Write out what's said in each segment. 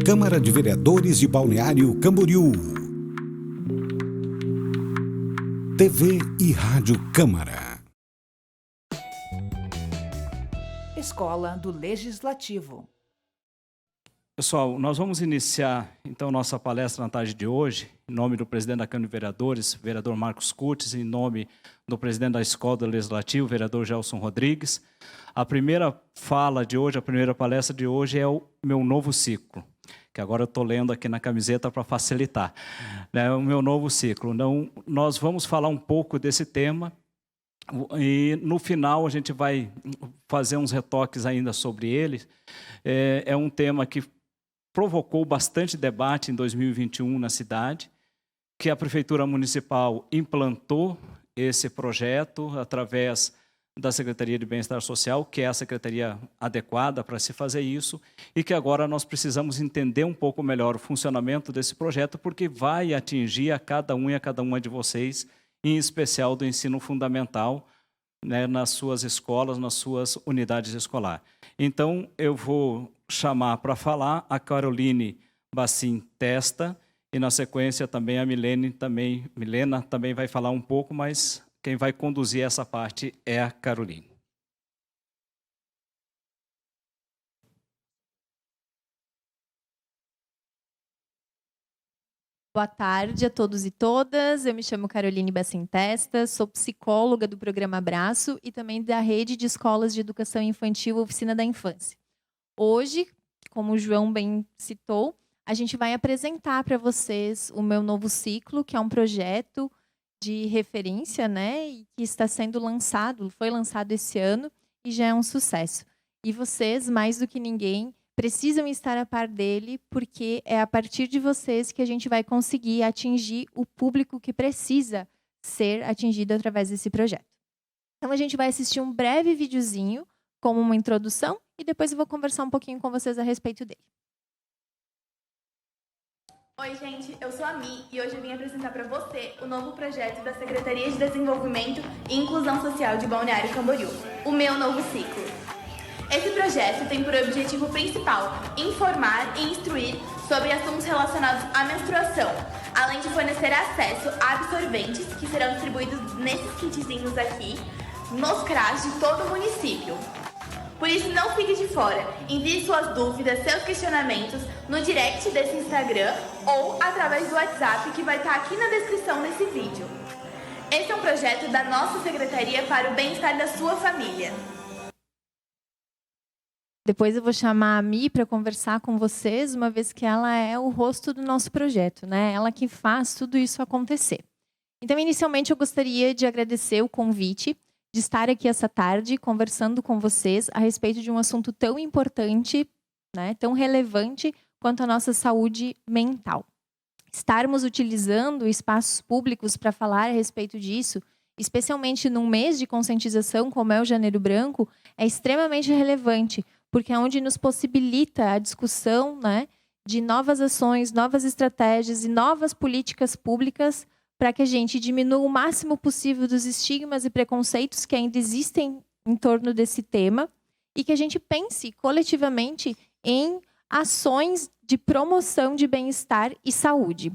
Câmara de Vereadores de Balneário Camboriú. TV e Rádio Câmara. Escola do Legislativo. Pessoal, nós vamos iniciar, então, nossa palestra na tarde de hoje, em nome do presidente da Câmara de Vereadores, vereador Marcos Curtis, em nome do presidente da Escola do Legislativo, vereador Gelson Rodrigues. A primeira fala de hoje, a primeira palestra de hoje é o meu novo ciclo, que agora eu estou lendo aqui na camiseta para facilitar, né? O meu novo ciclo. Então, nós vamos falar um pouco desse tema e, no final, a gente vai fazer uns retoques ainda sobre ele. É um tema que provocou bastante debate em 2021 na cidade, que a Prefeitura Municipal implantou esse projeto através da Secretaria de Bem-Estar Social, que é a secretaria adequada para se fazer isso, e que agora nós precisamos entender um pouco melhor o funcionamento desse projeto, porque vai atingir a cada um e a cada uma de vocês, em especial do ensino fundamental, né, nas suas escolas, nas suas unidades escolares. Então, eu vou chamar para falar a Caroline Bacin Testa, e na sequência também a Milena também vai falar um pouco, mas quem vai conduzir essa parte é a Caroline. Boa tarde a todos e todas. Eu me chamo Caroline Bacin Testa, sou psicóloga do programa Abraço e também da Rede de Escolas de Educação Infantil Oficina da Infância. Hoje, como o João bem citou, a gente vai apresentar para vocês o meu novo ciclo, que é um projeto de referência, né, e que está sendo lançado, foi lançado esse ano e já é um sucesso. E vocês, mais do que ninguém, precisam estar a par dele, porque é a partir de vocês que a gente vai conseguir atingir o público que precisa ser atingido através desse projeto. Então, a gente vai assistir um breve videozinho como uma introdução e depois eu vou conversar um pouquinho com vocês a respeito dele. Oi, gente, eu sou a Mi e hoje eu vim apresentar para você o novo projeto da Secretaria de Desenvolvimento e Inclusão Social de Balneário Camboriú, o meu novo ciclo. Esse projeto tem por objetivo principal informar e instruir sobre assuntos relacionados à menstruação, além de fornecer acesso a absorventes que serão distribuídos nesses kitzinhos aqui, nos CRAs de todo o município. Por isso, não fique de fora. Envie suas dúvidas, seus questionamentos no direct desse Instagram ou através do WhatsApp que vai estar aqui na descrição desse vídeo. Esse é um projeto da nossa secretaria para o bem-estar da sua família. Depois eu vou chamar a Mi para conversar com vocês, uma vez que ela é o rosto do nosso projeto, né? Ela que faz tudo isso acontecer. Então, inicialmente, eu gostaria de agradecer o convite de estar aqui essa tarde conversando com vocês a respeito de um assunto tão importante, né, tão relevante quanto a nossa saúde mental. Estarmos utilizando espaços públicos para falar a respeito disso, especialmente num mês de conscientização como é o Janeiro Branco, é extremamente relevante, porque é onde nos possibilita a discussão, né, de novas ações, novas estratégias e novas políticas públicas para que a gente diminua o máximo possível dos estigmas e preconceitos que ainda existem em torno desse tema e que a gente pense coletivamente em ações de promoção de bem-estar e saúde.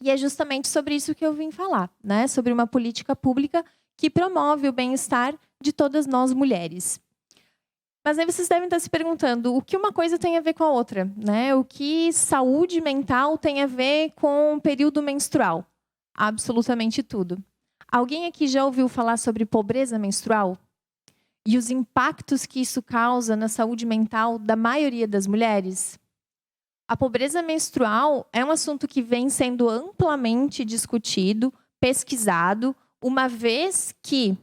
E é justamente sobre isso que eu vim falar, né? Sobre uma política pública que promove o bem-estar de todas nós mulheres. Mas aí vocês devem estar se perguntando o que uma coisa tem a ver com a outra, né? O que saúde mental tem a ver com o período menstrual? Absolutamente tudo. Alguém aqui já ouviu falar sobre pobreza menstrual? E os impactos que isso causa na saúde mental da maioria das mulheres? A pobreza menstrual é um assunto que vem sendo amplamente discutido, pesquisado, uma vez que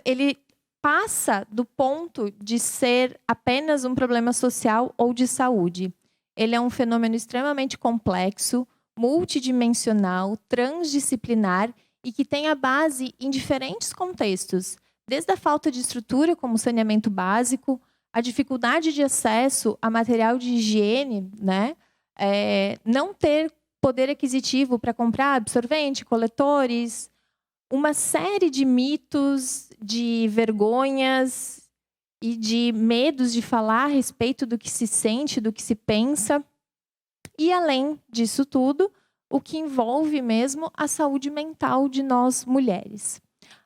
ele passa do ponto de ser apenas um problema social ou de saúde. Ele é um fenômeno extremamente complexo, multidimensional, transdisciplinar e que tem a base em diferentes contextos, desde a falta de estrutura, como saneamento básico, a dificuldade de acesso a material de higiene, né? Não ter poder aquisitivo para comprar absorvente, coletores, uma série de mitos, de vergonhas e de medos de falar a respeito do que se sente, do que se pensa. E, além disso tudo, o que envolve mesmo a saúde mental de nós mulheres.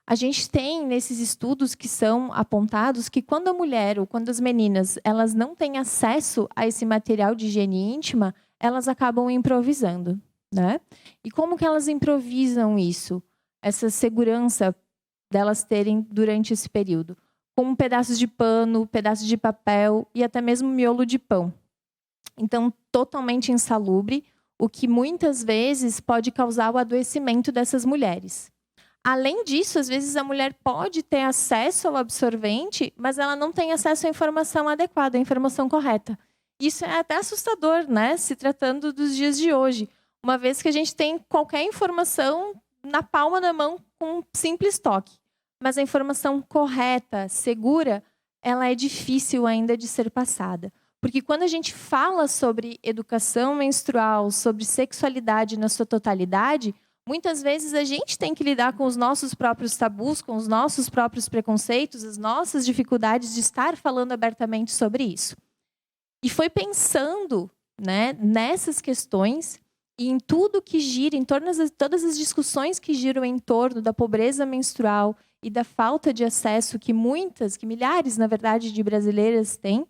A gente tem nesses estudos que são apontados que quando a mulher ou quando as meninas elas não têm acesso a esse material de higiene íntima, elas acabam improvisando, né? E como que elas improvisam isso? Essa segurança delas terem durante esse período? Com pedaços de pano, pedaços de papel e até mesmo miolo de pão. Então, totalmente insalubre, o que muitas vezes pode causar o adoecimento dessas mulheres. Além disso, às vezes a mulher pode ter acesso ao absorvente, mas ela não tem acesso à informação adequada, à informação correta. Isso é até assustador, né? Se tratando dos dias de hoje. Uma vez que a gente tem qualquer informação na palma da mão com um simples toque. Mas a informação correta, segura, ela é difícil ainda de ser passada. Porque quando a gente fala sobre educação menstrual, sobre sexualidade na sua totalidade, muitas vezes a gente tem que lidar com os nossos próprios tabus, com os nossos próprios preconceitos, as nossas dificuldades de estar falando abertamente sobre isso. E foi pensando, né, nessas questões e em tudo que gira, em todas as discussões que giram em torno da pobreza menstrual e da falta de acesso que milhares, na verdade, de brasileiras têm,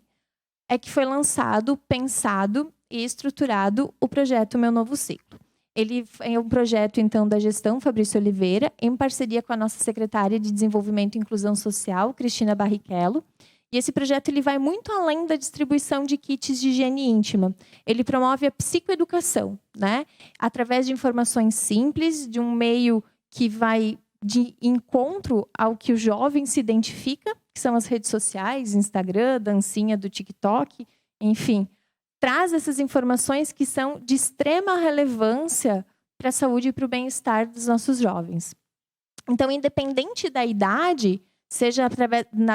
é que foi lançado, pensado e estruturado o projeto Meu Novo Ciclo. Ele é um projeto, então, da gestão Fabrício Oliveira, em parceria com a nossa secretária de Desenvolvimento e Inclusão Social, Cristina Barrichello. E esse projeto ele vai muito além da distribuição de kits de higiene íntima. Ele promove a psicoeducação, né? Através de informações simples, de um meio que vai de encontro ao que o jovem se identifica, que são as redes sociais, Instagram, dancinha do TikTok, enfim. Traz essas informações que são de extrema relevância para a saúde e para o bem-estar dos nossos jovens. Então, independente da idade, seja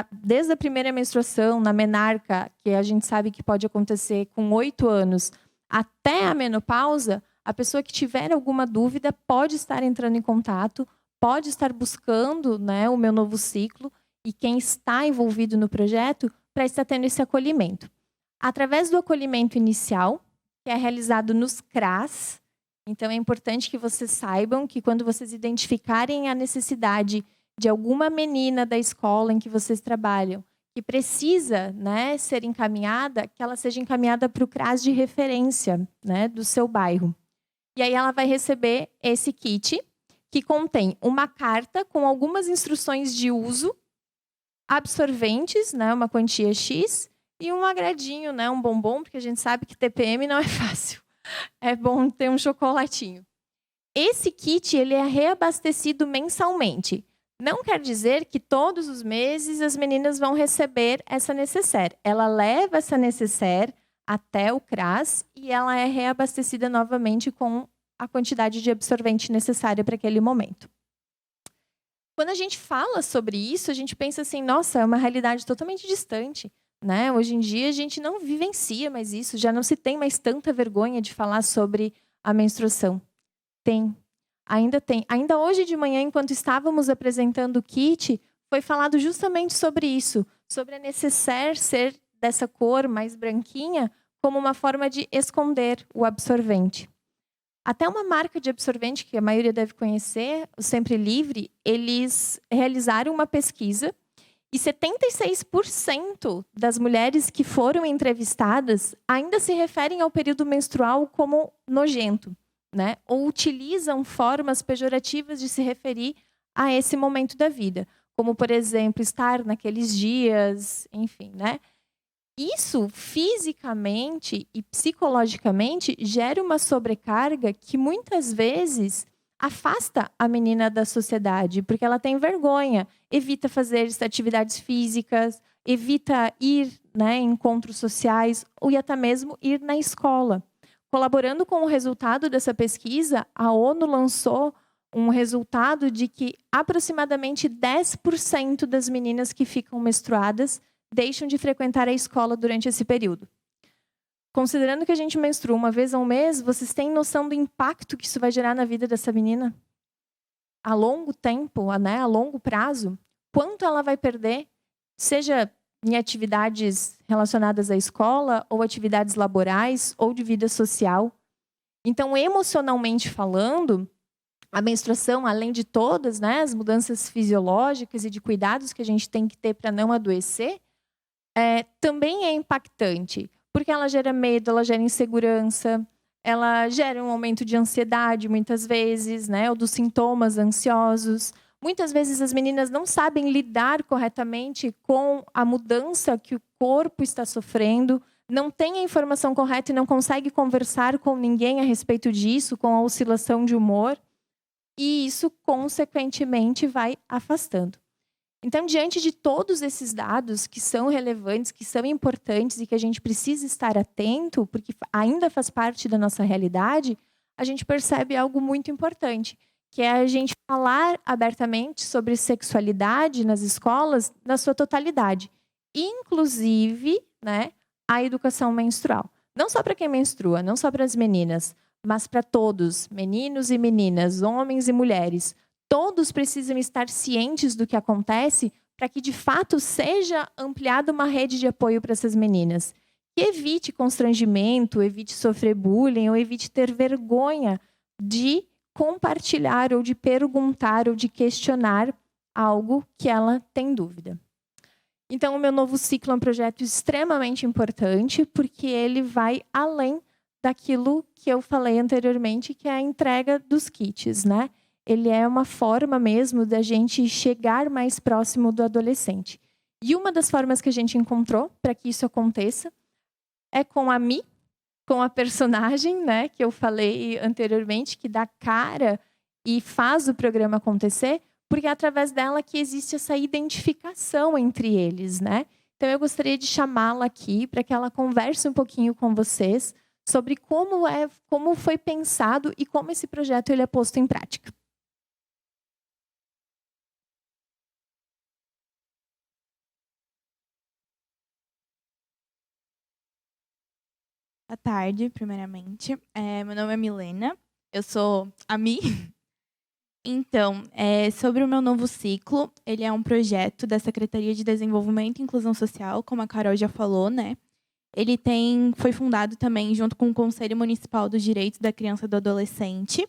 desde a primeira menstruação, na menarca, que a gente sabe que pode acontecer com 8 anos, até a menopausa, a pessoa que tiver alguma dúvida pode estar entrando em contato, pode estar buscando, né, o Meu Novo Ciclo e quem está envolvido no projeto para estar tendo esse acolhimento. Através do acolhimento inicial, que é realizado nos CRAS, então é importante que vocês saibam que quando vocês identificarem a necessidade de alguma menina da escola em que vocês trabalham, que precisa, né, ser encaminhada, que ela seja encaminhada para o CRAS de referência, né, do seu bairro. E aí ela vai receber esse kit, que contém uma carta com algumas instruções de uso, absorventes, né, uma quantia X, e um agradinho, né, um bombom, porque a gente sabe que TPM não é fácil. É bom ter um chocolatinho. Esse kit ele é reabastecido mensalmente. Não quer dizer que todos os meses as meninas vão receber essa necessaire. Ela leva essa necessaire até o CRAS e ela é reabastecida novamente com a quantidade de absorvente necessária para aquele momento. Quando a gente fala sobre isso, a gente pensa assim, nossa, é uma realidade totalmente distante, né? Hoje em dia a gente não vivencia mais isso, já não se tem mais tanta vergonha de falar sobre a menstruação. Ainda tem. Ainda hoje de manhã, enquanto estávamos apresentando o kit, foi falado justamente sobre isso, sobre a necessaire ser dessa cor mais branquinha como uma forma de esconder o absorvente. Até uma marca de absorvente que a maioria deve conhecer, o Sempre Livre, eles realizaram uma pesquisa e 76% das mulheres que foram entrevistadas ainda se referem ao período menstrual como nojento, né? Ou utilizam formas pejorativas de se referir a esse momento da vida, como, por exemplo, estar naqueles dias, enfim, né? Isso, fisicamente e psicologicamente, gera uma sobrecarga que, muitas vezes, afasta a menina da sociedade, porque ela tem vergonha, evita fazer atividades físicas, evita ir, né, em encontros sociais, ou até mesmo ir na escola. Colaborando com o resultado dessa pesquisa, a ONU lançou um resultado de que aproximadamente 10% das meninas que ficam menstruadas deixam de frequentar a escola durante esse período. Considerando que a gente menstrua uma vez ao mês, vocês têm noção do impacto que isso vai gerar na vida dessa menina? A longo tempo, né, a longo prazo, quanto ela vai perder, seja em atividades relacionadas à escola, ou atividades laborais, ou de vida social. Então, emocionalmente falando, a menstruação, além de todas, né, as mudanças fisiológicas e de cuidados que a gente tem que ter para não adoecer, também é impactante, porque ela gera medo, ela gera insegurança, ela gera um aumento de ansiedade, muitas vezes, né, ou dos sintomas ansiosos. Muitas vezes as meninas não sabem lidar corretamente com a mudança que o corpo está sofrendo, não tem a informação correta e não consegue conversar com ninguém a respeito disso, com a oscilação de humor. E isso, consequentemente, vai afastando. Então, diante de todos esses dados que são relevantes, que são importantes e que a gente precisa estar atento, porque ainda faz parte da nossa realidade, a gente percebe algo muito importante, que é a gente falar abertamente sobre sexualidade nas escolas na sua totalidade, inclusive, né, a educação menstrual. Não só para quem menstrua, não só para as meninas, mas para todos, meninos e meninas, homens e mulheres. Todos precisam estar cientes do que acontece para que, de fato, seja ampliada uma rede de apoio para essas meninas. Que evite constrangimento, evite sofrer bullying ou evite ter vergonha de compartilhar ou de perguntar ou de questionar algo que ela tem dúvida. Então, o meu novo ciclo é um projeto extremamente importante porque ele vai além daquilo que eu falei anteriormente, que é a entrega dos kits, né? Ele é uma forma mesmo da gente chegar mais próximo do adolescente. E uma das formas que a gente encontrou para que isso aconteça é com a Mi, com a personagem, né, que eu falei anteriormente, que dá cara e faz o programa acontecer, porque é através dela que existe essa identificação entre eles, né? Então eu gostaria de chamá-la aqui para que ela converse um pouquinho com vocês sobre como foi pensado e como esse projeto ele é posto em prática. Boa tarde, primeiramente. Meu nome é Milena, eu sou a Mi. Então, sobre o meu novo ciclo, ele é um projeto da Secretaria de Desenvolvimento e Inclusão Social, como a Carol já falou, né? Ele foi fundado também junto com o Conselho Municipal dos Direitos da Criança e do Adolescente,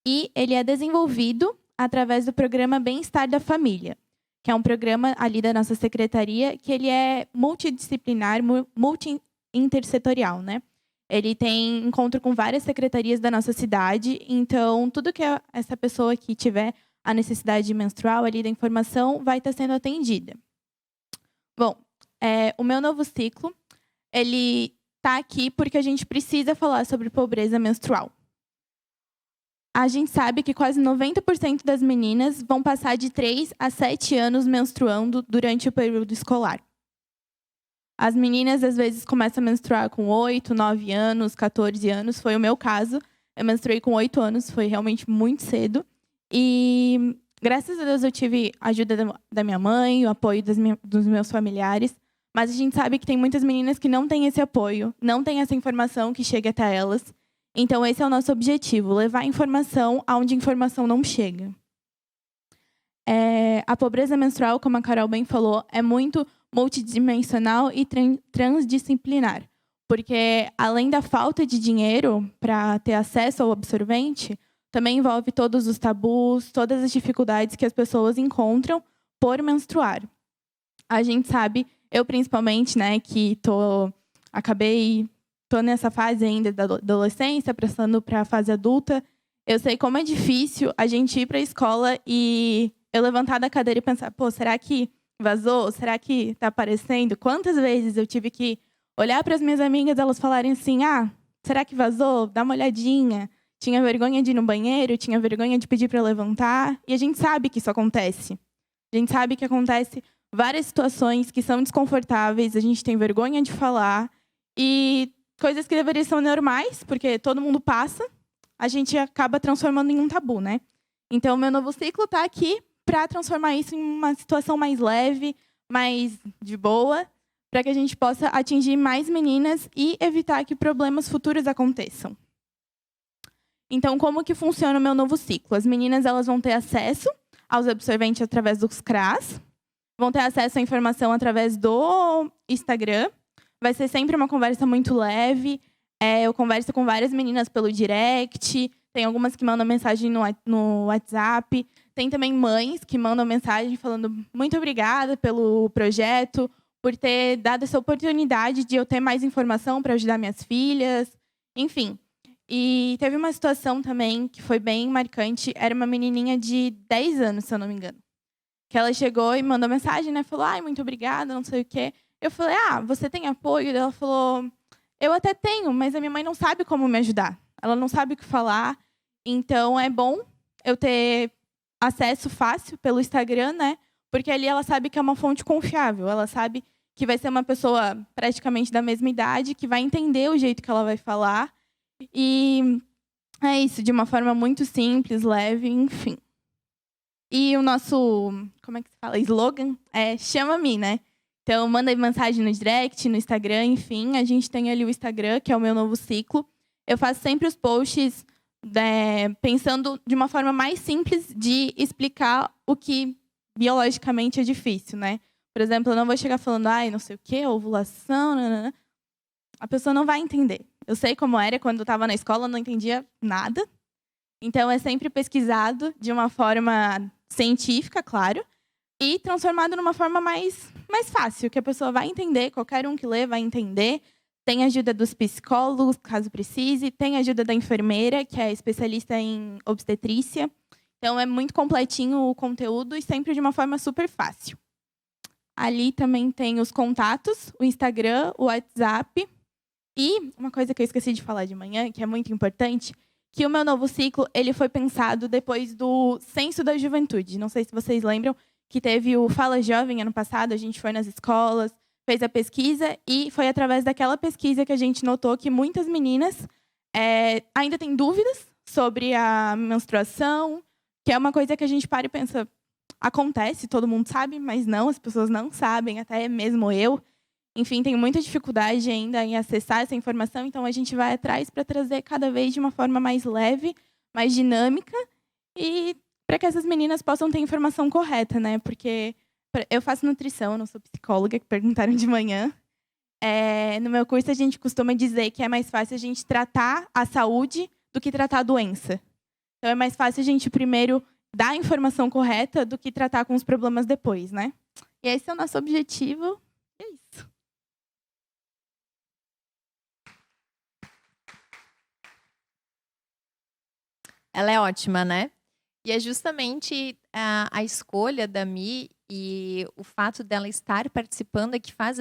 e ele é desenvolvido através do programa Bem-Estar da Família, que é um programa ali da nossa secretaria, que ele é multidisciplinar, multi-intersetorial, né? Ele tem encontro com várias secretarias da nossa cidade, então tudo que essa pessoa que tiver a necessidade menstrual ali da informação vai estar sendo atendida. Bom, o meu novo ciclo, ele está aqui porque a gente precisa falar sobre pobreza menstrual. A gente sabe que quase 90% das meninas vão passar de 3 a 7 anos menstruando durante o período escolar. As meninas, às vezes, começam a menstruar com 8, 9 anos, 14 anos. Foi o meu caso. Eu menstruei com 8 anos, foi realmente muito cedo. E, graças a Deus, eu tive a ajuda da minha mãe, o apoio dos meus familiares. Mas a gente sabe que tem muitas meninas que não têm esse apoio, não têm essa informação que chega até elas. Então, esse é o nosso objetivo, levar informação aonde a informação não chega. A pobreza menstrual, como a Carol bem falou, é muito multidimensional e transdisciplinar. Porque, além da falta de dinheiro para ter acesso ao absorvente, também envolve todos os tabus, todas as dificuldades que as pessoas encontram por menstruar. A gente sabe, eu principalmente, né, que tô nessa fase ainda da adolescência, passando para a fase adulta, eu sei como é difícil a gente ir para a escola e eu levantar da cadeira e pensar, pô, será que vazou? Será que está aparecendo? Quantas vezes eu tive que olhar para as minhas amigas, elas falarem assim, será que vazou? Dá uma olhadinha. Tinha vergonha de ir no banheiro, tinha vergonha de pedir para levantar. E a gente sabe que isso acontece. A gente sabe que acontece várias situações que são desconfortáveis, a gente tem vergonha de falar. E coisas que deveriam ser normais, porque todo mundo passa, a gente acaba transformando em um tabu, né? Então, o meu novo ciclo está aqui para transformar isso em uma situação mais leve, mais de boa, para que a gente possa atingir mais meninas e evitar que problemas futuros aconteçam. Então, como que funciona o meu novo ciclo? As meninas elas vão ter acesso aos absorventes através dos CRAs. vão ter acesso à informação através do Instagram. Vai ser sempre uma conversa muito leve. Eu converso com várias meninas pelo direct. Tem algumas que mandam mensagem no WhatsApp. Tem também mães que mandam mensagem falando muito obrigada pelo projeto, por ter dado essa oportunidade de eu ter mais informação para ajudar minhas filhas. Enfim. E teve uma situação também que foi bem marcante. Era uma menininha de 10 anos, se eu não me engano. Que ela chegou e mandou mensagem, né? Falou, ai, muito obrigada, não sei o quê. Eu falei, você tem apoio? Ela falou, eu até tenho, mas a minha mãe não sabe como me ajudar. Ela não sabe o que falar. Então, é bom eu ter acesso fácil pelo Instagram, né? Porque ali ela sabe que é uma fonte confiável. Ela sabe que vai ser uma pessoa praticamente da mesma idade, que vai entender o jeito que ela vai falar. E é isso, de uma forma muito simples, leve, enfim. E o nosso, como é que se fala? Slogan é chama-me, né? Então, manda mensagem no direct, no Instagram, enfim. A gente tem ali o Instagram, que é o meu novo ciclo. Eu faço sempre os posts pensando de uma forma mais simples de explicar o que biologicamente é difícil, né? Por exemplo, eu não vou chegar falando, não sei o quê, ovulação, nanana. A pessoa não vai entender. Eu sei como era quando eu estava na escola, eu não entendia nada. Então, é sempre pesquisado de uma forma científica, claro, e transformado numa forma mais fácil, que a pessoa vai entender, qualquer um que lê vai entender. Tem ajuda dos psicólogos, caso precise. Tem ajuda da enfermeira, que é especialista em obstetrícia. Então, é muito completinho o conteúdo e sempre de uma forma super fácil. Ali também tem os contatos, o Instagram, o WhatsApp. E uma coisa que eu esqueci de falar de manhã, que é muito importante, que o meu novo ciclo ele foi pensado depois do Censo da Juventude. Não sei se vocês lembram que teve o Fala Jovem ano passado, a gente foi nas escolas, fez a pesquisa, e foi através daquela pesquisa que a gente notou que muitas meninas ainda têm dúvidas sobre a menstruação, que é uma coisa que a gente para e pensa, acontece, todo mundo sabe, mas não, as pessoas não sabem, até mesmo eu. Enfim, tem muita dificuldade ainda em acessar essa informação, então a gente vai atrás para trazer cada vez de uma forma mais leve, mais dinâmica, e para que essas meninas possam ter a informação correta, né? Porque eu faço nutrição, eu não sou psicóloga, que perguntaram de manhã. No meu curso, a gente costuma dizer que é mais fácil a gente tratar a saúde do que tratar a doença. Então, é mais fácil a gente primeiro dar a informação correta do que tratar com os problemas depois, né? E esse é o nosso objetivo. E é isso. Ela é ótima, né? E é justamente a escolha da Mi e o fato dela estar participando é que faz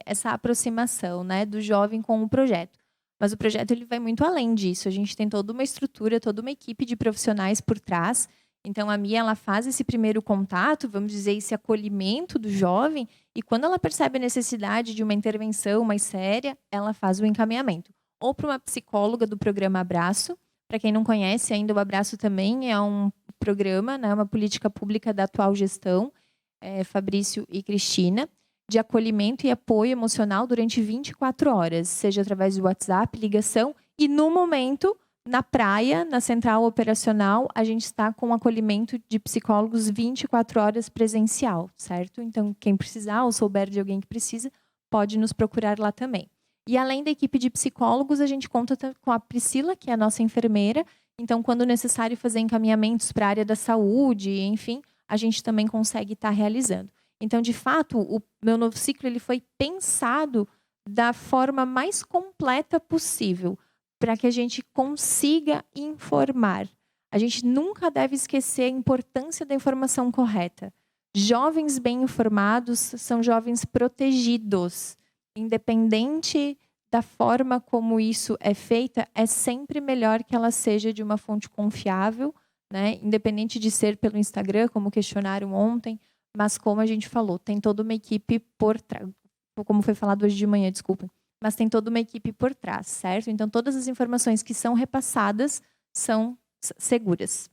essa aproximação, né, do jovem com o projeto. Mas o projeto ele vai muito além disso. A gente tem toda uma estrutura, toda uma equipe de profissionais por trás. Então, a Mi ela faz esse primeiro contato, vamos dizer, esse acolhimento do jovem, e quando ela percebe a necessidade de uma intervenção mais séria, ela faz o encaminhamento. Ou para uma psicóloga do programa Abraço. Para quem não conhece ainda, o Abraço também é um programa, né, uma política pública da atual gestão, Fabrício e Cristina, de acolhimento e apoio emocional durante 24 horas, seja através do WhatsApp, ligação, e no momento, na praia, na central operacional, a gente está com acolhimento de psicólogos 24 horas presencial, certo? Então, quem precisar ou souber de alguém que precisa, pode nos procurar lá também. E além da equipe de psicólogos, a gente conta com a Priscila, que é a nossa enfermeira. Então, quando necessário fazer encaminhamentos para a área da saúde, enfim, a gente também consegue estar realizando. Então, de fato, o meu novo ciclo ele foi pensado da forma mais completa possível, para que a gente consiga informar. A gente nunca deve esquecer a importância da informação correta. Jovens bem informados são jovens protegidos. Independente da forma como isso é feita, é sempre melhor que ela seja de uma fonte confiável, né? Independente de ser pelo Instagram, como questionaram ontem, mas como a gente falou, tem toda uma equipe por trás, como foi falado hoje de manhã, desculpa, mas tem toda uma equipe por trás, certo? Então, todas as informações que são repassadas são seguras.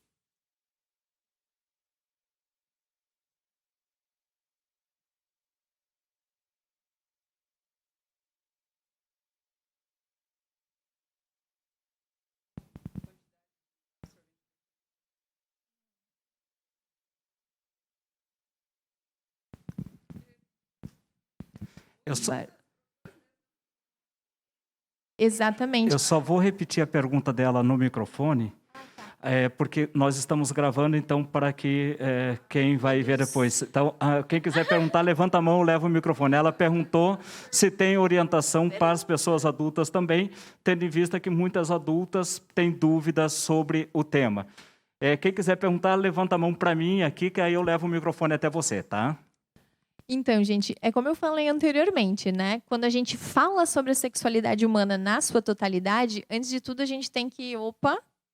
Exatamente. Eu só vou repetir a pergunta dela no microfone, porque nós estamos gravando, então, para que quem vai ver depois. Então, quem quiser perguntar, levanta a mão, leva o microfone. Ela perguntou se tem orientação para as pessoas adultas também, tendo em vista que muitas adultas têm dúvidas sobre o tema. Quem quiser perguntar, levanta a mão para mim aqui, que aí eu levo o microfone até você, tá? Então, gente, é como eu falei anteriormente, né? Quando a gente fala sobre a sexualidade humana na sua totalidade, antes de tudo a gente tem que,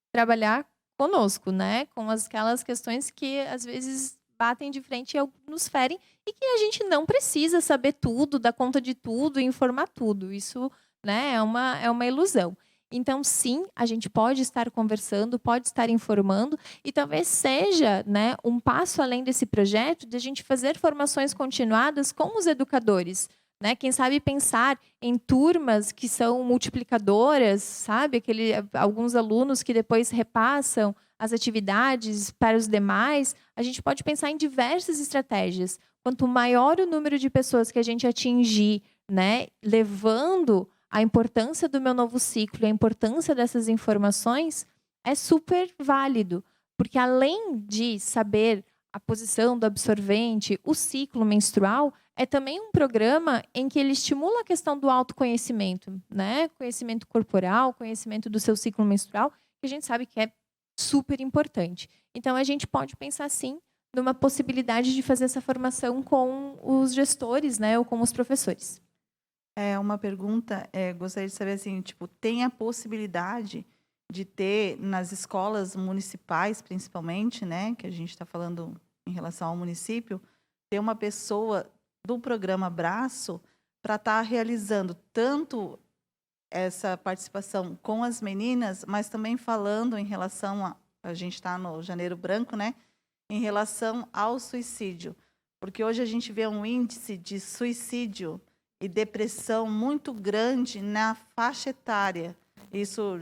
trabalhar conosco, né? Com aquelas questões que às vezes batem de frente e nos ferem e que a gente não precisa saber tudo, dar conta de tudo, informar tudo. Isso, né, é uma ilusão. Então, sim, a gente pode estar conversando, pode estar informando e talvez seja, né, um passo além desse projeto de a gente fazer formações continuadas com os educadores, né? Quem sabe pensar em turmas que são multiplicadoras, sabe? Alguns alunos que depois repassam as atividades para os demais. A gente pode pensar em diversas estratégias. Quanto maior o número de pessoas que a gente atingir, né, levando a importância do meu novo ciclo e a importância dessas informações, é super válido. Porque além de saber a posição do absorvente, o ciclo menstrual, é também um programa em que ele estimula a questão do autoconhecimento, né? Conhecimento corporal, conhecimento do seu ciclo menstrual, que a gente sabe que é super importante. Então, a gente pode pensar, sim, numa possibilidade de fazer essa formação com os gestores, né? Ou com os professores. Uma pergunta, gostaria de saber, assim, tipo, tem a possibilidade de ter nas escolas municipais, principalmente, né, que a gente está falando em relação ao município, ter uma pessoa do programa Braço para estar realizando tanto essa participação com as meninas, mas também falando em relação a gente está no Janeiro Branco, né, em relação ao suicídio, porque hoje a gente vê um índice de suicídio e depressão muito grande na faixa etária. Isso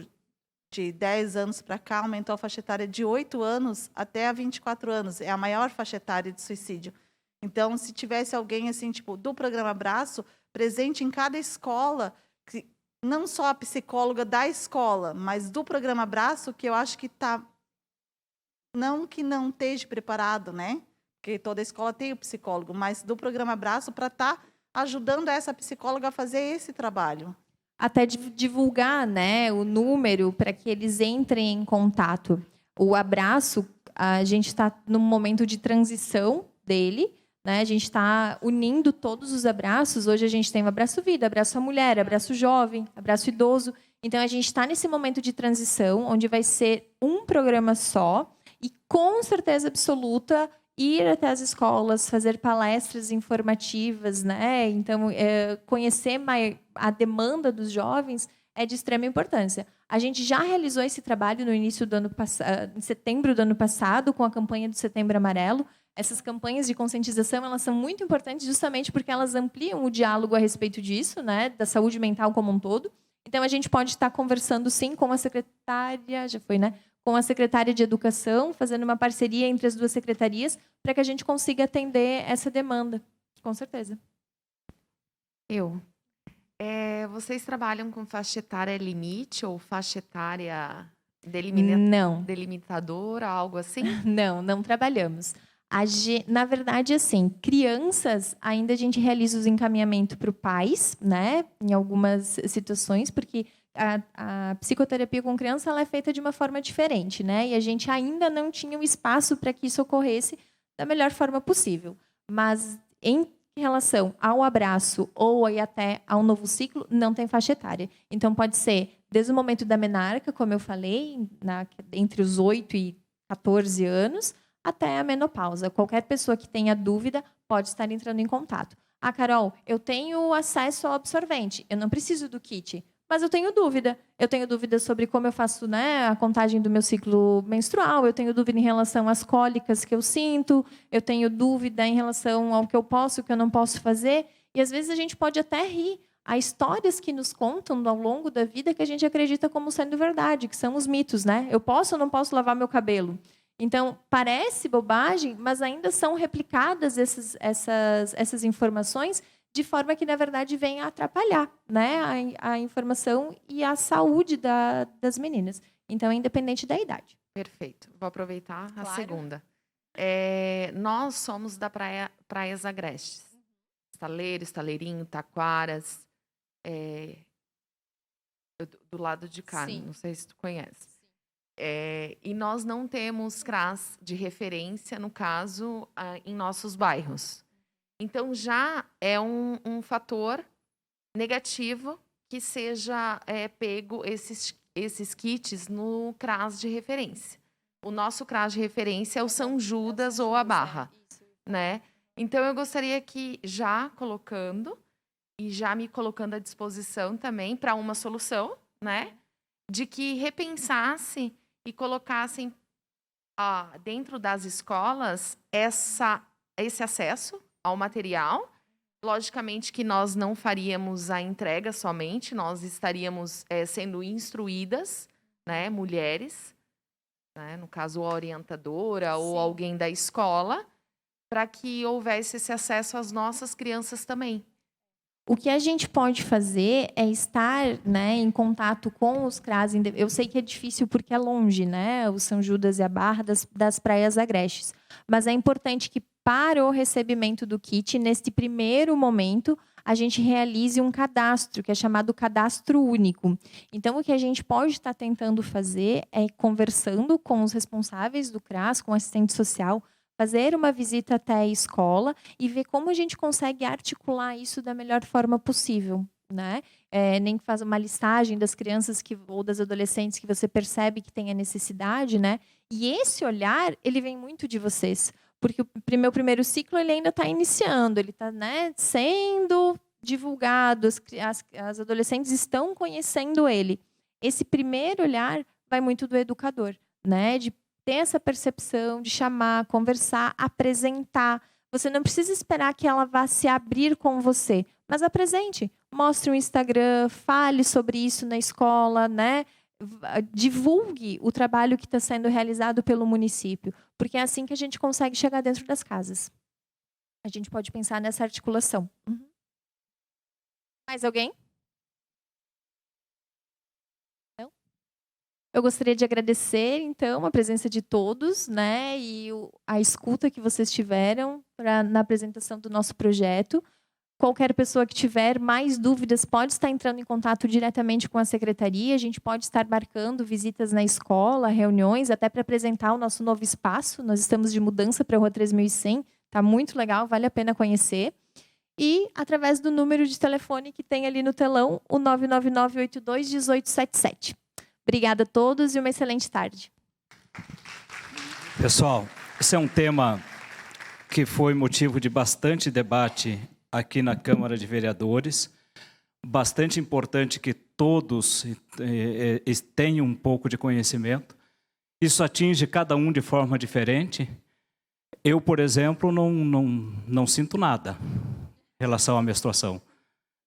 de 10 anos para cá aumentou a faixa etária de 8 anos até a 24 anos. É a maior faixa etária de suicídio. Então, se tivesse alguém assim, tipo, do programa Braço, presente em cada escola, que, não só a psicóloga da escola, mas do programa Braço, que eu acho que está... Não que não esteja preparado, né? Porque toda escola tem o psicólogo, mas do programa Braço para estar ajudando essa psicóloga a fazer esse trabalho. Até divulgar, né, o número para que eles entrem em contato. O abraço, a gente está num momento de transição dele, né? A gente está unindo todos os abraços. Hoje a gente tem o abraço vida, abraço à mulher, abraço jovem, abraço idoso. Então a gente está nesse momento de transição, onde vai ser um programa só e com certeza absoluta ir até as escolas, fazer palestras informativas, né? Então, conhecer a demanda dos jovens é de extrema importância. A gente já realizou esse trabalho no início do ano passado, em setembro do ano passado, com a campanha do Setembro Amarelo. Essas campanhas de conscientização, elas são muito importantes justamente porque elas ampliam o diálogo a respeito disso, né? Da saúde mental como um todo. Então, a gente pode estar conversando, sim, com a secretária, já foi, né? Com a secretária de Educação, fazendo uma parceria entre as duas secretarias para que a gente consiga atender essa demanda, com certeza. Vocês trabalham com faixa etária limite ou faixa etária delimitadora, algo assim? Não trabalhamos. Na verdade, assim, crianças, ainda a gente realiza os encaminhamentos para os pais, né, em algumas situações, porque a psicoterapia com criança ela é feita de uma forma diferente, né? E a gente ainda não tinha um espaço para que isso ocorresse da melhor forma possível. Mas em relação ao abraço ou aí até ao novo ciclo, não tem faixa etária. Então pode ser desde o momento da menarca, como eu falei, entre os 8 e 14 anos, até a menopausa. Qualquer pessoa que tenha dúvida pode estar entrando em contato. Carol, eu tenho acesso ao absorvente, eu não preciso do kit. Mas eu tenho dúvida. Eu tenho dúvida sobre como eu faço, né, a contagem do meu ciclo menstrual. Eu tenho dúvida em relação às cólicas que eu sinto. Eu tenho dúvida em relação ao que eu posso e o que eu não posso fazer. E, às vezes, a gente pode até rir. Há histórias que nos contam ao longo da vida que a gente acredita como sendo verdade, que são os mitos, né? Eu posso ou não posso lavar meu cabelo? Então, parece bobagem, mas ainda são replicadas essas informações de forma que, na verdade, venha atrapalhar, né, a informação e a saúde das meninas. Então, é independente da idade. Perfeito. Vou aproveitar a Claro. segunda. Nós somos da Praias Agrestes. Estaleiro, Estaleirinho, Taquaras. Do lado de cá, Sim. não sei se tu conhece. E nós não temos CRAS de referência, no caso, em nossos bairros. Então, já é um fator negativo que seja pego esses kits no CRAS de referência. O nosso CRAS de referência é o São Judas ou a Barra, né? Então, eu gostaria que, já colocando, e já me colocando à disposição também para uma solução, né? De que repensasse e colocassem dentro das escolas esse acesso ao material. Logicamente que nós não faríamos a entrega somente, nós estaríamos sendo instruídas, né, mulheres, né, no caso a orientadora ou alguém da escola, para que houvesse esse acesso às nossas crianças também. O que a gente pode fazer é estar, né, em contato com os CRAS. Eu sei que é difícil porque é longe, né, o São Judas e a Barra das Praias Agrestes. Mas é importante que, para o recebimento do kit, neste primeiro momento, a gente realize um cadastro, que é chamado cadastro único. Então, o que a gente pode estar tentando fazer é, conversando com os responsáveis do CRAS, com o assistente social, fazer uma visita até a escola e ver como a gente consegue articular isso da melhor forma possível, né? Nem que faça uma listagem das crianças ou das adolescentes que você percebe que tem a necessidade, né? E esse olhar, ele vem muito de vocês, porque o meu primeiro ciclo ele ainda está iniciando, ele está, né, sendo divulgado, as adolescentes estão conhecendo ele. Esse primeiro olhar vai muito do educador, né? De ter essa percepção de chamar, conversar, apresentar. Você não precisa esperar que ela vá se abrir com você, mas apresente. Mostre um Instagram, fale sobre isso na escola, né? Divulgue o trabalho que está sendo realizado pelo município, porque é assim que a gente consegue chegar dentro das casas. A gente pode pensar nessa articulação. Mais alguém? Eu gostaria de agradecer, então, a presença de todos, né, e a escuta que vocês tiveram na apresentação do nosso projeto. Qualquer pessoa que tiver mais dúvidas pode estar entrando em contato diretamente com a secretaria. A gente pode estar marcando visitas na escola, reuniões, até para apresentar o nosso novo espaço. Nós estamos de mudança para a Rua 3100. Está muito legal, vale a pena conhecer. E através do número de telefone que tem ali no telão, o 999821877. Obrigada a todos e uma excelente tarde. Pessoal, esse é um tema que foi motivo de bastante debate aqui na Câmara de Vereadores. Bastante importante que todos tenham um pouco de conhecimento. Isso atinge cada um de forma diferente. Eu, por exemplo, não sinto nada em relação à menstruação.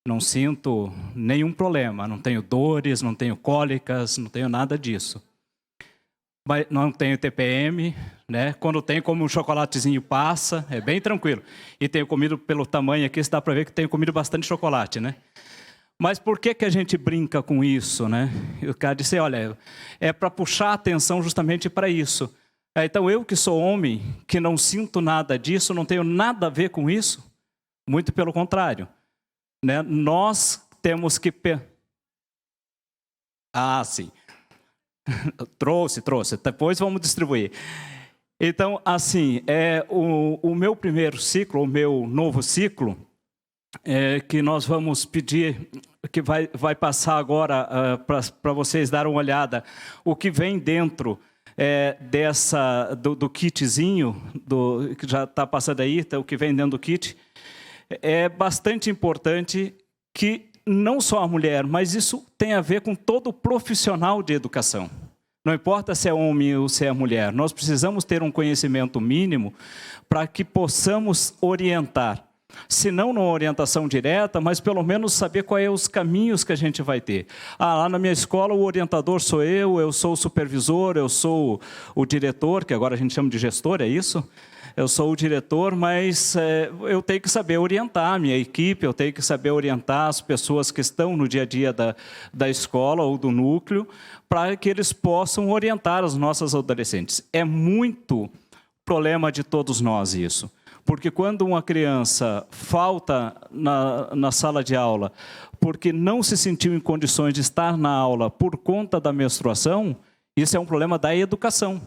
Não sinto nenhum problema, não tenho dores, não tenho cólicas, não tenho nada disso. Mas não tenho TPM, né? Quando tem, como um chocolatezinho passa, é bem tranquilo. E tenho comido, pelo tamanho aqui, dá para ver que tenho comido bastante chocolate, né? Mas por que a gente brinca com isso, né? O cara disse, olha, é para puxar a atenção justamente para isso. Então, eu que sou homem, que não sinto nada disso, não tenho nada a ver com isso, muito pelo contrário. Né? Nós temos que... sim. Trouxe. Depois vamos distribuir. Então, assim, o meu primeiro ciclo, o meu novo ciclo, que nós vamos pedir, que vai passar agora para vocês darem uma olhada, o que vem dentro do kitzinho, que já está passando aí, o que vem dentro do kit, é bastante importante que não só a mulher, mas isso tem a ver com todo profissional de educação. Não importa se é homem ou se é mulher, nós precisamos ter um conhecimento mínimo para que possamos orientar. Se não numa orientação direta, mas pelo menos saber quais são os caminhos que a gente vai ter. Lá na minha escola o orientador sou eu sou o supervisor, eu sou o diretor, que agora a gente chama de gestor, é isso? Eu sou o diretor, mas eu tenho que saber orientar a minha equipe, eu tenho que saber orientar as pessoas que estão no dia a dia da escola ou do núcleo, para que eles possam orientar as nossas adolescentes. É muito problema de todos nós isso. Porque quando uma criança falta na sala de aula porque não se sentiu em condições de estar na aula por conta da menstruação, isso é um problema da educação.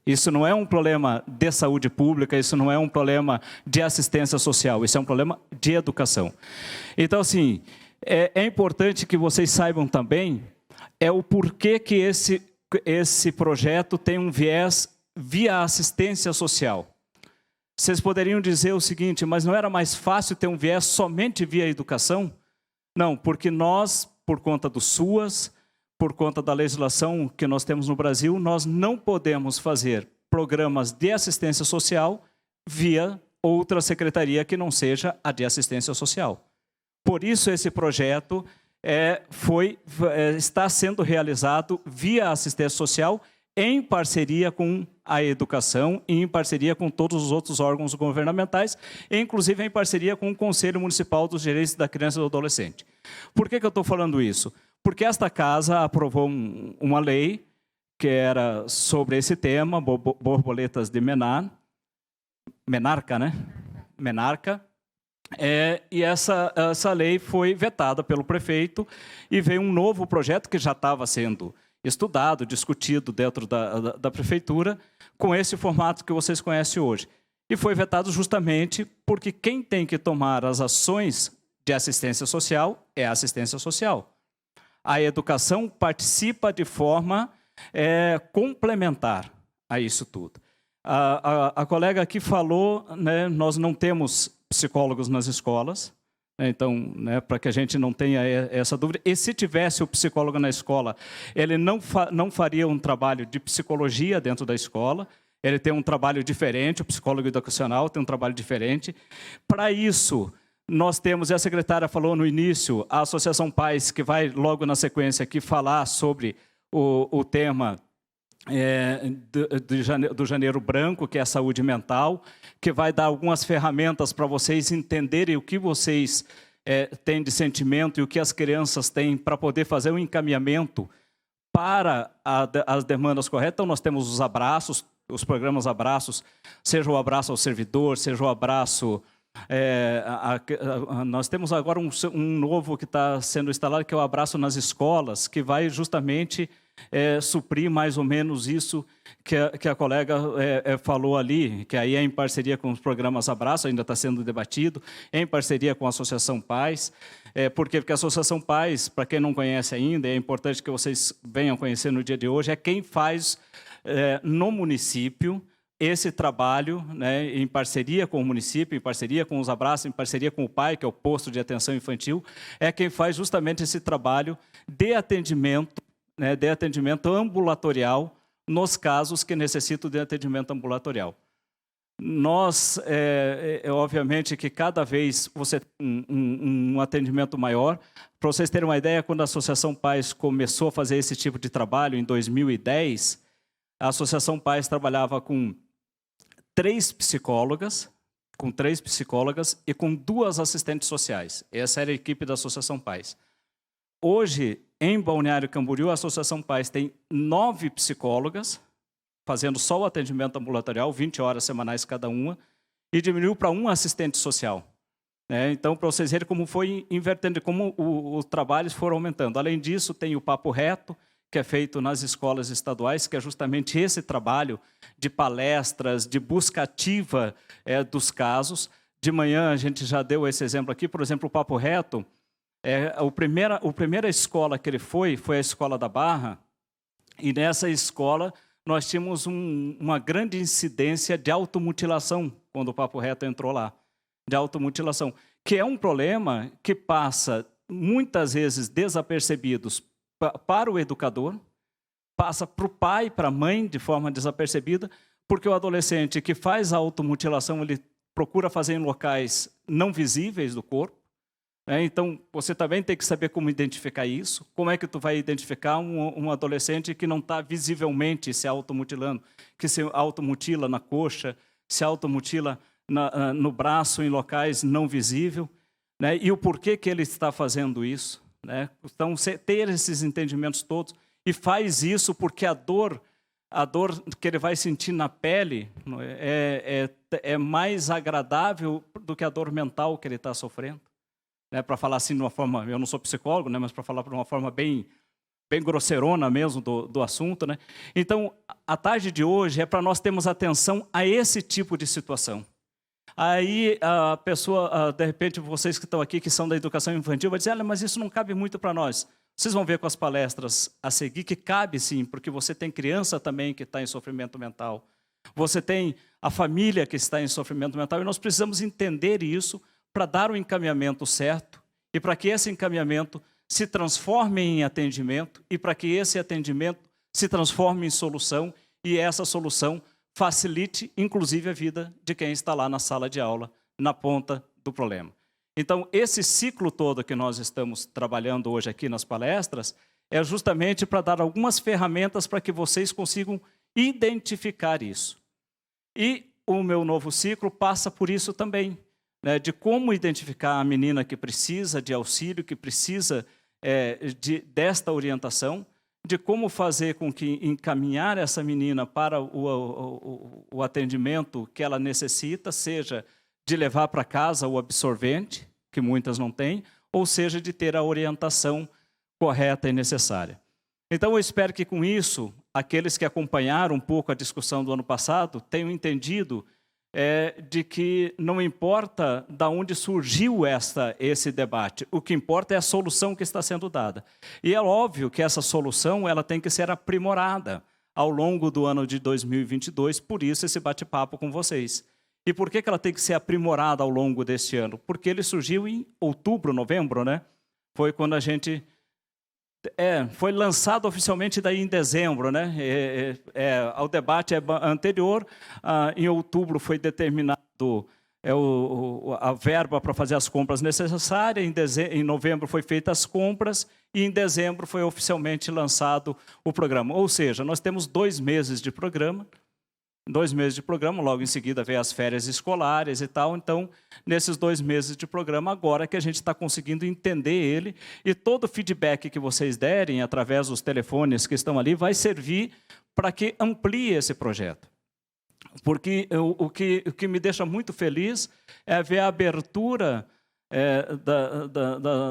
Isso não é um problema de saúde pública, isso não é um problema de assistência social, isso é um problema de educação. Então, assim, é importante que vocês saibam também o porquê que esse projeto tem um viés via assistência social. Vocês poderiam dizer o seguinte, mas não era mais fácil ter um viés somente via educação? Não, porque nós, por conta do SUAS, por conta da legislação que nós temos no Brasil, nós não podemos fazer programas de assistência social via outra secretaria que não seja a de assistência social. Por isso esse projeto está sendo realizado via assistência social em parceria com a educação e em parceria com todos os outros órgãos governamentais, e inclusive em parceria com o Conselho Municipal dos Direitos da Criança e do Adolescente. Por que eu estou falando isso? Porque esta casa aprovou uma lei que era sobre esse tema, borboletas de menarca, né? Menarca. E essa lei foi vetada pelo prefeito e veio um novo projeto que já estava sendo estudado, discutido dentro da prefeitura, com esse formato que vocês conhecem hoje. E foi vetado justamente porque quem tem que tomar as ações de assistência social é a assistência social. A educação participa de forma complementar a isso tudo. A colega aqui falou, né, nós não temos psicólogos nas escolas, então, né, para que a gente não tenha essa dúvida. E se tivesse o psicólogo na escola, ele não faria um trabalho de psicologia dentro da escola, ele tem um trabalho diferente, o psicólogo educacional tem um trabalho diferente. Para isso, nós temos, e a secretária falou no início, a Associação Pais, que vai logo na sequência aqui falar sobre o tema do Janeiro Branco, que é a saúde mental, que vai dar algumas ferramentas para vocês entenderem o que vocês têm de sentimento e o que as crianças têm para poder fazer um encaminhamento para as demandas corretas. Então, nós temos os abraços, os programas abraços, seja o abraço ao servidor, seja o abraço... nós temos agora um novo que está sendo instalado, que é o abraço nas escolas, que vai justamente suprir mais ou menos isso que a colega falou ali, que aí é em parceria com os programas Abraço, ainda está sendo debatido, em parceria com a Associação Pais. Por quê? Porque a Associação Pais, para quem não conhece ainda, é importante que vocês venham conhecer no dia de hoje, é quem faz no município esse trabalho, né, em parceria com o município, em parceria com os abraços, em parceria com o PAI, que é o posto de atenção infantil, é quem faz justamente esse trabalho de atendimento, né, de atendimento ambulatorial nos casos que necessitam de atendimento ambulatorial. Nós, obviamente, que cada vez você tem um atendimento maior. Para vocês terem uma ideia, quando a Associação Pais começou a fazer esse tipo de trabalho, em 2010, a Associação Pais trabalhava com 3 psicólogas e com 2 assistentes sociais. Essa era a equipe da Associação Pais. Hoje, em Balneário Camboriú, a Associação Pais tem 9 psicólogas, fazendo só o atendimento ambulatorial, 20 horas semanais cada uma, e diminuiu para 1 assistente social. Então, para vocês verem como foi invertendo, como os trabalhos foram aumentando. Além disso, tem o Papo Reto, que é feito nas escolas estaduais, que é justamente esse trabalho de palestras, de busca ativa dos casos. De manhã, a gente já deu esse exemplo aqui, por exemplo, o Papo Reto, a primeira escola que ele foi a Escola da Barra, e nessa escola nós tínhamos uma grande incidência de automutilação, quando o Papo Reto entrou lá, de automutilação, que é um problema que passa, muitas vezes, desapercebidos para o educador, passa para o pai, para a mãe, de forma desapercebida, porque o adolescente que faz a automutilação, ele procura fazer em locais não visíveis do corpo. Então, você também tem que saber como identificar isso. Como é que tu vai identificar um adolescente que não está visivelmente se automutilando, que se automutila na coxa, se automutila no braço em locais não visíveis, né? E o porquê que ele está fazendo isso, né? Então, ter esses entendimentos todos, e faz isso porque a dor que ele vai sentir na pele é mais agradável do que a dor mental que ele está sofrendo. Né? Para falar assim de uma forma, eu não sou psicólogo, né? Mas para falar de uma forma bem grosseirona mesmo do assunto, né? Então, a tarde de hoje é para nós termos atenção a esse tipo de situação. Aí a pessoa, de repente, vocês que estão aqui, que são da educação infantil, vai dizer, mas isso não cabe muito para nós. Vocês vão ver com as palestras a seguir que cabe sim, porque você tem criança também que está em sofrimento mental. Você tem a família que está em sofrimento mental e nós precisamos entender isso para dar o encaminhamento certo e para que esse encaminhamento se transforme em atendimento e para que esse atendimento se transforme em solução e essa solução facilite, inclusive, a vida de quem está lá na sala de aula, na ponta do problema. Então, esse ciclo todo que nós estamos trabalhando hoje aqui nas palestras é justamente para dar algumas ferramentas para que vocês consigam identificar isso. E o meu novo ciclo passa por isso também, né, de como identificar a menina que precisa de auxílio, que precisa desta orientação, de como fazer com que encaminhar essa menina para o atendimento que ela necessita, seja de levar para casa o absorvente, que muitas não têm, ou seja, de ter a orientação correta e necessária. Então, eu espero que com isso, aqueles que acompanharam um pouco a discussão do ano passado tenham entendido de que não importa de onde surgiu esse debate, o que importa é a solução que está sendo dada. E é óbvio que essa solução ela tem que ser aprimorada ao longo do ano de 2022, por isso esse bate-papo com vocês. E por que ela tem que ser aprimorada ao longo deste ano? Porque ele surgiu em outubro, novembro, né? Foi quando a gente... foi lançado oficialmente daí em dezembro, né? Ao debate anterior, em outubro foi determinado a verba para fazer as compras necessárias, em novembro foi feitas as compras e em dezembro foi oficialmente lançado o programa. Ou seja, nós temos 2 meses de programa, logo em seguida vem as férias escolares e tal. Então, nesses 2 meses de programa, agora que a gente está conseguindo entender ele, e todo o feedback que vocês derem, através dos telefones que estão ali, vai servir para que amplie esse projeto. Porque o que me deixa muito feliz é ver a abertura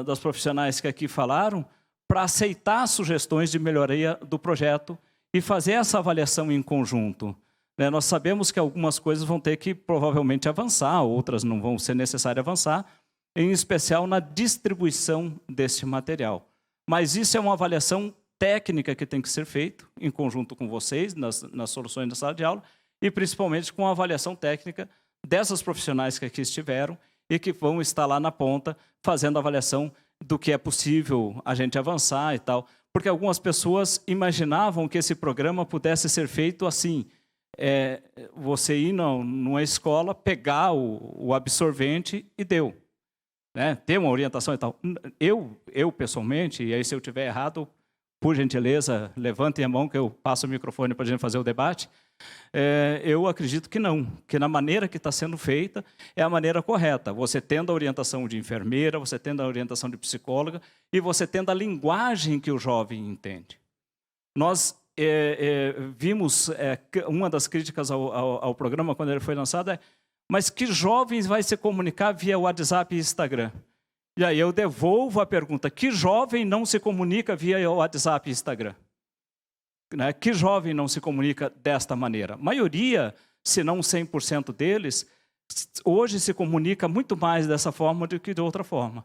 das profissionais que aqui falaram para aceitar sugestões de melhoria do projeto e fazer essa avaliação em conjunto. Nós sabemos que algumas coisas vão ter que provavelmente avançar, outras não vão ser necessário avançar, em especial na distribuição deste material. Mas isso é uma avaliação técnica que tem que ser feita em conjunto com vocês, nas soluções da sala de aula, e principalmente com a avaliação técnica dessas profissionais que aqui estiveram e que vão estar lá na ponta fazendo a avaliação do que é possível a gente avançar e tal. Porque algumas pessoas imaginavam que esse programa pudesse ser feito assim, você ir numa escola, pegar o absorvente e deu. Né? Ter uma orientação e tal. Eu pessoalmente, e aí se eu estiver errado, por gentileza, levantem a mão que eu passo o microfone para a gente fazer o debate. Eu acredito que não, que na maneira que está sendo feita é a maneira correta. Você tendo a orientação de enfermeira, você tendo a orientação de psicóloga e você tendo a linguagem que o jovem entende. Nós vimos uma das críticas ao programa quando ele foi lançado mas que jovens vai se comunicar via WhatsApp e Instagram? E aí eu devolvo a pergunta, que jovem não se comunica via WhatsApp e Instagram? Né? Que jovem não se comunica desta maneira? A maioria, se não 100% deles, hoje se comunica muito mais dessa forma do que de outra forma.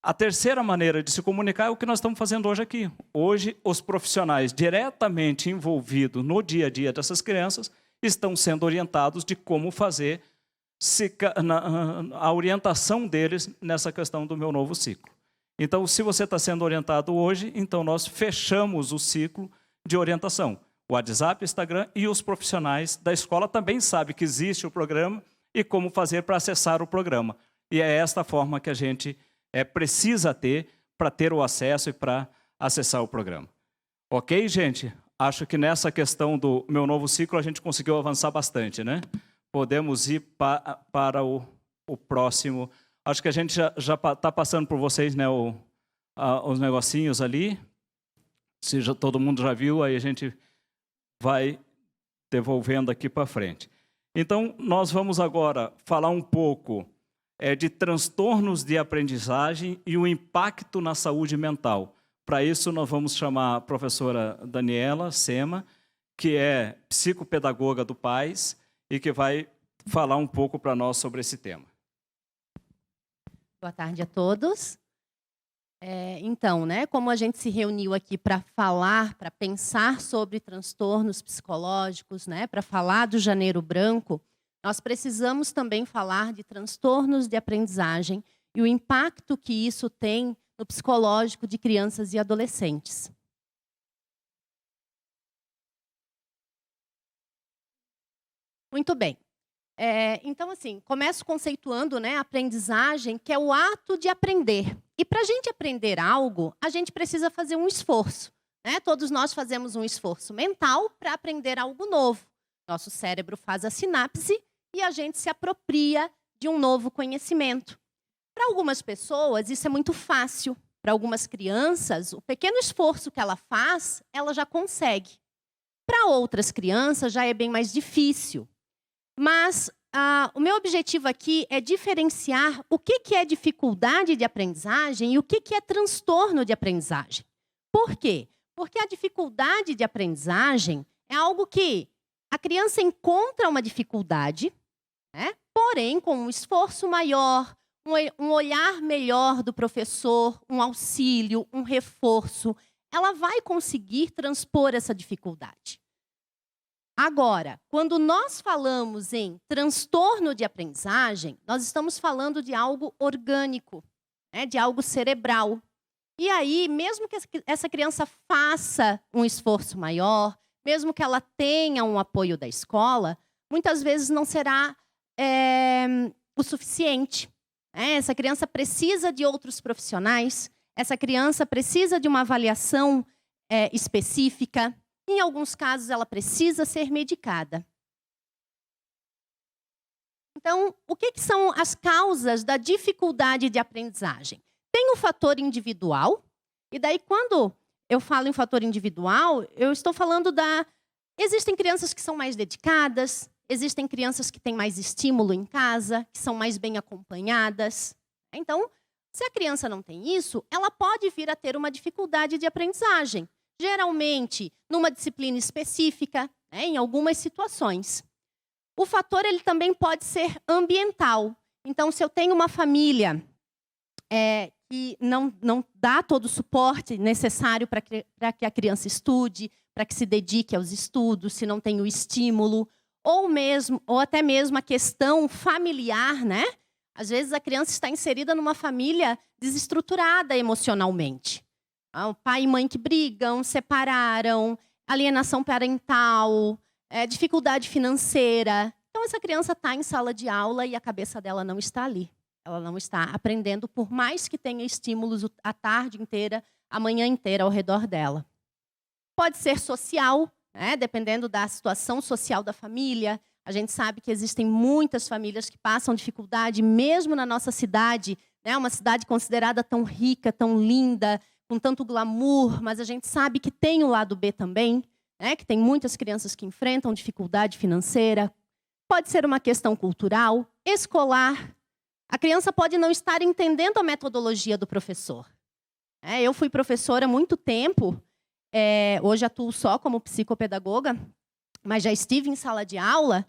A terceira maneira de se comunicar é o que nós estamos fazendo hoje aqui. Hoje, os profissionais diretamente envolvidos no dia a dia dessas crianças estão sendo orientados de como fazer a orientação deles nessa questão do meu novo ciclo. Então, se você está sendo orientado hoje, então nós fechamos o ciclo de orientação. O WhatsApp, Instagram e os profissionais da escola também sabem que existe o programa e como fazer para acessar o programa. E é esta forma que a gente precisa ter para ter o acesso e para acessar o programa. Ok, gente? Acho que nessa questão do meu novo ciclo a gente conseguiu avançar bastante, né? podemos ir para o próximo. Acho que a gente já está passando por vocês, né, os negocinhos ali. Se todo mundo já viu, aí a gente vai devolvendo aqui para frente. Então, nós vamos agora falar um pouco de transtornos de aprendizagem e o impacto na saúde mental. Para isso, nós vamos chamar a professora Daniela Sema, que é psicopedagoga do PAIS e que vai falar um pouco para nós sobre esse tema. Boa tarde a todos. Então, né, como a gente se reuniu aqui para falar, para pensar sobre transtornos psicológicos, né, para falar do Janeiro Branco, nós precisamos também falar de transtornos de aprendizagem e o impacto que isso tem no psicológico de crianças e adolescentes. Muito bem. Então, assim, começo conceituando, né, a aprendizagem, que é o ato de aprender. E para a gente aprender algo, a gente precisa fazer um esforço. Né? Todos nós fazemos um esforço mental para aprender algo novo. Nosso cérebro faz a sinapse e a gente se apropria de um novo conhecimento. Para algumas pessoas, isso é muito fácil. Para algumas crianças, o pequeno esforço que ela faz, ela já consegue. Para outras crianças, já é bem mais difícil. Mas o meu objetivo aqui é diferenciar o que é dificuldade de aprendizagem e o que é transtorno de aprendizagem. Por quê? Porque a dificuldade de aprendizagem é algo que a criança encontra uma dificuldade, né? Porém, com um esforço maior, um olhar melhor do professor, um auxílio, um reforço, ela vai conseguir transpor essa dificuldade. Agora, quando nós falamos em transtorno de aprendizagem, nós estamos falando de algo orgânico, né, de algo cerebral. E aí, mesmo que essa criança faça um esforço maior, mesmo que ela tenha um apoio da escola, muitas vezes não será o suficiente. Essa criança precisa de outros profissionais, essa criança precisa de uma avaliação específica. Em alguns casos, ela precisa ser medicada. Então, o que são as causas da dificuldade de aprendizagem? Tem o fator individual, e daí quando eu falo em fator individual, eu estou falando existem crianças que são mais dedicadas, existem crianças que têm mais estímulo em casa, que são mais bem acompanhadas. Então, se a criança não tem isso, ela pode vir a ter uma dificuldade de aprendizagem. Geralmente, numa disciplina específica, né, em algumas situações. O fator ele também pode ser ambiental. Então, se eu tenho uma família que não dá todo o suporte necessário para que a criança estude, para que se dedique aos estudos, se não tem o estímulo, ou até mesmo a questão familiar, né? Às vezes a criança está inserida numa família desestruturada emocionalmente. O pai e mãe que brigam, separaram, alienação parental, dificuldade financeira. Então, essa criança está em sala de aula e a cabeça dela não está ali. Ela não está aprendendo, por mais que tenha estímulos a tarde inteira, a manhã inteira ao redor dela. Pode ser social, né? Dependendo da situação social da família. A gente sabe que existem muitas famílias que passam dificuldade, mesmo na nossa cidade, né? Uma cidade considerada tão rica, tão linda, com tanto glamour, mas a gente sabe que tem o lado B também, né? Que tem muitas crianças que enfrentam dificuldade financeira. Pode ser uma questão cultural, escolar. A criança pode não estar entendendo a metodologia do professor. Eu fui professora há muito tempo, hoje atuo só como psicopedagoga, mas já estive em sala de aula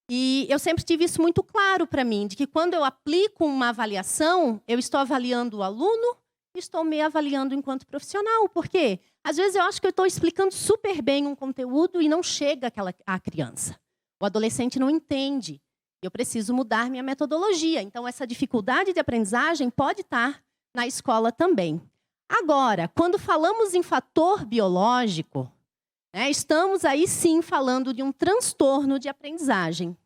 e eu sempre tive isso muito claro para mim, de que quando eu aplico uma avaliação, eu estou avaliando o aluno, estou me avaliando enquanto profissional. Por quê? Às vezes eu acho que eu estou explicando super bem um conteúdo e não chega à criança. O adolescente não entende. Eu preciso mudar minha metodologia. Então, essa dificuldade de aprendizagem pode estar na escola também. Agora, quando falamos em fator biológico, né, estamos aí sim falando de um transtorno de aprendizagem.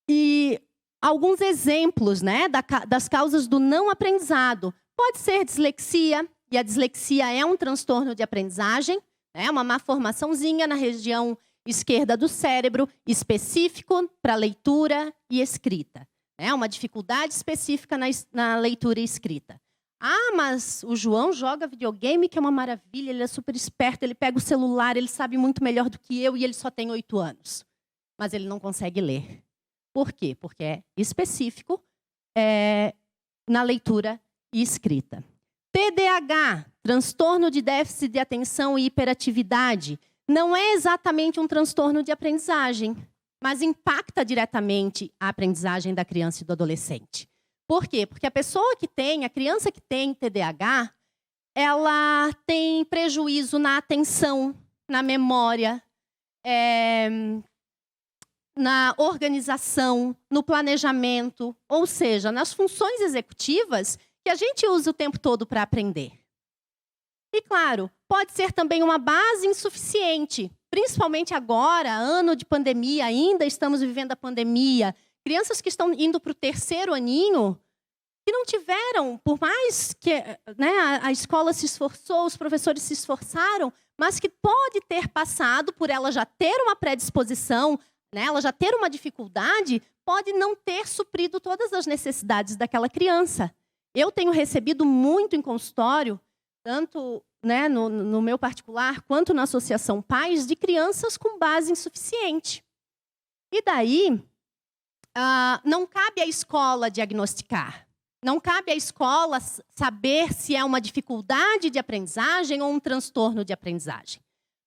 E alguns exemplos, né, das causas do não aprendizado. Pode ser dislexia, e a dislexia é um transtorno de aprendizagem, né, uma má formaçãozinha na região esquerda do cérebro, específico para leitura e escrita. É uma dificuldade específica na leitura e escrita. Ah, mas o João joga videogame, que é uma maravilha, ele é super esperto, ele pega o celular, ele sabe muito melhor do que eu e ele só tem 8 anos. Mas ele não consegue ler. Por quê? Porque é específico na leitura e escrita. TDAH, transtorno de déficit de atenção e hiperatividade, não é exatamente um transtorno de aprendizagem, mas impacta diretamente a aprendizagem da criança e do adolescente. Por quê? Porque a criança que tem TDAH, ela tem prejuízo na atenção, na memória, na organização, no planejamento, ou seja, nas funções executivas que a gente usa o tempo todo para aprender. E, claro, pode ser também uma base insuficiente, principalmente agora, ano de pandemia, ainda estamos vivendo a pandemia. Crianças que estão indo para o 3º aninho, que não tiveram, por mais que a escola se esforçou, os professores se esforçaram, mas que pode ter passado por ela já ter uma predisposição, ela já ter uma dificuldade, pode não ter suprido todas as necessidades daquela criança. Eu tenho recebido muito em consultório, tanto no meu particular, quanto na Associação Pais, de crianças com base insuficiente. E daí, não cabe à escola diagnosticar. Não cabe à escola saber se é uma dificuldade de aprendizagem ou um transtorno de aprendizagem.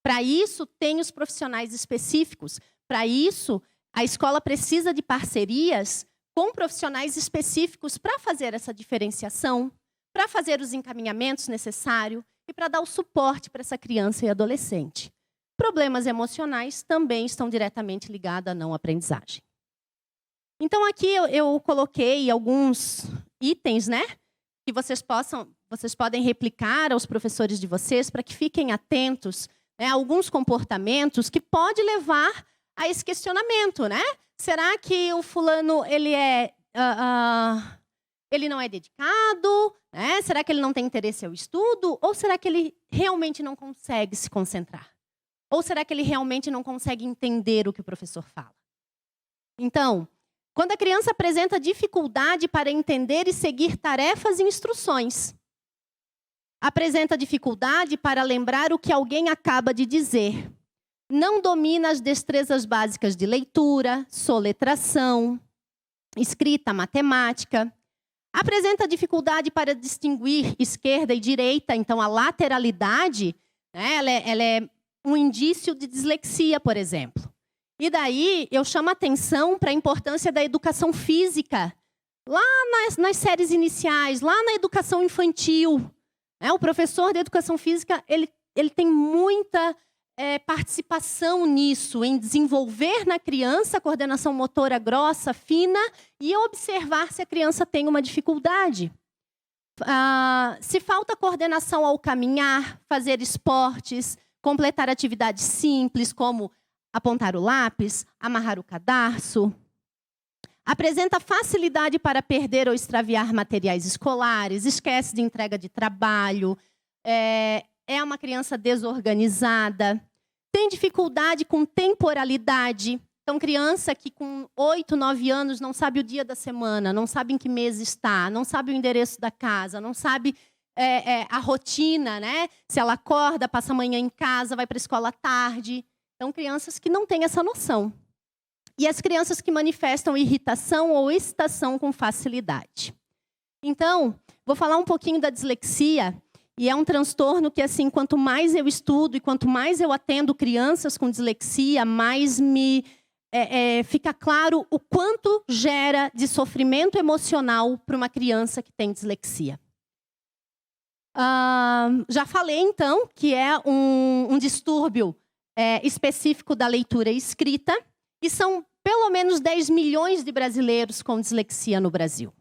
Para isso, tem os profissionais específicos. Para isso, a escola precisa de parcerias com profissionais específicos para fazer essa diferenciação, para fazer os encaminhamentos necessários e para dar o suporte para essa criança e adolescente. Problemas emocionais também estão diretamente ligados à não aprendizagem. Então, aqui eu coloquei alguns itens, que vocês podem replicar aos professores de vocês para que fiquem atentos a alguns comportamentos que podem levar a esse questionamento, Será que o fulano ele não é dedicado? Será que ele não tem interesse ao estudo? Ou será que ele realmente não consegue se concentrar? Ou será que ele realmente não consegue entender o que o professor fala? Então, quando a criança apresenta dificuldade para entender e seguir tarefas e instruções, apresenta dificuldade para lembrar o que alguém acaba de dizer, não domina as destrezas básicas de leitura, soletração, escrita, matemática, apresenta dificuldade para distinguir esquerda e direita, então a lateralidade, ela é um indício de dislexia, por exemplo. E daí eu chamo a atenção para a importância da educação física, lá nas séries iniciais, lá na educação infantil. O professor de educação física ele tem muita participação nisso, em desenvolver na criança a coordenação motora grossa, fina, e observar se a criança tem uma dificuldade. Se falta coordenação ao caminhar, fazer esportes, completar atividades simples, como apontar o lápis, amarrar o cadarço. Apresenta facilidade para perder ou extraviar materiais escolares, esquece de entrega de trabalho, é uma criança desorganizada, tem dificuldade com temporalidade. Então, criança que com 8, 9 anos não sabe o dia da semana, não sabe em que mês está, não sabe o endereço da casa, não sabe a rotina, Se ela acorda, passa a manhã em casa, vai para a escola à tarde. Então, crianças que não têm essa noção. E as crianças que manifestam irritação ou excitação com facilidade. Então, vou falar um pouquinho da dislexia. E é um transtorno que, assim, quanto mais eu estudo e quanto mais eu atendo crianças com dislexia, mais me fica claro o quanto gera de sofrimento emocional para uma criança que tem dislexia. Já falei, então, que é um distúrbio específico da leitura e escrita, e são pelo menos 10 milhões de brasileiros com dislexia no Brasil.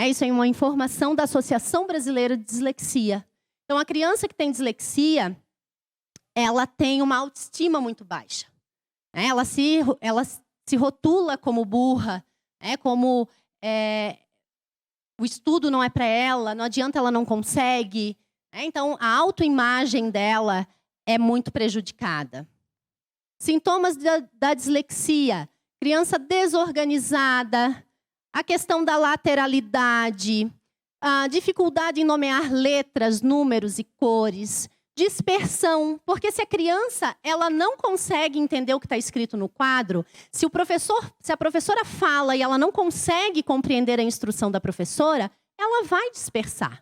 Isso é uma informação da Associação Brasileira de Dislexia. Então, a criança que tem dislexia, ela tem uma autoestima muito baixa. Ela se rotula como burra, como o estudo não é para ela, não adianta, ela não consegue. Então, a autoimagem dela é muito prejudicada. Sintomas da dislexia: criança desorganizada, a questão da lateralidade, a dificuldade em nomear letras, números e cores, dispersão, porque se a criança ela não consegue entender o que está escrito no quadro, se a professora fala e ela não consegue compreender a instrução da professora, ela vai dispersar,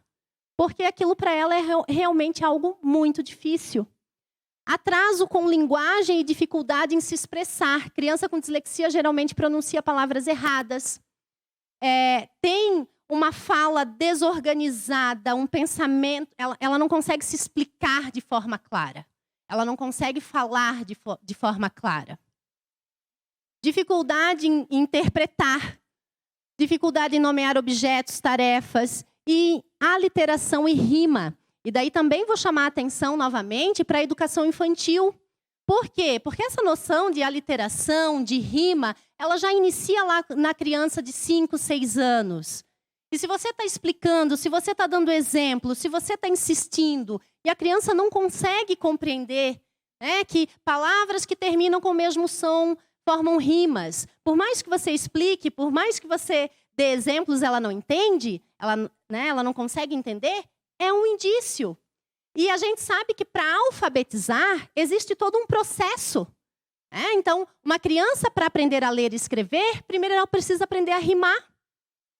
porque aquilo para ela é realmente algo muito difícil. Atraso com linguagem e dificuldade em se expressar. Criança com dislexia geralmente pronuncia palavras erradas. Tem uma fala desorganizada, um pensamento, ela não consegue se explicar de forma clara. Ela não consegue falar de forma clara. Dificuldade em interpretar, dificuldade em nomear objetos, tarefas, e aliteração e rima. E daí também vou chamar a atenção novamente para a educação infantil. Por quê? Porque essa noção de aliteração, de rima, ela já inicia lá na criança de 5, 6 anos. E se você está explicando, se você está dando exemplo, se você está insistindo, e a criança não consegue compreender, né, que palavras que terminam com o mesmo som formam rimas. Por mais que você explique, por mais que você dê exemplos, ela não entende, ela não consegue entender, é um indício. E a gente sabe que para alfabetizar existe todo um processo. Então, uma criança, para aprender a ler e escrever, primeiro ela precisa aprender a rimar.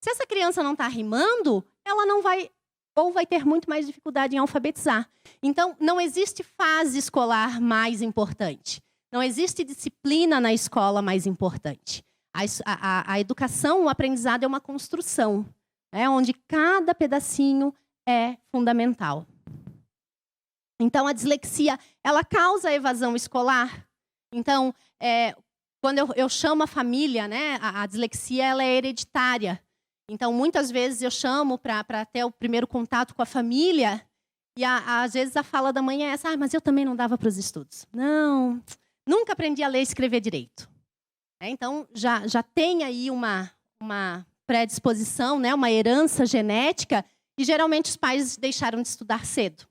Se essa criança não está rimando, ela não vai, ou vai ter muito mais dificuldade em alfabetizar. Então, não existe fase escolar mais importante. Não existe disciplina na escola mais importante. A educação, o aprendizado é uma construção, onde cada pedacinho é fundamental. Então, a dislexia, ela causa evasão escolar. Então, quando eu chamo a família, né, a dislexia ela é hereditária. Então, muitas vezes eu chamo para ter o primeiro contato com a família, e às vezes a fala da mãe é essa: mas eu também não dava para os estudos. Não, nunca aprendi a ler e escrever direito. Então, já tem aí uma predisposição, né, uma herança genética, e geralmente os pais deixaram de estudar cedo.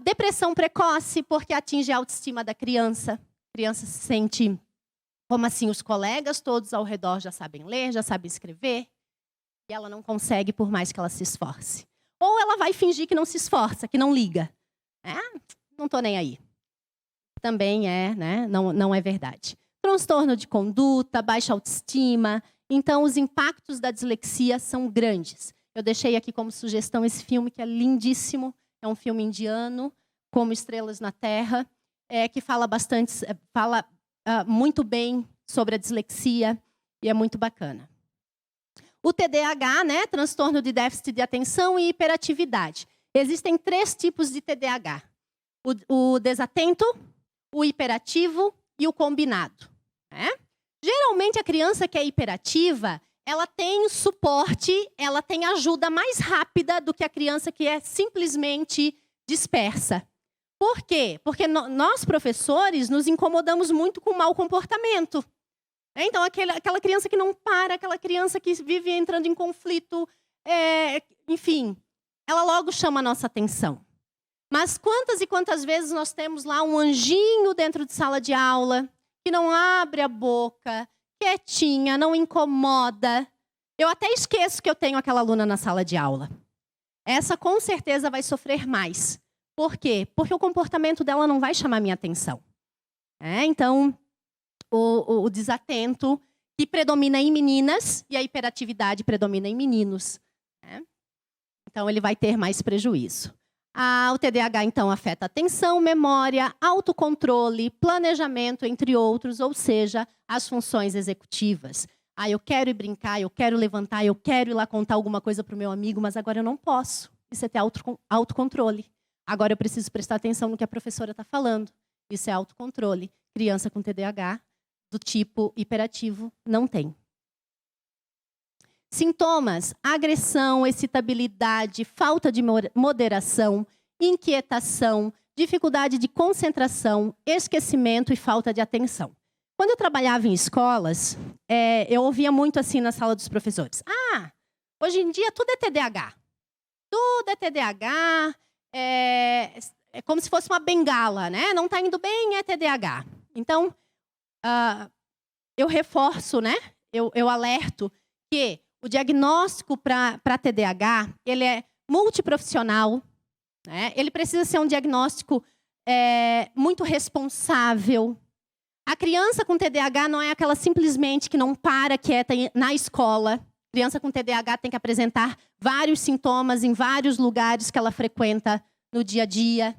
Depressão precoce, porque atinge a autoestima da criança. A criança se sente, como assim, os colegas todos ao redor já sabem ler, já sabem escrever, e ela não consegue por mais que ela se esforce. Ou ela vai fingir que não se esforça, que não liga. Não estou nem aí. Também não é verdade. Transtorno de conduta, baixa autoestima. Então, os impactos da dislexia são grandes. Eu deixei aqui como sugestão esse filme, que é lindíssimo. É um filme indiano, Como Estrelas na Terra, que fala muito bem sobre a dislexia e é muito bacana. O TDAH, né, transtorno de déficit de atenção e hiperatividade. Existem 3 tipos de TDAH. O desatento, o hiperativo e o combinado. Geralmente, a criança que é hiperativa, ela tem suporte, ela tem ajuda mais rápida do que a criança que é simplesmente dispersa. Por quê? Porque nós, professores, nos incomodamos muito com o mau comportamento. Então, aquela criança que não para, aquela criança que vive entrando em conflito, enfim, ela logo chama a nossa atenção. Mas quantas e quantas vezes nós temos lá um anjinho dentro de sala de aula, que não abre a boca, quietinha, não incomoda. Eu até esqueço que eu tenho aquela aluna na sala de aula. Essa, com certeza, vai sofrer mais. Por quê? Porque o comportamento dela não vai chamar minha atenção. Então, o desatento, que predomina em meninas, e a hiperatividade predomina em meninos. Então, ele vai ter mais prejuízo. O TDAH, então, afeta atenção, memória, autocontrole, planejamento, entre outros, ou seja, as funções executivas. Eu quero ir brincar, eu quero levantar, eu quero ir lá contar alguma coisa para o meu amigo, mas agora eu não posso. Isso é ter autocontrole. Agora eu preciso prestar atenção no que a professora está falando. Isso é autocontrole. Criança com TDAH, do tipo hiperativo, não tem. Sintomas: agressão, excitabilidade, falta de moderação, inquietação, dificuldade de concentração, esquecimento e falta de atenção. Quando eu trabalhava em escolas, eu ouvia muito assim na sala dos professores: hoje em dia tudo é TDAH. Tudo é TDAH, é como se fosse uma bengala, né? Não está indo bem, é TDAH. Então, eu reforço, né? Eu alerto que o diagnóstico para TDAH, ele é multiprofissional, né? Ele precisa ser um diagnóstico muito responsável. A criança com TDAH não é aquela simplesmente que não para quieta na escola. A criança com TDAH tem que apresentar vários sintomas em vários lugares que ela frequenta no dia a dia.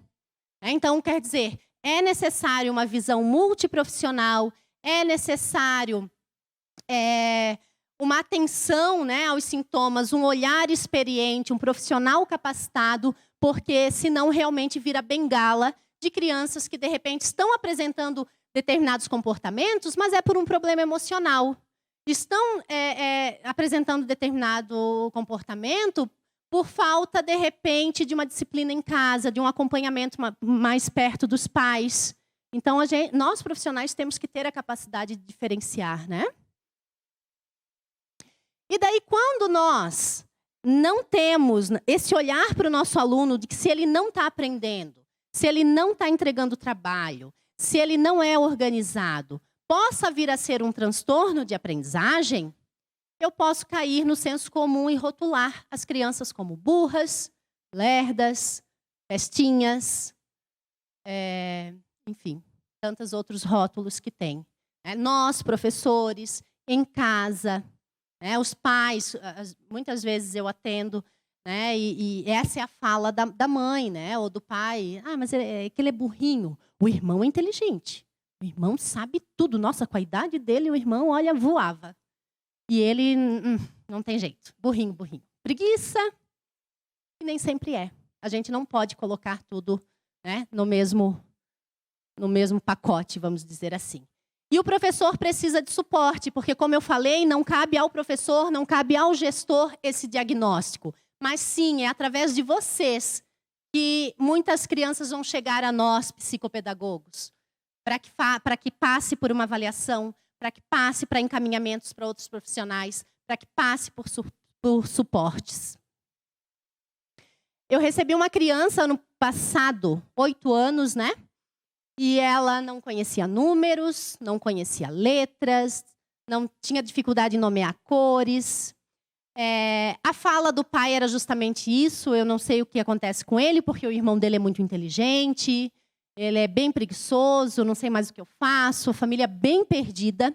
Então, quer dizer, é necessário uma visão multiprofissional, é necessário uma atenção, né, aos sintomas, um olhar experiente, um profissional capacitado, porque senão realmente vira bengala de crianças que, de repente, estão apresentando determinados comportamentos, mas é por um problema emocional. Estão apresentando determinado comportamento por falta, de repente, de uma disciplina em casa, de um acompanhamento mais perto dos pais. Então, nós profissionais temos que ter a capacidade de diferenciar, né? E daí, quando nós não temos esse olhar para o nosso aluno de que se ele não está aprendendo, se ele não está entregando trabalho, se ele não é organizado, possa vir a ser um transtorno de aprendizagem, eu posso cair no senso comum e rotular as crianças como burras, lerdas, festinhas, enfim, tantos outros rótulos que tem. Nós, professores, em casa, os pais, muitas vezes eu atendo, né, e essa é a fala da mãe, né, ou do pai. Ah, mas é que ele é burrinho. O irmão é inteligente. O irmão sabe tudo. Nossa, com a idade dele, o irmão, olha, voava. E ele não tem jeito. Burrinho, burrinho. Preguiça, e nem sempre é. A gente não pode colocar tudo, né, no mesmo pacote, vamos dizer assim. E o professor precisa de suporte, porque, como eu falei, não cabe ao professor, não cabe ao gestor esse diagnóstico. Mas sim, é através de vocês que muitas crianças vão chegar a nós, psicopedagogos, para que passe por uma avaliação, para que passe para encaminhamentos para outros profissionais, para que passe por suportes. Eu recebi uma criança no passado, 8 anos, né? E ela não conhecia números, não conhecia letras, não tinha dificuldade em nomear cores. A fala do pai era justamente isso. Eu não sei o que acontece com ele, porque o irmão dele é muito inteligente, ele é bem preguiçoso, não sei mais o que eu faço, a família bem perdida.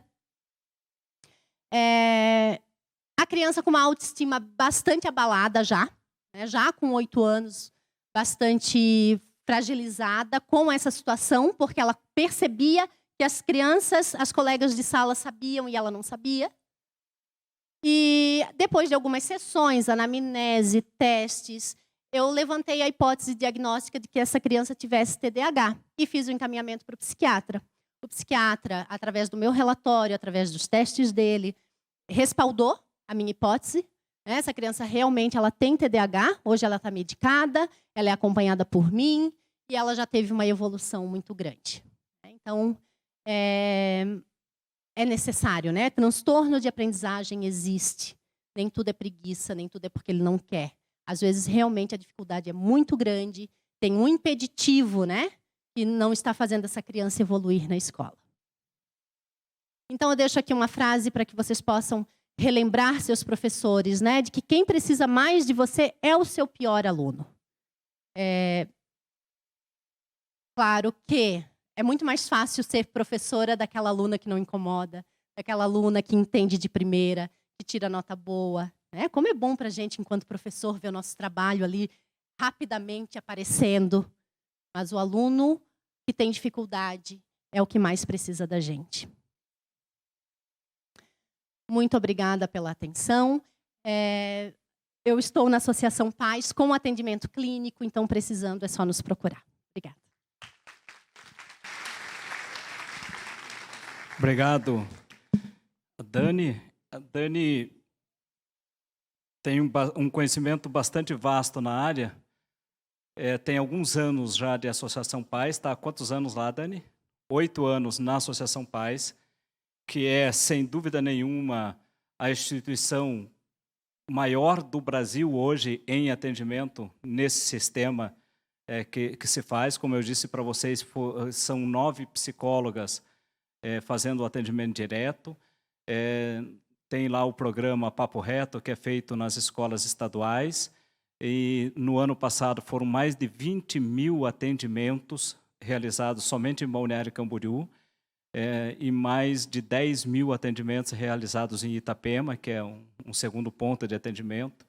A criança com uma autoestima bastante abalada já, né, já com 8 anos, bastante fragilizada com essa situação, porque ela percebia que as crianças, as colegas de sala sabiam e ela não sabia. E depois de algumas sessões, anamnese, testes, eu levantei a hipótese diagnóstica de que essa criança tivesse TDAH e fiz o encaminhamento para o psiquiatra. O psiquiatra, através do meu relatório, através dos testes dele, respaldou a minha hipótese. Essa criança realmente ela tem TDAH, hoje ela está medicada, ela é acompanhada por mim e ela já teve uma evolução muito grande. Então, é necessário, né? Transtorno de aprendizagem existe. Nem tudo é preguiça, nem tudo é porque ele não quer. Às vezes, realmente, a dificuldade é muito grande, tem um impeditivo, né? Que não está fazendo essa criança evoluir na escola. Então, eu deixo aqui uma frase para que vocês possam relembrar seus professores, né? De que quem precisa mais de você é o seu pior aluno. Claro que é muito mais fácil ser professora daquela aluna que não incomoda, daquela aluna que entende de primeira, que tira nota boa. Né? Como é bom para a gente, enquanto professor, ver o nosso trabalho ali rapidamente aparecendo. Mas o aluno que tem dificuldade é o que mais precisa da gente. Muito obrigada pela atenção. Eu estou na Associação Pais com atendimento clínico, então precisando é só nos procurar. Obrigada. Obrigado, Dani. A Dani tem um conhecimento bastante vasto na área. Tem alguns anos já de Associação Pais. Está há quantos anos lá, Dani? 8 anos na Associação Pais, que é, sem dúvida nenhuma, a instituição maior do Brasil hoje em atendimento nesse sistema que se faz. Como eu disse para vocês, são 9 psicólogas fazendo o atendimento direto. Tem lá o programa Papo Reto, que é feito nas escolas estaduais. E no ano passado foram mais de 20 mil atendimentos realizados somente em Balneário Camboriú, e mais de 10 mil atendimentos realizados em Itapema, que é um segundo ponto de atendimento.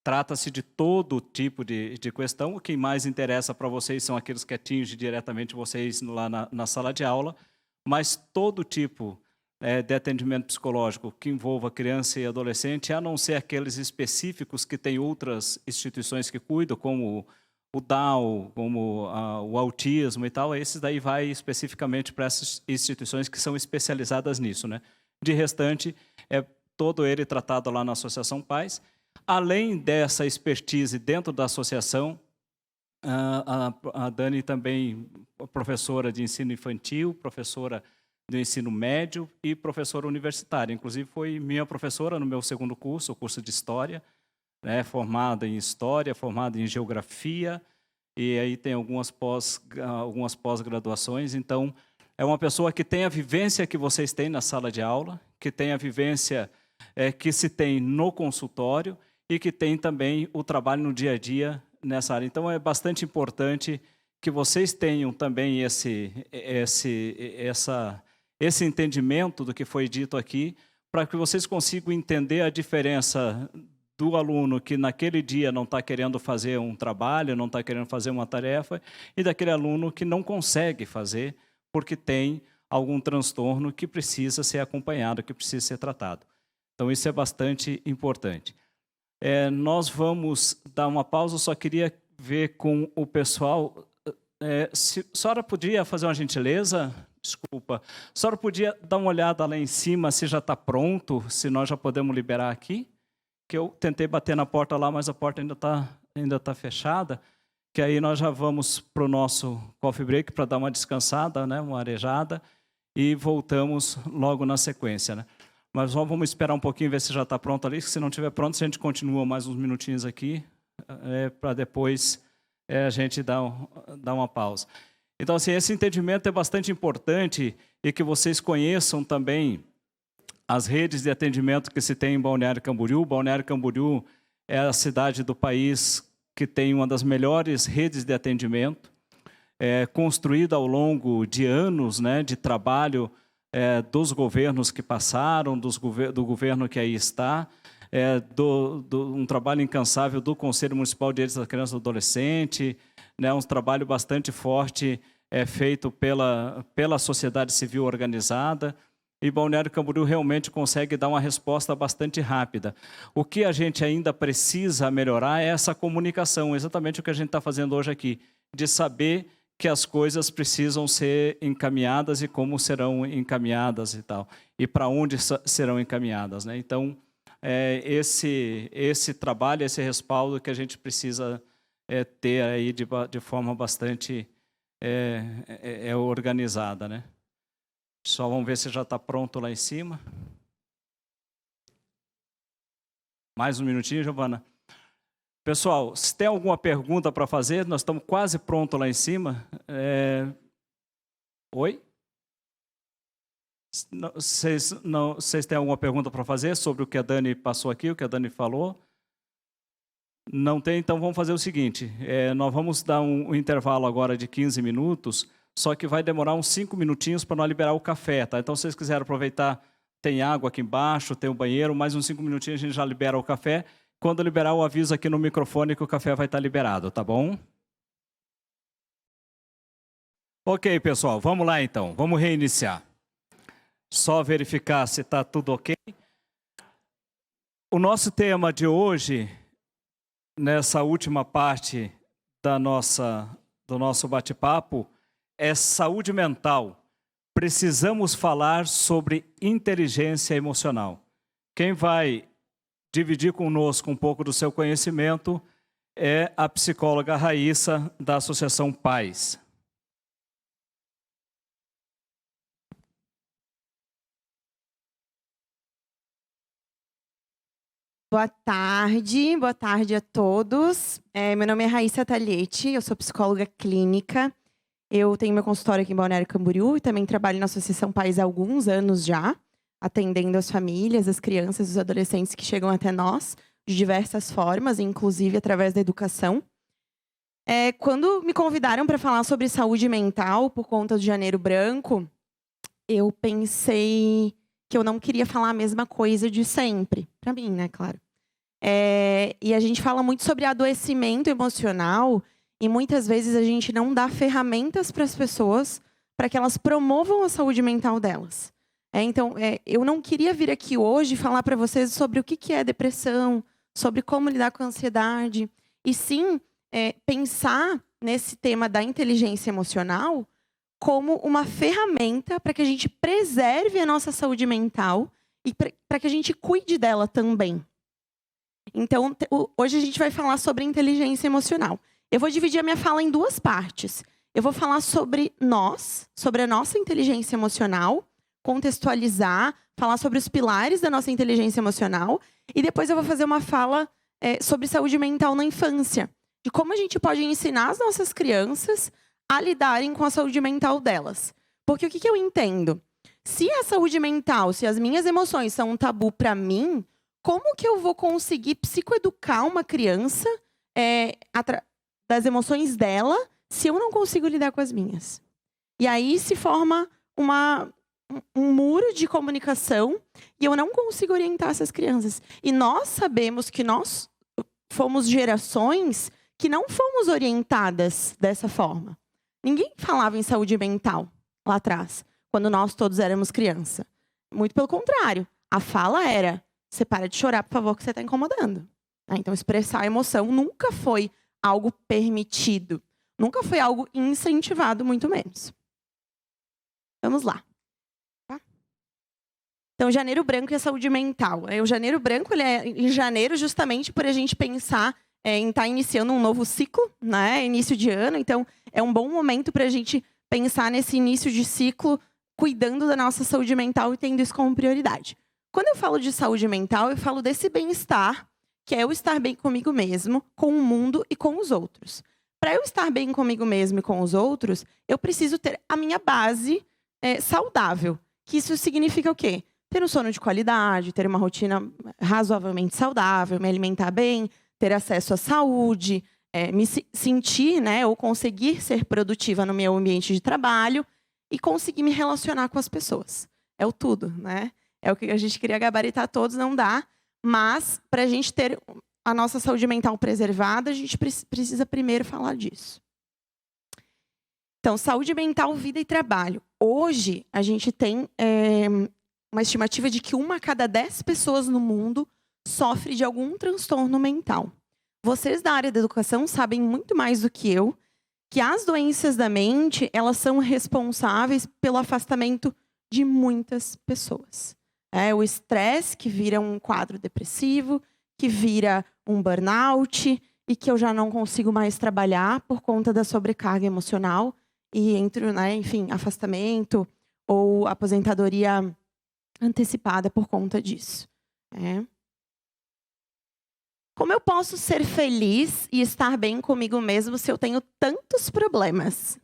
Trata-se de todo tipo de questão. O que mais interessa para vocês são aqueles que atingem diretamente vocês lá na sala de aula, mas todo tipo de atendimento psicológico que envolva criança e adolescente, a não ser aqueles específicos que tem outras instituições que cuidam, como o Down, como o autismo e tal, esses daí vai especificamente para essas instituições que são especializadas nisso, né? De restante, é todo ele tratado lá na Associação Pais. Além dessa expertise dentro da associação, a Dani também é professora de ensino infantil, professora do ensino médio e professora universitária. Inclusive, foi minha professora no meu segundo curso, o curso de História, né, formada em História, formada em Geografia, e aí tem algumas pós-graduações. Então, é uma pessoa que tem a vivência que vocês têm na sala de aula, que tem a vivência que se tem no consultório e que tem também o trabalho no dia a dia nessa área. Então, é bastante importante que vocês tenham também esse entendimento do que foi dito aqui, para que vocês consigam entender a diferença do aluno que naquele dia não está querendo fazer um trabalho, não está querendo fazer uma tarefa, e daquele aluno que não consegue fazer porque tem algum transtorno que precisa ser acompanhado, que precisa ser tratado. Então, isso é bastante importante. Nós vamos dar uma pausa, eu só queria ver com o pessoal. Se a senhora podia fazer uma gentileza? Desculpa. A senhora podia dar uma olhada lá em cima se já está pronto, se nós já podemos liberar aqui? Que eu tentei bater na porta lá, mas a porta ainda tá fechada, que aí nós já vamos para o nosso coffee break para dar uma descansada, né, uma arejada, e voltamos logo na sequência, né? Mas vamos esperar um pouquinho, ver se já está pronto ali, se não estiver pronto, a gente continua mais uns minutinhos aqui, para depois a gente dar uma pausa. Então, assim, esse entendimento é bastante importante e que vocês conheçam também as redes de atendimento que se tem em Balneário Camboriú. Balneário Camboriú é a cidade do país que tem uma das melhores redes de atendimento, construída ao longo de anos, né, de trabalho dos governos que passaram, do governo que aí está, um trabalho incansável do Conselho Municipal de Direitos da Criança e do Adolescente, né, um trabalho bastante forte feito pela sociedade civil organizada. E Balneário Camboriú realmente consegue dar uma resposta bastante rápida. O que a gente ainda precisa melhorar é essa comunicação, exatamente o que a gente está fazendo hoje aqui, de saber que as coisas precisam ser encaminhadas e como serão encaminhadas e tal, e para onde serão encaminhadas, né? Então, esse trabalho, esse respaldo que a gente precisa ter aí de forma bastante organizada, né? Só vamos ver se já está pronto lá em cima. Mais um minutinho, Giovana. Pessoal, se tem alguma pergunta para fazer, nós estamos quase prontos lá em cima. Oi? Vocês têm alguma pergunta para fazer sobre o que a Dani passou aqui, o que a Dani falou? Não tem? Então vamos fazer o seguinte, nós vamos dar um intervalo agora de 15 minutos, só que vai demorar uns 5 minutinhos para nós liberar o café, tá? Então, se vocês quiserem aproveitar, tem água aqui embaixo, tem o banheiro, mais uns 5 minutinhos a gente já libera o café. Quando liberar, eu aviso aqui no microfone que o café vai estar liberado, tá bom? Ok, pessoal, vamos lá então, vamos reiniciar. Só verificar se está tudo ok. O nosso tema de hoje, nessa última parte do nosso bate-papo, é saúde mental. Precisamos falar sobre inteligência emocional. Quem vai dividir conosco um pouco do seu conhecimento é a psicóloga Raíssa, da Associação Pais. Boa tarde a todos. Meu nome é Raíssa Taglietti, eu sou psicóloga clínica. Eu tenho meu consultório aqui em Balneário Camboriú e também trabalho na Associação Pais há alguns anos já, atendendo as famílias, as crianças, os adolescentes que chegam até nós de diversas formas, inclusive através da educação. Quando me convidaram para falar sobre saúde mental por conta do Janeiro Branco, eu pensei que eu não queria falar a mesma coisa de sempre. Para mim, né, claro. E a gente fala muito sobre adoecimento emocional e muitas vezes a gente não dá ferramentas para as pessoas para que elas promovam a saúde mental delas. Então, eu não queria vir aqui hoje falar para vocês sobre o que é depressão, sobre como lidar com a ansiedade, e sim pensar nesse tema da inteligência emocional como uma ferramenta para que a gente preserve a nossa saúde mental e para que a gente cuide dela também. Então, hoje a gente vai falar sobre inteligência emocional. Eu vou dividir a minha fala em duas partes. Eu vou falar sobre sobre a nossa inteligência emocional, contextualizar, falar sobre os pilares da nossa inteligência emocional, e depois eu vou fazer uma fala sobre saúde mental na infância, de como a gente pode ensinar as nossas crianças a lidarem com a saúde mental delas. Porque o que eu entendo? Se a saúde mental, se as minhas emoções são um tabu para mim, como que eu vou conseguir psicoeducar uma criança das emoções dela se eu não consigo lidar com as minhas? E aí se forma um muro de comunicação e eu não consigo orientar essas crianças. E nós sabemos que nós fomos gerações que não fomos orientadas dessa forma. Ninguém falava em saúde mental lá atrás, quando nós todos éramos criança. Muito pelo contrário. A fala era: você para de chorar, por favor, que você está incomodando. Então, expressar a emoção nunca foi algo permitido. Nunca foi algo incentivado, muito menos. Vamos lá. Tá? Então, Janeiro Branco e a saúde mental. O Janeiro Branco ele é em janeiro justamente por a gente pensar em estar iniciando um novo ciclo, né? Início de ano. Então, é um bom momento para a gente pensar nesse início de ciclo, cuidando da nossa saúde mental e tendo isso como prioridade. Quando eu falo de saúde mental, eu falo desse bem-estar, que é eu estar bem comigo mesmo, com o mundo e com os outros. Para eu estar bem comigo mesmo e com os outros, eu preciso ter a minha base saudável. Que isso significa o quê? Ter um sono de qualidade, ter uma rotina razoavelmente saudável, me alimentar bem, ter acesso à saúde, me sentir, né, ou conseguir ser produtiva no meu ambiente de trabalho e conseguir me relacionar com as pessoas. É o tudo, né? É o que a gente queria gabaritar todos, não dá. Mas, para a gente ter a nossa saúde mental preservada, a gente precisa primeiro falar disso. Então, saúde mental, vida e trabalho. Hoje, a gente tem uma estimativa de que 1 a cada 10 pessoas no mundo sofre de algum transtorno mental. Vocês da área da educação sabem muito mais do que eu que as doenças da mente, elas são responsáveis pelo afastamento de muitas pessoas. O estresse que vira um quadro depressivo, que vira um burnout e que eu já não consigo mais trabalhar por conta da sobrecarga emocional e entre, né, enfim, afastamento ou aposentadoria antecipada por conta disso. Como eu posso ser feliz e estar bem comigo mesmo se eu tenho tantos problemas?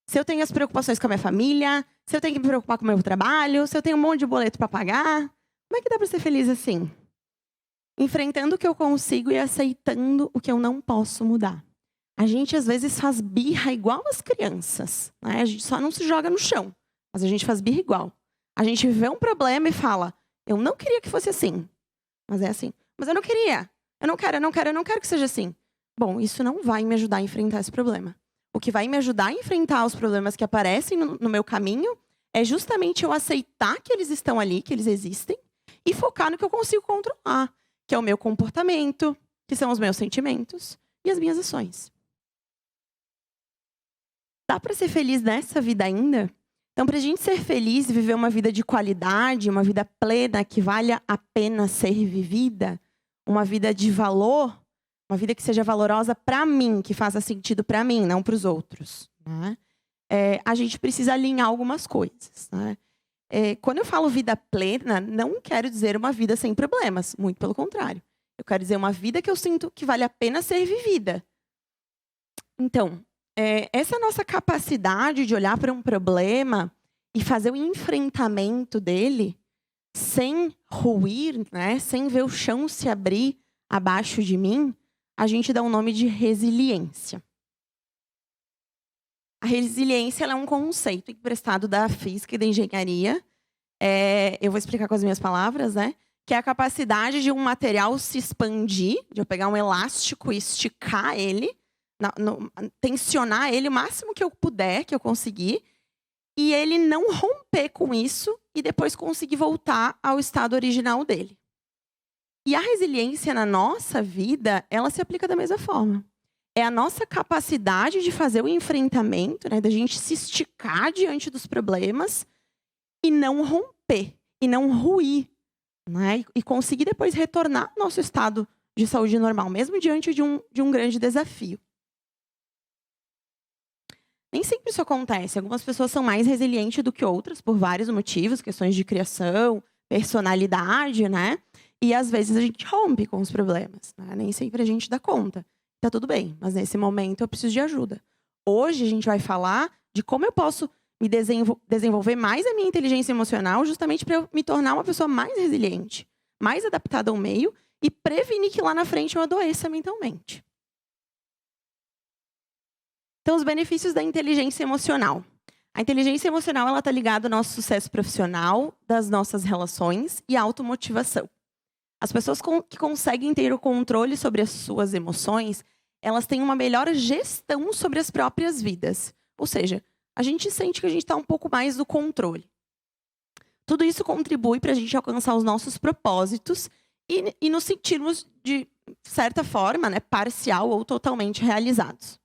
Se eu tenho as preocupações com a minha família, se eu tenho que me preocupar com o meu trabalho, se eu tenho um monte de boleto para pagar, como é que dá para ser feliz assim? Enfrentando o que eu consigo e aceitando o que eu não posso mudar. A gente, às vezes, faz birra igual as crianças, né? A gente só não se joga no chão, mas a gente faz birra igual. A gente vê um problema e fala: eu não queria que fosse assim, mas é assim. Mas eu não queria. Eu não quero que seja assim. Bom, isso não vai me ajudar a enfrentar esse problema. O que vai me ajudar a enfrentar os problemas que aparecem no meu caminho é justamente eu aceitar que eles estão ali, que eles existem, e focar no que eu consigo controlar, que é o meu comportamento, que são os meus sentimentos e as minhas ações. Dá para ser feliz nessa vida ainda? Então, para a gente ser feliz e viver uma vida de qualidade, uma vida plena, que valha a pena ser vivida, uma vida de valor, uma vida que seja valorosa para mim, que faça sentido para mim, não para os outros, né? A gente precisa alinhar algumas coisas, né? Quando eu falo vida plena, não quero dizer uma vida sem problemas, muito pelo contrário. Eu quero dizer uma vida que eu sinto que vale a pena ser vivida. Então, essa nossa capacidade de olhar para um problema e fazer o enfrentamento dele sem ruir, né, sem ver o chão se abrir abaixo de mim, a gente dá um nome de resiliência. A resiliência ela é um conceito emprestado da física e da engenharia. Eu vou explicar com as minhas palavras, né? Que é a capacidade de um material se expandir, de eu pegar um elástico e esticar ele, tensionar ele o máximo que eu puder, que eu conseguir, e ele não romper com isso e depois conseguir voltar ao estado original dele. E a resiliência na nossa vida, ela se aplica da mesma forma. É a nossa capacidade de fazer o enfrentamento, né, da gente se esticar diante dos problemas e não romper, e não ruir, né, e conseguir depois retornar ao nosso estado de saúde normal, mesmo diante de um grande desafio. Nem sempre isso acontece. Algumas pessoas são mais resilientes do que outras, por vários motivos, questões de criação, personalidade, né? E às vezes a gente rompe com os problemas, né? Nem sempre a gente dá conta. Tá tudo bem, mas nesse momento eu preciso de ajuda. Hoje a gente vai falar de como eu posso me desenvolver mais a minha inteligência emocional, justamente para eu me tornar uma pessoa mais resiliente, mais adaptada ao meio e prevenir que lá na frente eu adoeça mentalmente. Então, os benefícios da inteligência emocional. A inteligência emocional ela está ligada ao nosso sucesso profissional, das nossas relações e automotivação. As pessoas que conseguem ter o controle sobre as suas emoções, elas têm uma melhor gestão sobre as próprias vidas. Ou seja, a gente sente que a gente está um pouco mais no controle. Tudo isso contribui para a gente alcançar os nossos propósitos e nos sentirmos, de certa forma, né, parcial ou totalmente realizados.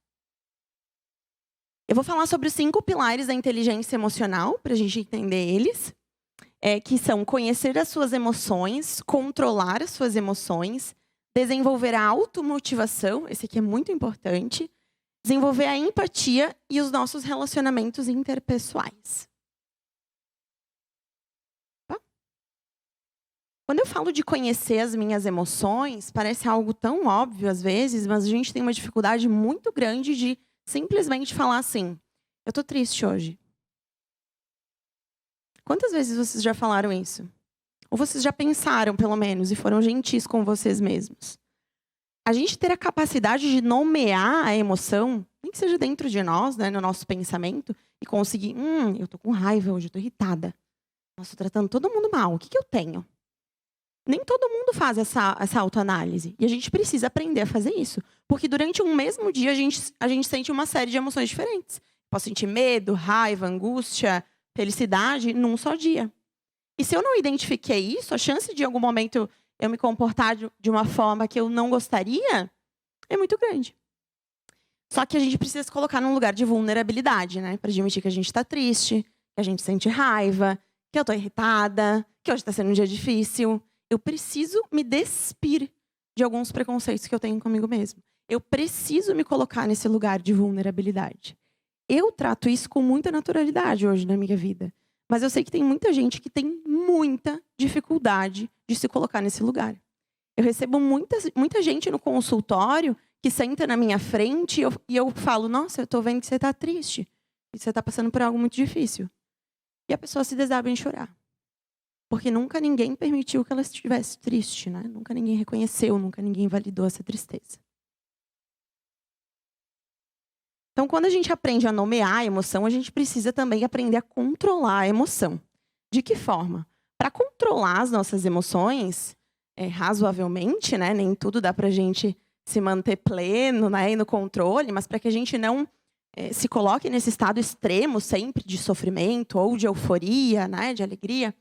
Eu vou falar sobre os 5 pilares da inteligência emocional, para a gente entender eles. Que são conhecer as suas emoções, controlar as suas emoções, desenvolver a automotivação, esse aqui é muito importante, desenvolver a empatia e os nossos relacionamentos interpessoais. Tá? Quando eu falo de conhecer as minhas emoções, parece algo tão óbvio às vezes, mas a gente tem uma dificuldade muito grande de simplesmente falar assim, eu tô triste hoje. Quantas vezes vocês já falaram isso? Ou vocês já pensaram, pelo menos, e foram gentis com vocês mesmos? A gente ter a capacidade de nomear a emoção, nem que seja dentro de nós, né, no nosso pensamento, e conseguir, eu tô com raiva hoje, eu tô irritada. Nossa, tô tratando todo mundo mal, o que eu tenho? Nem todo mundo faz essa autoanálise. E a gente precisa aprender a fazer isso. Porque durante um mesmo dia, a gente sente uma série de emoções diferentes. Posso sentir medo, raiva, angústia, felicidade, num só dia. E se eu não identifiquei isso, a chance de em algum momento eu me comportar de uma forma que eu não gostaria é muito grande. Só que a gente precisa se colocar num lugar de vulnerabilidade, né? Para admitir que a gente está triste, que a gente sente raiva, que eu estou irritada, que hoje está sendo um dia difícil. Eu preciso me despir de alguns preconceitos que eu tenho comigo mesmo. Eu preciso me colocar nesse lugar de vulnerabilidade. Eu trato isso com muita naturalidade hoje na minha vida. Mas eu sei que tem muita gente que tem muita dificuldade de se colocar nesse lugar. Eu recebo muita gente no consultório que senta na minha frente e eu falo, nossa, eu tô vendo que você tá triste. E você tá passando por algo muito difícil. E a pessoa se desaba em chorar. Porque nunca ninguém permitiu que ela estivesse triste, né? Nunca ninguém reconheceu, nunca ninguém validou essa tristeza. Então, quando a gente aprende a nomear a emoção, a gente precisa também aprender a controlar a emoção. De que forma? Para controlar as nossas emoções, razoavelmente, né? Nem tudo dá para a gente se manter pleno, né? E no controle, mas para que a gente não se coloque nesse estado extremo sempre de sofrimento ou de euforia, né? De alegria,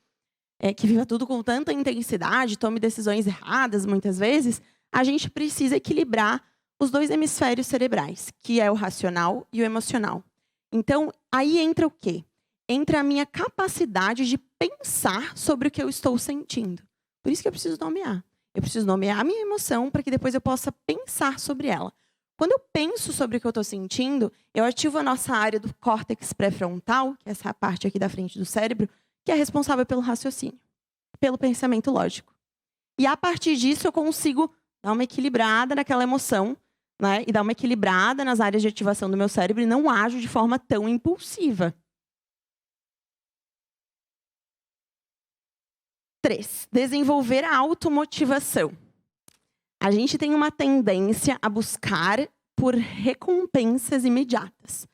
que viva tudo com tanta intensidade, tome decisões erradas muitas vezes, a gente precisa equilibrar os 2 hemisférios cerebrais, que é o racional e o emocional. Então, aí entra o quê? Entra a minha capacidade de pensar sobre o que eu estou sentindo. Por isso que eu preciso nomear. Eu preciso nomear a minha emoção para que depois eu possa pensar sobre ela. Quando eu penso sobre o que eu estou sentindo, eu ativo a nossa área do córtex pré-frontal, que é essa parte aqui da frente do cérebro, que é responsável pelo raciocínio, pelo pensamento lógico. E a partir disso eu consigo dar uma equilibrada naquela emoção, né? E dar uma equilibrada nas áreas de ativação do meu cérebro e não ajo de forma tão impulsiva. 3. Desenvolver a automotivação. A gente tem uma tendência a buscar por recompensas imediatas.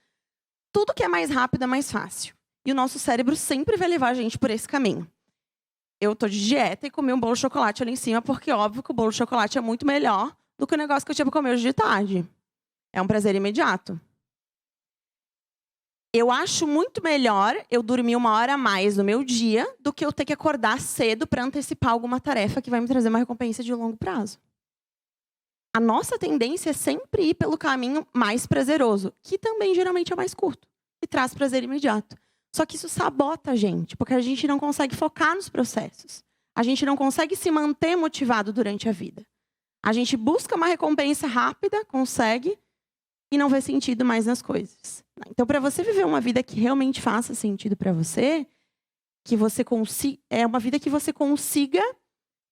Tudo que é mais rápido é mais fácil. E o nosso cérebro sempre vai levar a gente por esse caminho. Eu tô de dieta e comi um bolo de chocolate ali em cima, porque óbvio que o bolo de chocolate é muito melhor do que o negócio que eu tinha para comer hoje de tarde. É um prazer imediato. Eu acho muito melhor eu dormir 1 hora a mais no meu dia do que eu ter que acordar cedo para antecipar alguma tarefa que vai me trazer uma recompensa de longo prazo. A nossa tendência é sempre ir pelo caminho mais prazeroso, que também geralmente é mais curto e traz prazer imediato. Só que isso sabota a gente, porque a gente não consegue focar nos processos. A gente não consegue se manter motivado durante a vida. A gente busca uma recompensa rápida, consegue, e não vê sentido mais nas coisas. Então, para você viver uma vida que realmente faça sentido para você, é uma vida que você consiga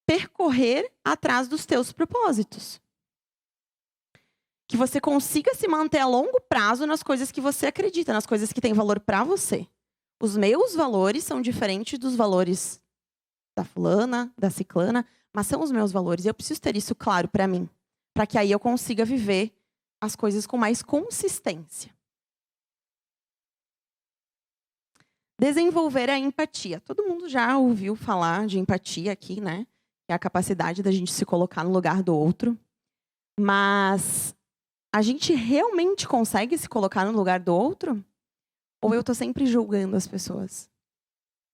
percorrer atrás dos teus propósitos. Que você consiga se manter a longo prazo nas coisas que você acredita, nas coisas que têm valor para você. Os meus valores são diferentes dos valores da fulana, da ciclana, mas são os meus valores. E eu preciso ter isso claro para mim, para que aí eu consiga viver as coisas com mais consistência. Desenvolver a empatia. Todo mundo já ouviu falar de empatia aqui, né? É a capacidade da gente se colocar no lugar do outro. Mas a gente realmente consegue se colocar no lugar do outro? Ou eu estou sempre julgando as pessoas?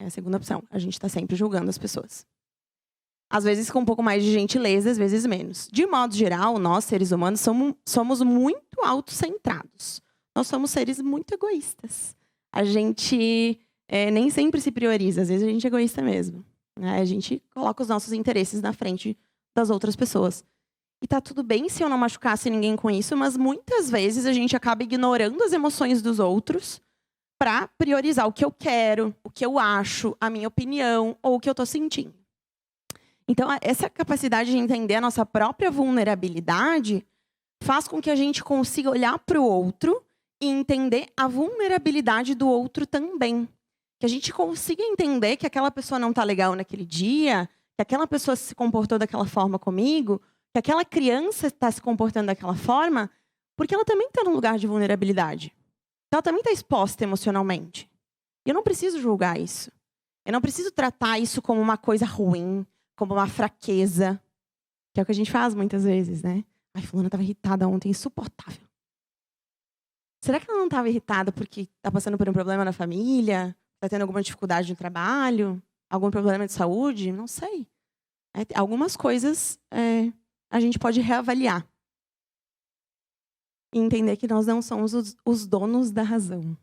É a segunda opção. A gente está sempre julgando as pessoas. Às vezes com um pouco mais de gentileza, às vezes menos. De modo geral, nós, seres humanos, somos muito autocentrados. Nós somos seres muito egoístas. A gente nem sempre se prioriza. Às vezes a gente é egoísta mesmo. Né? A gente coloca os nossos interesses na frente das outras pessoas. E tá tudo bem se eu não machucasse ninguém com isso, mas muitas vezes a gente acaba ignorando as emoções dos outros para priorizar o que eu quero, o que eu acho, a minha opinião ou o que eu estou sentindo. Então, essa capacidade de entender a nossa própria vulnerabilidade faz com que a gente consiga olhar para o outro e entender a vulnerabilidade do outro também. Que a gente consiga entender que aquela pessoa não está legal naquele dia, que aquela pessoa se comportou daquela forma comigo, que aquela criança está se comportando daquela forma, porque ela também está num lugar de vulnerabilidade. Ela também está exposta emocionalmente. E eu não preciso julgar isso. Eu não preciso tratar isso como uma coisa ruim, como uma fraqueza, que é o que a gente faz muitas vezes, né? Ai, fulana estava irritada ontem, insuportável. Será que ela não estava irritada porque está passando por um problema na família? Está tendo alguma dificuldade no trabalho? Algum problema de saúde? Não sei. Algumas coisas a gente pode reavaliar. E entender que nós não somos os donos da razão.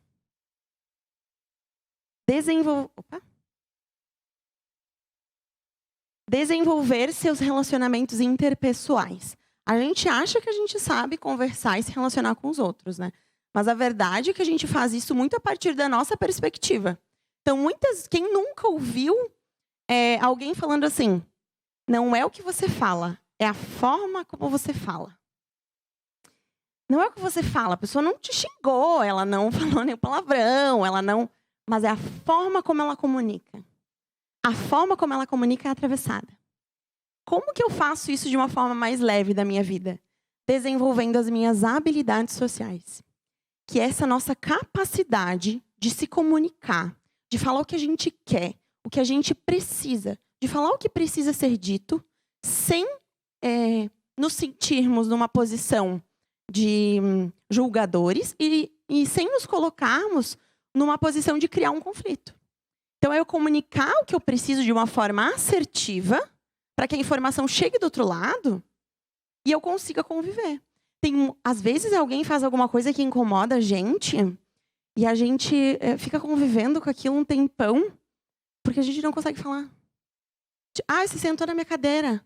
Desenvolver seus relacionamentos interpessoais. A gente acha que a gente sabe conversar e se relacionar com os outros, né? Mas a verdade é que a gente faz isso muito a partir da nossa perspectiva. Então, quem nunca ouviu alguém falando assim, não é o que você fala, é a forma como você fala. Não é o que você fala, a pessoa não te xingou, ela não falou nenhum palavrão, mas é a forma como ela comunica. A forma como ela comunica é atravessada. Como que eu faço isso de uma forma mais leve da minha vida? Desenvolvendo as minhas habilidades sociais. Que é essa nossa capacidade de se comunicar, de falar o que a gente quer, o que a gente precisa, de falar o que precisa ser dito, sem nos sentirmos numa posição de julgadores e sem nos colocarmos numa posição de criar um conflito. Então, é eu comunicar o que eu preciso de uma forma assertiva para que a informação chegue do outro lado e eu consiga conviver. Às vezes, alguém faz alguma coisa que incomoda a gente e a gente fica convivendo com aquilo um tempão porque a gente não consegue falar. Você sentou na minha cadeira,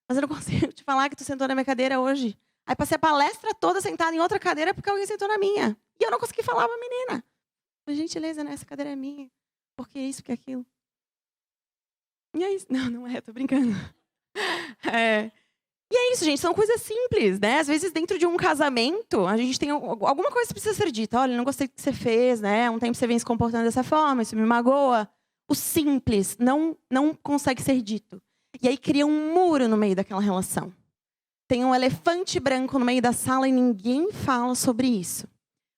mas eu não consigo te falar que tu sentou na minha cadeira hoje. Aí passei a palestra toda sentada em outra cadeira porque alguém sentou na minha. E eu não consegui falar pra menina. Por gentileza, né? Essa cadeira é minha. Por que isso, por que aquilo? E é isso. Não é, tô brincando. E é isso, gente, são coisas simples, né? Às vezes, dentro de um casamento, a gente tem alguma coisa que precisa ser dita. Olha, não gostei do que você fez, né? Há um tempo você vem se comportando dessa forma, isso me magoa. O simples não consegue ser dito. E aí cria um muro no meio daquela relação. Tem um elefante branco no meio da sala e ninguém fala sobre isso.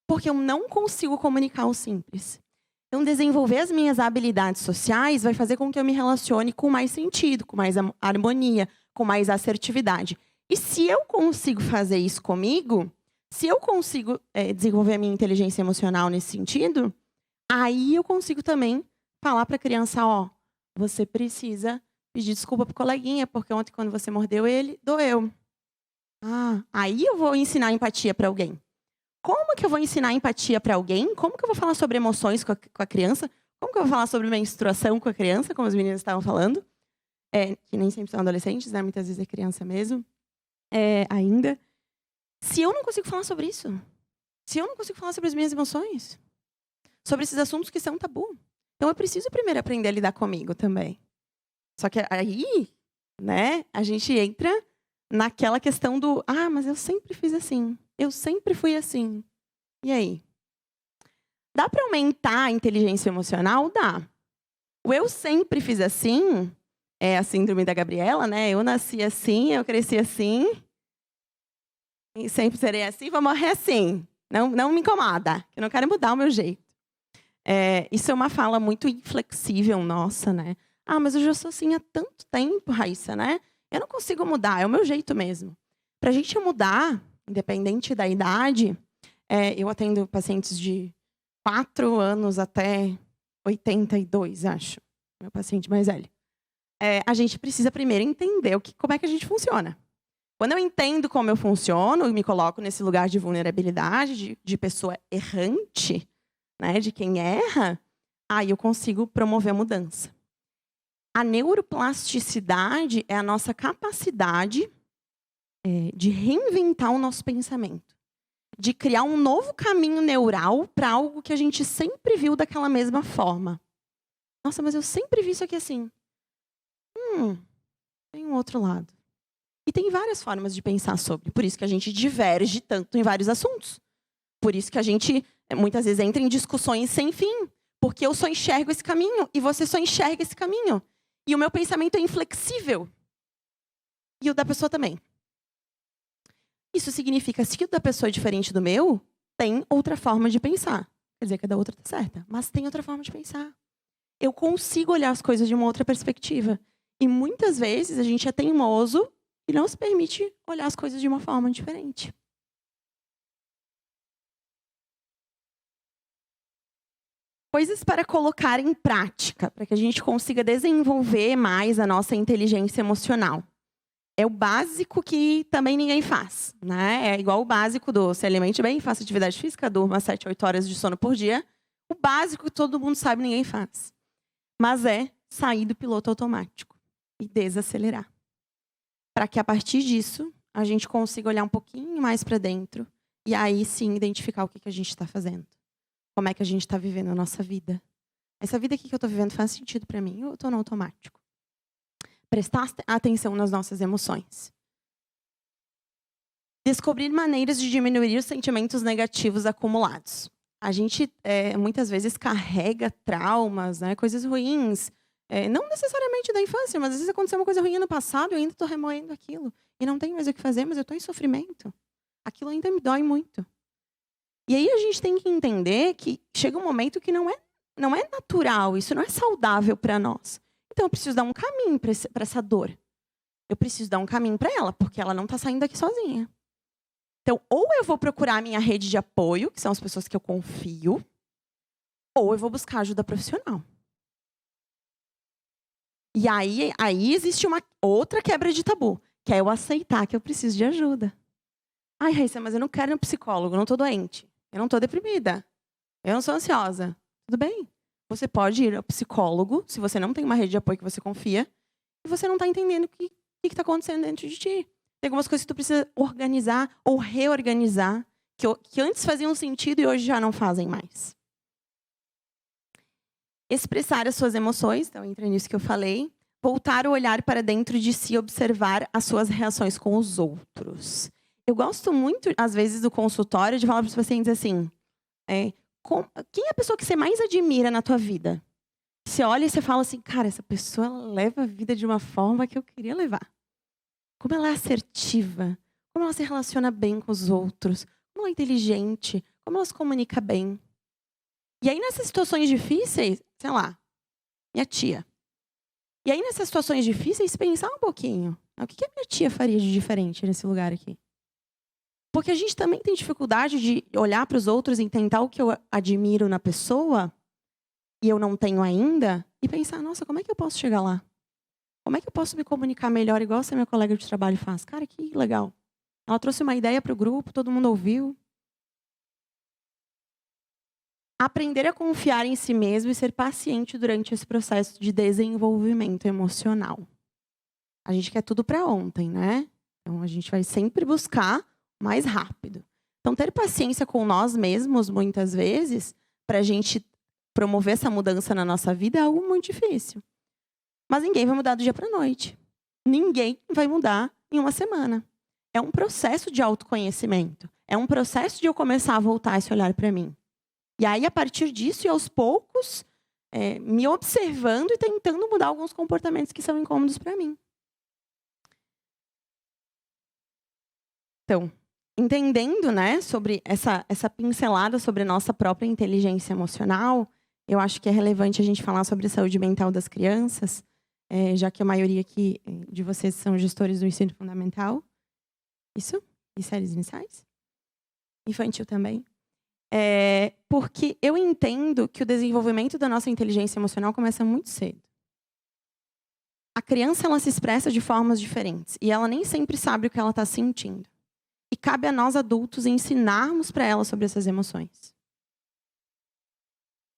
Porque eu não consigo comunicar o simples. Então, desenvolver as minhas habilidades sociais vai fazer com que eu me relacione com mais sentido, com mais harmonia, com mais assertividade. E se eu consigo fazer isso comigo, se eu consigo desenvolver a minha inteligência emocional nesse sentido, aí eu consigo também falar para a criança, ó, você precisa pedir desculpa pro coleguinha, porque ontem quando você mordeu ele, doeu. Aí eu vou ensinar empatia para alguém. Como que eu vou ensinar empatia para alguém? Como que eu vou falar sobre emoções com a criança? Como que eu vou falar sobre menstruação com a criança, como as meninas estavam falando? Que nem sempre são adolescentes, né? Muitas vezes é criança mesmo. Ainda. Se eu não consigo falar sobre isso, se eu não consigo falar sobre as minhas emoções, sobre esses assuntos que são tabu, então eu preciso primeiro aprender a lidar comigo também. Só que aí, né, a gente entra naquela questão do, mas eu sempre fiz assim, eu sempre fui assim. E aí? Dá para aumentar a inteligência emocional? Dá. O eu sempre fiz assim é a síndrome da Gabriela, né? Eu nasci assim, eu cresci assim, e sempre serei assim, vou morrer assim. Não me incomoda, eu não quero mudar o meu jeito. Isso é uma fala muito inflexível nossa, né? Mas eu já sou assim há tanto tempo, Raíssa, né? Eu não consigo mudar, é o meu jeito mesmo. Para a gente mudar, independente da idade, eu atendo pacientes de 4 anos até 82, acho. Meu paciente mais velho. A gente precisa primeiro entender como é que a gente funciona. Quando eu entendo como eu funciono e me coloco nesse lugar de vulnerabilidade, de pessoa errante, né, de quem erra, aí eu consigo promover a mudança. A neuroplasticidade é a nossa capacidade de reinventar o nosso pensamento, de criar um novo caminho neural para algo que a gente sempre viu daquela mesma forma. Nossa, mas eu sempre vi isso aqui assim. Tem um outro lado. E tem várias formas de pensar sobre. Por isso que a gente diverge tanto em vários assuntos. Por isso que a gente, muitas vezes, entra em discussões sem fim. Porque eu só enxergo esse caminho e você só enxerga esse caminho. E o meu pensamento é inflexível. E o da pessoa também. Isso significa que se o da pessoa é diferente do meu, tem outra forma de pensar. Quer dizer que a da outra está certa. Mas tem outra forma de pensar. Eu consigo olhar as coisas de uma outra perspectiva. E muitas vezes a gente é teimoso e não se permite olhar as coisas de uma forma diferente. Coisas para colocar em prática, para que a gente consiga desenvolver mais a nossa inteligência emocional. É o básico que também ninguém faz, né? É igual o básico do se alimente bem, faça atividade física, durma 7, 8 horas de sono por dia. O básico que todo mundo sabe, ninguém faz. Mas é sair do piloto automático e desacelerar. Para que a partir disso, a gente consiga olhar um pouquinho mais para dentro e aí sim identificar o que a gente está fazendo. Como é que a gente está vivendo a nossa vida. Essa vida aqui que eu estou vivendo faz sentido para mim ou eu estou no automático? Prestar atenção nas nossas emoções. Descobrir maneiras de diminuir os sentimentos negativos acumulados. A gente, muitas vezes, carrega traumas, né, coisas ruins. Não necessariamente da infância, mas às vezes aconteceu uma coisa ruim no passado e eu ainda estou remoendo aquilo. E não tenho mais o que fazer, mas eu estou em sofrimento. Aquilo ainda me dói muito. E aí a gente tem que entender que chega um momento que não é natural, isso não é saudável para nós. Então eu preciso dar um caminho para essa dor. Eu preciso dar um caminho para ela, porque ela não está saindo daqui sozinha. Então, ou eu vou procurar a minha rede de apoio, que são as pessoas que eu confio, ou eu vou buscar ajuda profissional. E aí existe uma outra quebra de tabu, que é eu aceitar que eu preciso de ajuda. Ai, Raíssa, mas eu não quero ir no psicólogo, eu não estou doente. Eu não estou deprimida. Eu não sou ansiosa. Tudo bem. Você pode ir ao psicólogo, se você não tem uma rede de apoio que você confia, e você não está entendendo o que está acontecendo dentro de ti. Tem algumas coisas que tu precisa organizar ou reorganizar, que antes faziam sentido e hoje já não fazem mais. Expressar as suas emoções, então entra nisso que eu falei. voltar o olhar para dentro de si e observar as suas reações com os outros. Eu gosto muito, às vezes, do consultório de falar para os pacientes assim, quem é a pessoa que você mais admira na tua vida? Você olha e você fala assim, cara, essa pessoa leva a vida de uma forma que eu queria levar. Como ela é assertiva, como ela se relaciona bem com os outros, como ela é inteligente, como ela se comunica bem. E aí, nessas situações difíceis, sei lá, minha tia. E aí, nessas situações difíceis, pensar um pouquinho. O que a minha tia faria de diferente nesse lugar aqui? Porque a gente também tem dificuldade de olhar para os outros e tentar o que eu admiro na pessoa e eu não tenho ainda, e pensar, nossa, como é que eu posso chegar lá? Como é que eu posso me comunicar melhor, igual essa minha colega de trabalho faz? Cara, que legal. Ela trouxe uma ideia para o grupo, todo mundo ouviu. Aprender a confiar em si mesmo e ser paciente durante esse processo de desenvolvimento emocional. A gente quer tudo para ontem, né? Então, a gente vai sempre buscar mais rápido. Então, ter paciência com nós mesmos, muitas vezes, para a gente promover essa mudança na nossa vida é algo muito difícil. Mas ninguém vai mudar do dia para a noite. Ninguém vai mudar em uma semana. É um processo de autoconhecimento. É um processo de eu começar a voltar esse olhar para mim. E aí, a partir disso, e aos poucos, me observando e tentando mudar alguns comportamentos que são incômodos para mim. Então, entendendo, né, sobre essa pincelada sobre a nossa própria inteligência emocional, eu acho que é relevante a gente falar sobre a saúde mental das crianças, já que a maioria aqui de vocês são gestores do ensino fundamental. Isso? E séries iniciais? Infantil também. Porque eu entendo que o desenvolvimento da nossa inteligência emocional começa muito cedo. A criança, ela se expressa de formas diferentes e ela nem sempre sabe o que ela está sentindo. E cabe a nós, adultos, ensinarmos para ela sobre essas emoções.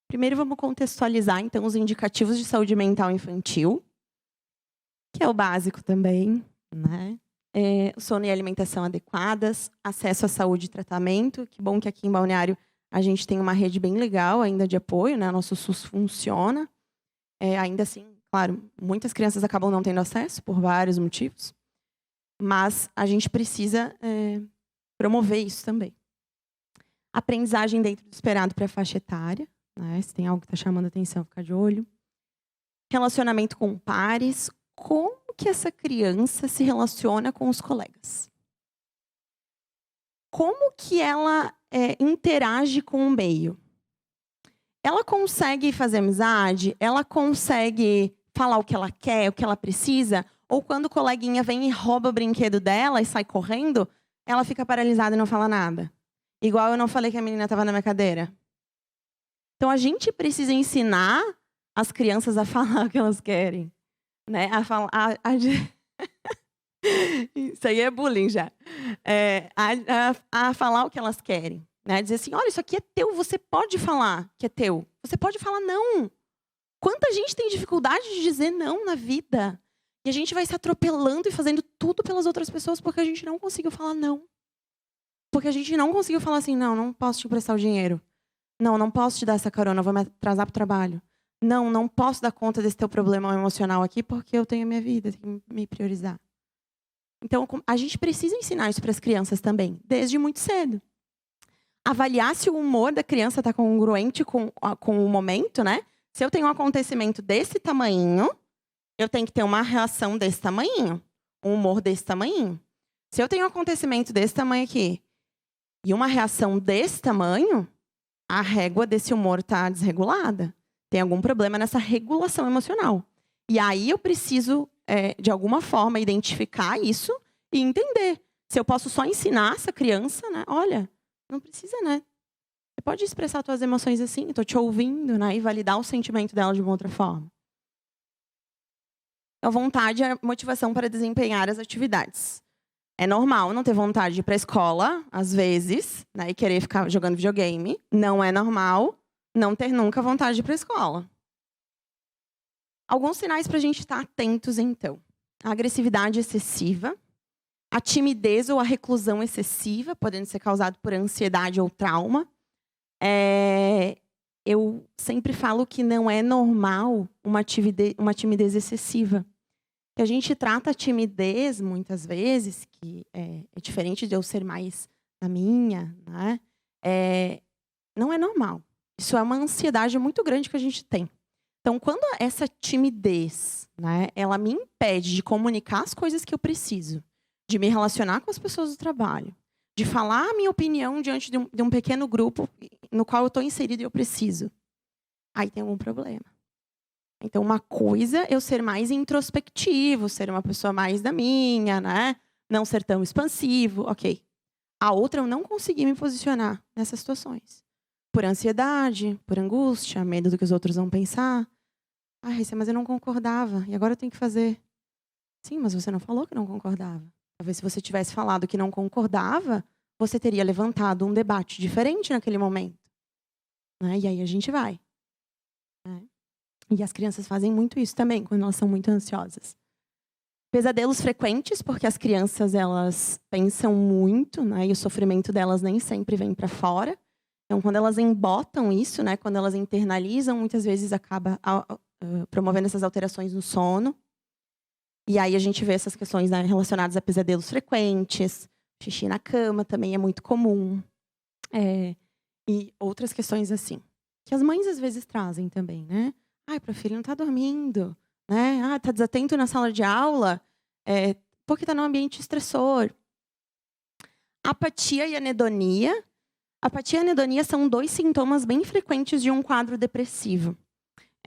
Primeiro, vamos contextualizar, então, os indicativos de saúde mental infantil, que é o básico também, né? Sono e alimentação adequadas, acesso à saúde e tratamento. Que bom que aqui em Balneário a gente tem uma rede bem legal ainda de apoio, né? Nosso SUS funciona. Ainda assim, claro, muitas crianças acabam não tendo acesso por vários motivos. Mas a gente precisa promover isso também. Aprendizagem dentro do esperado para a faixa etária. Né? Se tem algo que está chamando a atenção, ficar de olho. Relacionamento com pares. Como que essa criança se relaciona com os colegas? Como que ela interage com o meio? Ela consegue fazer amizade? Ela consegue falar o que ela quer, o que ela precisa? Ou quando o coleguinha vem e rouba o brinquedo dela e sai correndo, ela fica paralisada e não fala nada? Igual eu não falei que a menina estava na minha cadeira. Então, a gente precisa ensinar as crianças a falar o que elas querem. Né? Isso aí é bullying já. A falar o que elas querem. Né? Dizer assim, olha, isso aqui é teu, você pode falar que é teu. Você pode falar não. Quanta gente tem dificuldade de dizer não na vida? E a gente vai se atropelando e fazendo tudo pelas outras pessoas porque a gente não conseguiu falar não. Porque a gente não conseguiu falar assim, não posso te emprestar o dinheiro. Não posso te dar essa carona, eu vou me atrasar para o trabalho. Não posso dar conta desse teu problema emocional aqui porque eu tenho a minha vida, tenho que me priorizar. Então, a gente precisa ensinar isso para as crianças também, desde muito cedo. Avaliar se o humor da criança está congruente com o momento, né? Se eu tenho um acontecimento desse tamanho, eu tenho que ter uma reação desse tamanho, um humor desse tamanho. Se eu tenho um acontecimento desse tamanho aqui e uma reação desse tamanho, a régua desse humor está desregulada. Tem algum problema nessa regulação emocional. E aí eu preciso, de alguma forma, identificar isso e entender. Se eu posso só ensinar essa criança, né? Olha, não precisa, né? Você pode expressar suas emoções assim, estou te ouvindo, né? E validar o sentimento dela de uma outra forma. A vontade é a motivação para desempenhar as atividades. É normal não ter vontade de ir para a escola, às vezes, né? E querer ficar jogando videogame. Não é normal não ter nunca vontade de ir para a escola. Alguns sinais para a gente estar atentos, então. A agressividade excessiva, a timidez ou a reclusão excessiva, podendo ser causado por ansiedade ou trauma. Eu sempre falo que não é normal uma timidez excessiva. que a gente trata a timidez, muitas vezes, que é diferente de eu ser mais da minha, né? Não é normal. Isso é uma ansiedade muito grande que a gente tem. Então, quando essa timidez, né, ela me impede de comunicar as coisas que eu preciso, de me relacionar com as pessoas do trabalho, de falar a minha opinião diante de um pequeno grupo no qual eu estou inserido e eu preciso, aí tem algum problema. Então, uma coisa é eu ser mais introspectivo, ser uma pessoa mais da minha, né? Não ser tão expansivo, ok. A outra, eu não consegui me posicionar nessas situações. Por ansiedade, por angústia, medo do que os outros vão pensar. Ah, Raíssa, mas eu não concordava, e agora eu tenho que fazer. Sim, mas você não falou que não concordava. Talvez se você tivesse falado que não concordava, você teria levantado um debate diferente naquele momento. Né? E aí a gente vai. Né? E as crianças fazem muito isso também, quando elas são muito ansiosas. Pesadelos frequentes, porque as crianças elas pensam muito, né? E o sofrimento delas nem sempre vem para fora. Então, quando elas embotam isso, né? Quando elas internalizam, muitas vezes acaba promovendo essas alterações no sono. E aí a gente vê essas questões, né, relacionadas a pesadelos frequentes, xixi na cama também é muito comum. E outras questões assim, que as mães às vezes trazem também, né? Ai, para o filho não está dormindo, né? Ah, está desatento na sala de aula, porque está num ambiente estressor. Apatia e anedonia. Apatia e anedonia são 2 sintomas bem frequentes de um quadro depressivo.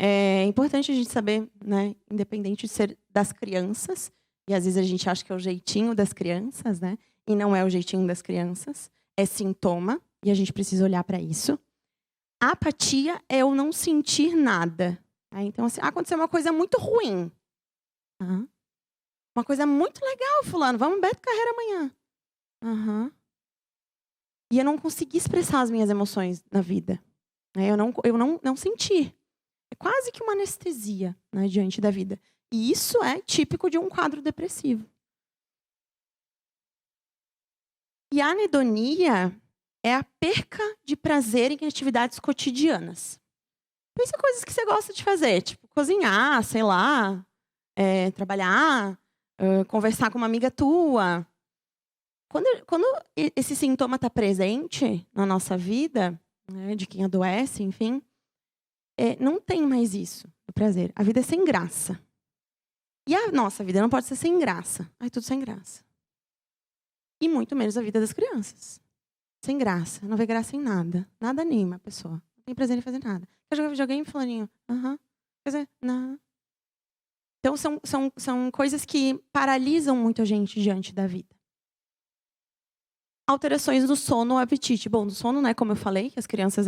É importante a gente saber, né, independente de ser das crianças, e às vezes a gente acha que é o jeitinho das crianças, né? E não é o jeitinho das crianças, é sintoma, e a gente precisa olhar para isso. A apatia é eu não sentir nada. Então, assim, aconteceu uma coisa muito ruim. Uma coisa muito legal, fulano, vamos Beto Carreira amanhã. E eu não consegui expressar as minhas emoções na vida. Eu não senti. É quase que uma anestesia, né, diante da vida. E isso é típico de um quadro depressivo. E a anedonia é a perca de prazer em atividades cotidianas. Pensa em coisas que você gosta de fazer, tipo cozinhar, sei lá, trabalhar, conversar com uma amiga tua. Quando esse sintoma está presente na nossa vida, né, de quem adoece, enfim, não tem mais isso, o prazer. A vida é sem graça. E a nossa vida não pode ser sem graça. Ai, tudo sem graça. E muito menos a vida das crianças. Sem graça. Não vê graça em nada. Nada anima a pessoa. Não tem prazer em fazer nada. Quer jogar videogame, fulaninho? Quer dizer, não. Então, são coisas que paralisam muito a gente diante da vida. Alterações do sono ou apetite. Bom, do sono, né, como eu falei, que as crianças,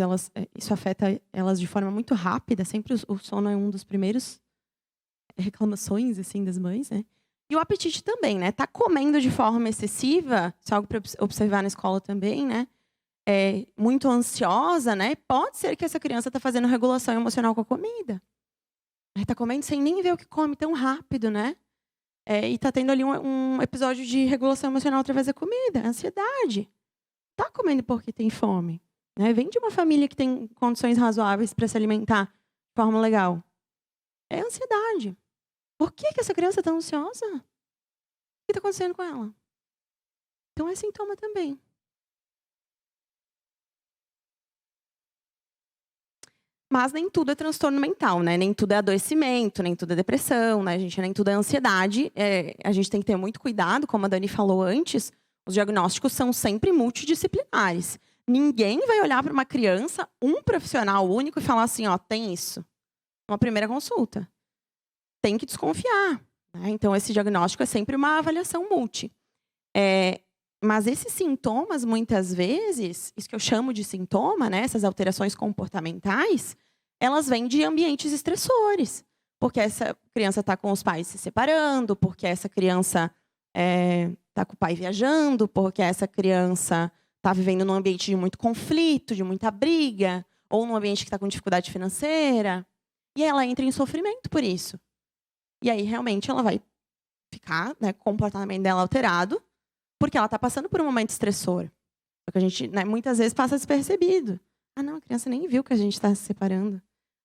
isso afeta elas de forma muito rápida. Sempre o sono é um dos primeiros reclamações, assim, das mães, né? E o apetite também, né? Tá comendo de forma excessiva, isso é algo para observar na escola também, né? Muito ansiosa, né? Pode ser que essa criança está fazendo regulação emocional com a comida. Está comendo sem nem ver o que come tão rápido, né? E está tendo ali um episódio de regulação emocional através da comida, ansiedade. Está comendo porque tem fome. Né? Vem de uma família que tem condições razoáveis para se alimentar de forma legal. É ansiedade. Por que essa criança está ansiosa? O que está acontecendo com ela? Então é sintoma também. Mas nem tudo é transtorno mental, né? Nem tudo é adoecimento, nem tudo é depressão, né? Nem tudo é ansiedade. A gente tem que ter muito cuidado, como a Dani falou antes, os diagnósticos são sempre multidisciplinares. Ninguém vai olhar para uma criança, um profissional único, e falar assim, ó, tem isso. Uma primeira consulta. Tem que desconfiar. Né? Então, esse diagnóstico é sempre uma avaliação multi. Mas esses sintomas, muitas vezes, isso que eu chamo de sintoma, né, essas alterações comportamentais, elas vêm de ambientes estressores. Porque essa criança está com os pais se separando, porque essa criança está com o pai viajando, porque essa criança está vivendo num ambiente de muito conflito, de muita briga, ou num ambiente que está com dificuldade financeira. E ela entra em sofrimento por isso. E aí, realmente, ela vai ficar, né, com o comportamento dela alterado, porque ela está passando por um momento estressor. Porque a gente, né, muitas vezes passa despercebido. Ah, não, a criança nem viu que a gente está se separando.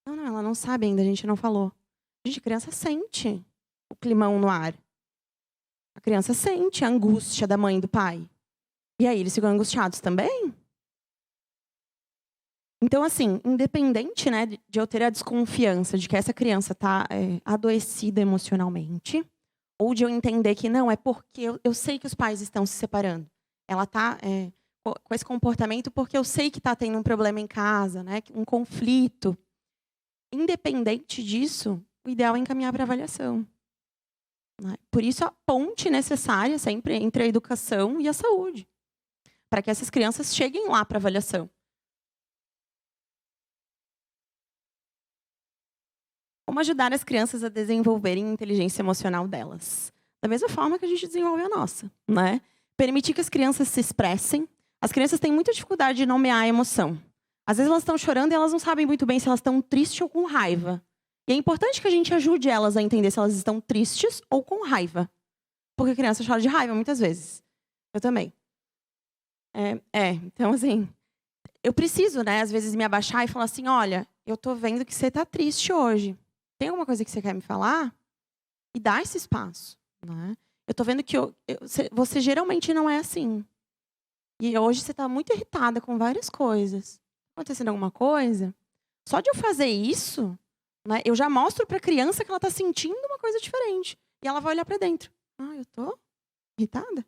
Não, ela não sabe ainda, a gente não falou. Gente, a criança sente. o climão no ar? A criança sente a angústia da mãe e do pai. E aí eles ficam angustiados também? Então, assim, independente, né, de eu ter a desconfiança de que essa criança está adoecida emocionalmente, ou de eu entender que não, é porque eu sei que os pais estão se separando. Ela está com esse comportamento porque eu sei que está tendo um problema em casa, né, um conflito. Independente disso, o ideal é encaminhar para avaliação. Né? Por isso, a ponte necessária sempre entre a educação e a saúde. Para que essas crianças cheguem lá para avaliação. Como ajudar as crianças a desenvolverem a inteligência emocional delas? Da mesma forma que a gente desenvolve a nossa, né? Permitir que as crianças se expressem. As crianças têm muita dificuldade de nomear a emoção. Às vezes elas estão chorando e elas não sabem muito bem se elas estão tristes ou com raiva. E é importante que a gente ajude elas a entender se elas estão tristes ou com raiva. Porque a criança chora de raiva muitas vezes. Eu também. Então, assim, eu preciso, né, às vezes me abaixar e falar assim, olha, eu tô vendo que você tá triste hoje. Tem alguma coisa que você quer me falar? E dá esse espaço, né? Eu tô vendo que você geralmente não é assim. E hoje você tá muito irritada com várias coisas. Tá acontecendo alguma coisa? Só de eu fazer isso, né, eu já mostro pra criança que ela tá sentindo uma coisa diferente. E ela vai olhar pra dentro. Ah, eu tô irritada?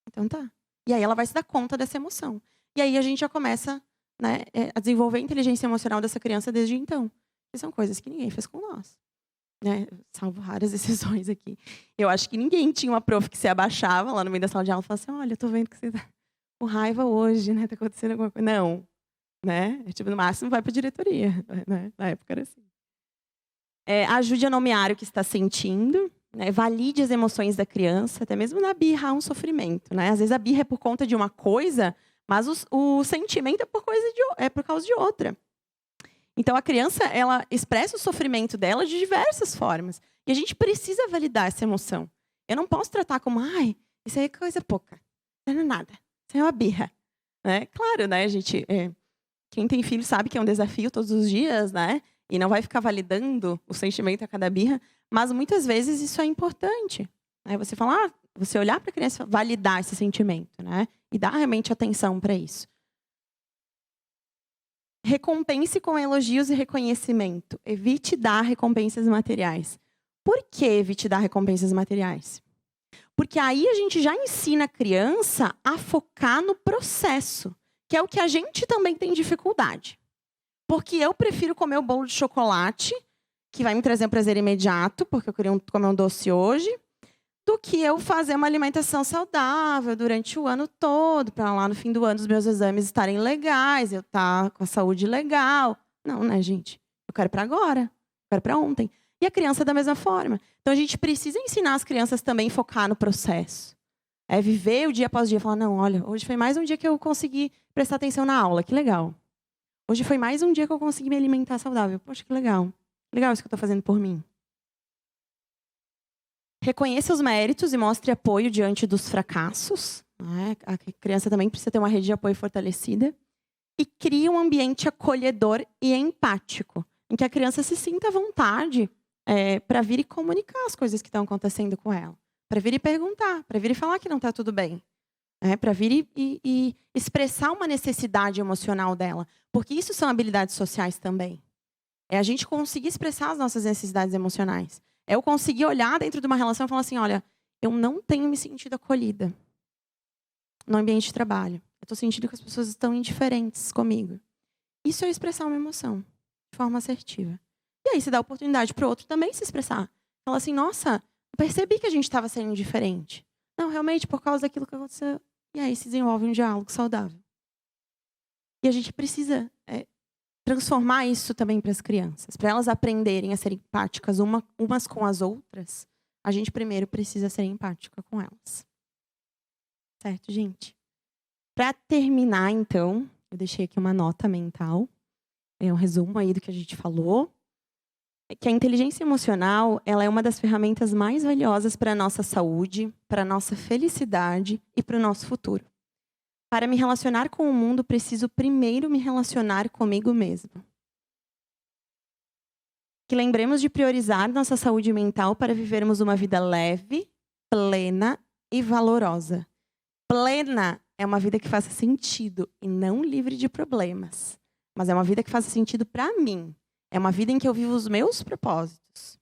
Então tá. E aí ela vai se dar conta dessa emoção. E aí a gente já começa, né, a desenvolver a inteligência emocional dessa criança desde então. Que são coisas que ninguém fez com nós. Né? Salvo raras exceções aqui. Eu acho que ninguém tinha uma prof que se abaixava lá no meio da sala de aula e falava assim, olha, eu tô vendo que você tá com raiva hoje, né? Tá acontecendo alguma coisa. Não. Né? Tipo, no máximo vai pra diretoria. Né? Na época era assim. Ajude a nomear o que está sentindo. Né? Valide as emoções da criança. Até mesmo na birra há um sofrimento. Né? Às vezes a birra é por conta de uma coisa, mas o sentimento é por causa de outra. Então, a criança, ela expressa o sofrimento dela de diversas formas. E a gente precisa validar essa emoção. Eu não posso tratar como, ai, isso aí é coisa pouca. Não é nada. Isso é uma birra. Né? Claro, né, gente? Quem tem filho sabe que é um desafio todos os dias, né? E não vai ficar validando o sentimento a cada birra. Mas, muitas vezes, isso é importante. Né? Você falar, você olhar para a criança, validar esse sentimento, né? E dar realmente atenção para isso. Recompense com elogios e reconhecimento. Evite dar recompensas materiais. Por que evite dar recompensas materiais? Porque aí a gente já ensina a criança a focar no processo, que é o que a gente também tem dificuldade. Porque eu prefiro comer o bolo de chocolate, que vai me trazer um prazer imediato, porque eu queria comer um doce hoje, do que eu fazer uma alimentação saudável durante o ano todo, para lá no fim do ano os meus exames estarem legais, eu estar com a saúde legal. Não, né, gente? Eu quero para agora, eu quero para ontem. E a criança da mesma forma. Então, a gente precisa ensinar as crianças também a focar no processo. Viver o dia após dia, falar, não, olha, hoje foi mais um dia que eu consegui prestar atenção na aula, que legal. Hoje foi mais um dia que eu consegui me alimentar saudável. Poxa, que legal. Legal isso que eu estou fazendo por mim. Reconheça os méritos e mostre apoio diante dos fracassos. Né? A criança também precisa ter uma rede de apoio fortalecida. E crie um ambiente acolhedor e empático, em que a criança se sinta à vontade para vir e comunicar as coisas que estão acontecendo com ela. Para vir e perguntar, para vir e falar que não está tudo bem. Para vir e expressar uma necessidade emocional dela. Porque isso são habilidades sociais também. É a gente conseguir expressar as nossas necessidades emocionais. É eu conseguir olhar dentro de uma relação e falar assim, olha, eu não tenho me sentido acolhida no ambiente de trabalho. Eu estou sentindo que as pessoas estão indiferentes comigo. Isso é expressar uma emoção de forma assertiva. E aí você dá a oportunidade para o outro também se expressar. Fala assim, nossa, eu percebi que a gente estava sendo indiferente. Não, realmente, por causa daquilo que aconteceu. E aí se desenvolve um diálogo saudável. E a gente precisa transformar isso também para as crianças. Para elas aprenderem a ser empáticas umas com as outras, a gente primeiro precisa ser empática com elas. Certo, gente? Para terminar, então, eu deixei aqui uma nota mental. Um resumo aí do que a gente falou. Que a inteligência emocional, ela é uma das ferramentas mais valiosas para a nossa saúde, para a nossa felicidade e para o nosso futuro. Para me relacionar com o mundo, preciso primeiro me relacionar comigo mesmo. que lembremos de priorizar nossa saúde mental para vivermos uma vida leve, plena e valorosa. Plena é uma vida que faça sentido e não livre de problemas. Mas é uma vida que faça sentido para mim. É uma vida em que eu vivo os meus propósitos.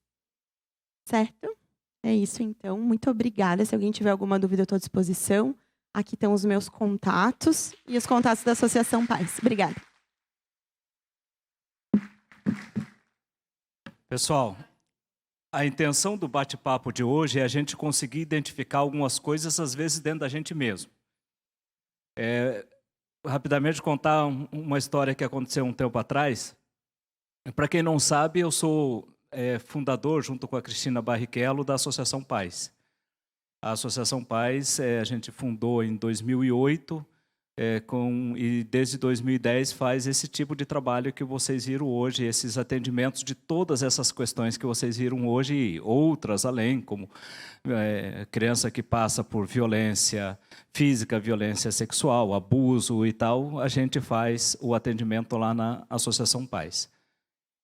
Certo? É isso, então. Muito obrigada. Se alguém tiver alguma dúvida, eu estou à disposição. Aqui estão os meus contatos e os contatos da Associação Pais. Obrigada. Pessoal, a intenção do bate-papo de hoje é a gente conseguir identificar algumas coisas, às vezes, dentro da gente mesmo. Rapidamente contar uma história que aconteceu um tempo atrás. Para quem não sabe, eu sou fundador, junto com a Cristina Barrichello, da Associação Pais. A Associação Pais a gente fundou em 2008 e desde 2010 faz esse tipo de trabalho que vocês viram hoje, esses atendimentos de todas essas questões que vocês viram hoje e outras além, como criança que passa por violência física, violência sexual, abuso e tal, a gente faz o atendimento lá na Associação Pais.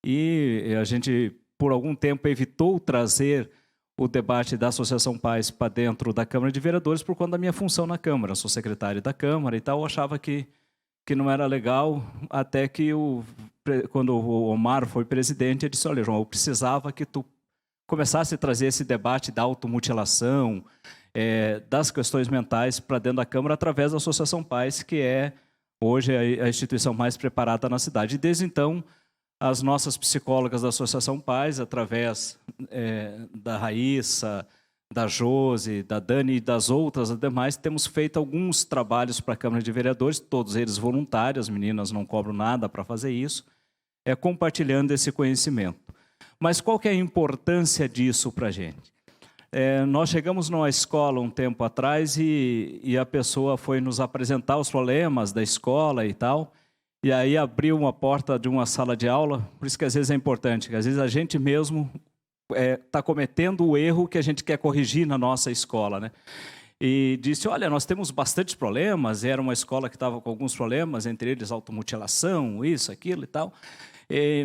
E a gente, por algum tempo, evitou trazer o debate da Associação Pais para dentro da Câmara de Vereadores por conta da minha função na Câmara. Eu sou secretário da Câmara e tal, eu achava que não era legal, até que quando o Omar foi presidente, ele disse, olha, João, eu precisava que tu começasse a trazer esse debate da automutilação, das questões mentais para dentro da Câmara através da Associação Pais, que é hoje a instituição mais preparada na cidade. E desde então, as nossas psicólogas da Associação Pais, através da Raíssa, da Josi, da Dani e das outras demais, temos feito alguns trabalhos para a Câmara de Vereadores, todos eles voluntários, as meninas não cobram nada para fazer isso, compartilhando esse conhecimento. Mas qual que é a importância disso para a gente? Nós chegamos numa escola um tempo atrás e a pessoa foi nos apresentar os problemas da escola e tal, e aí abriu uma porta de uma sala de aula, por isso que às vezes é importante, que às vezes a gente mesmo está cometendo o erro que a gente quer corrigir na nossa escola, né? E disse, olha, nós temos bastantes problemas, era uma escola que estava com alguns problemas, entre eles automutilação, isso, aquilo e tal,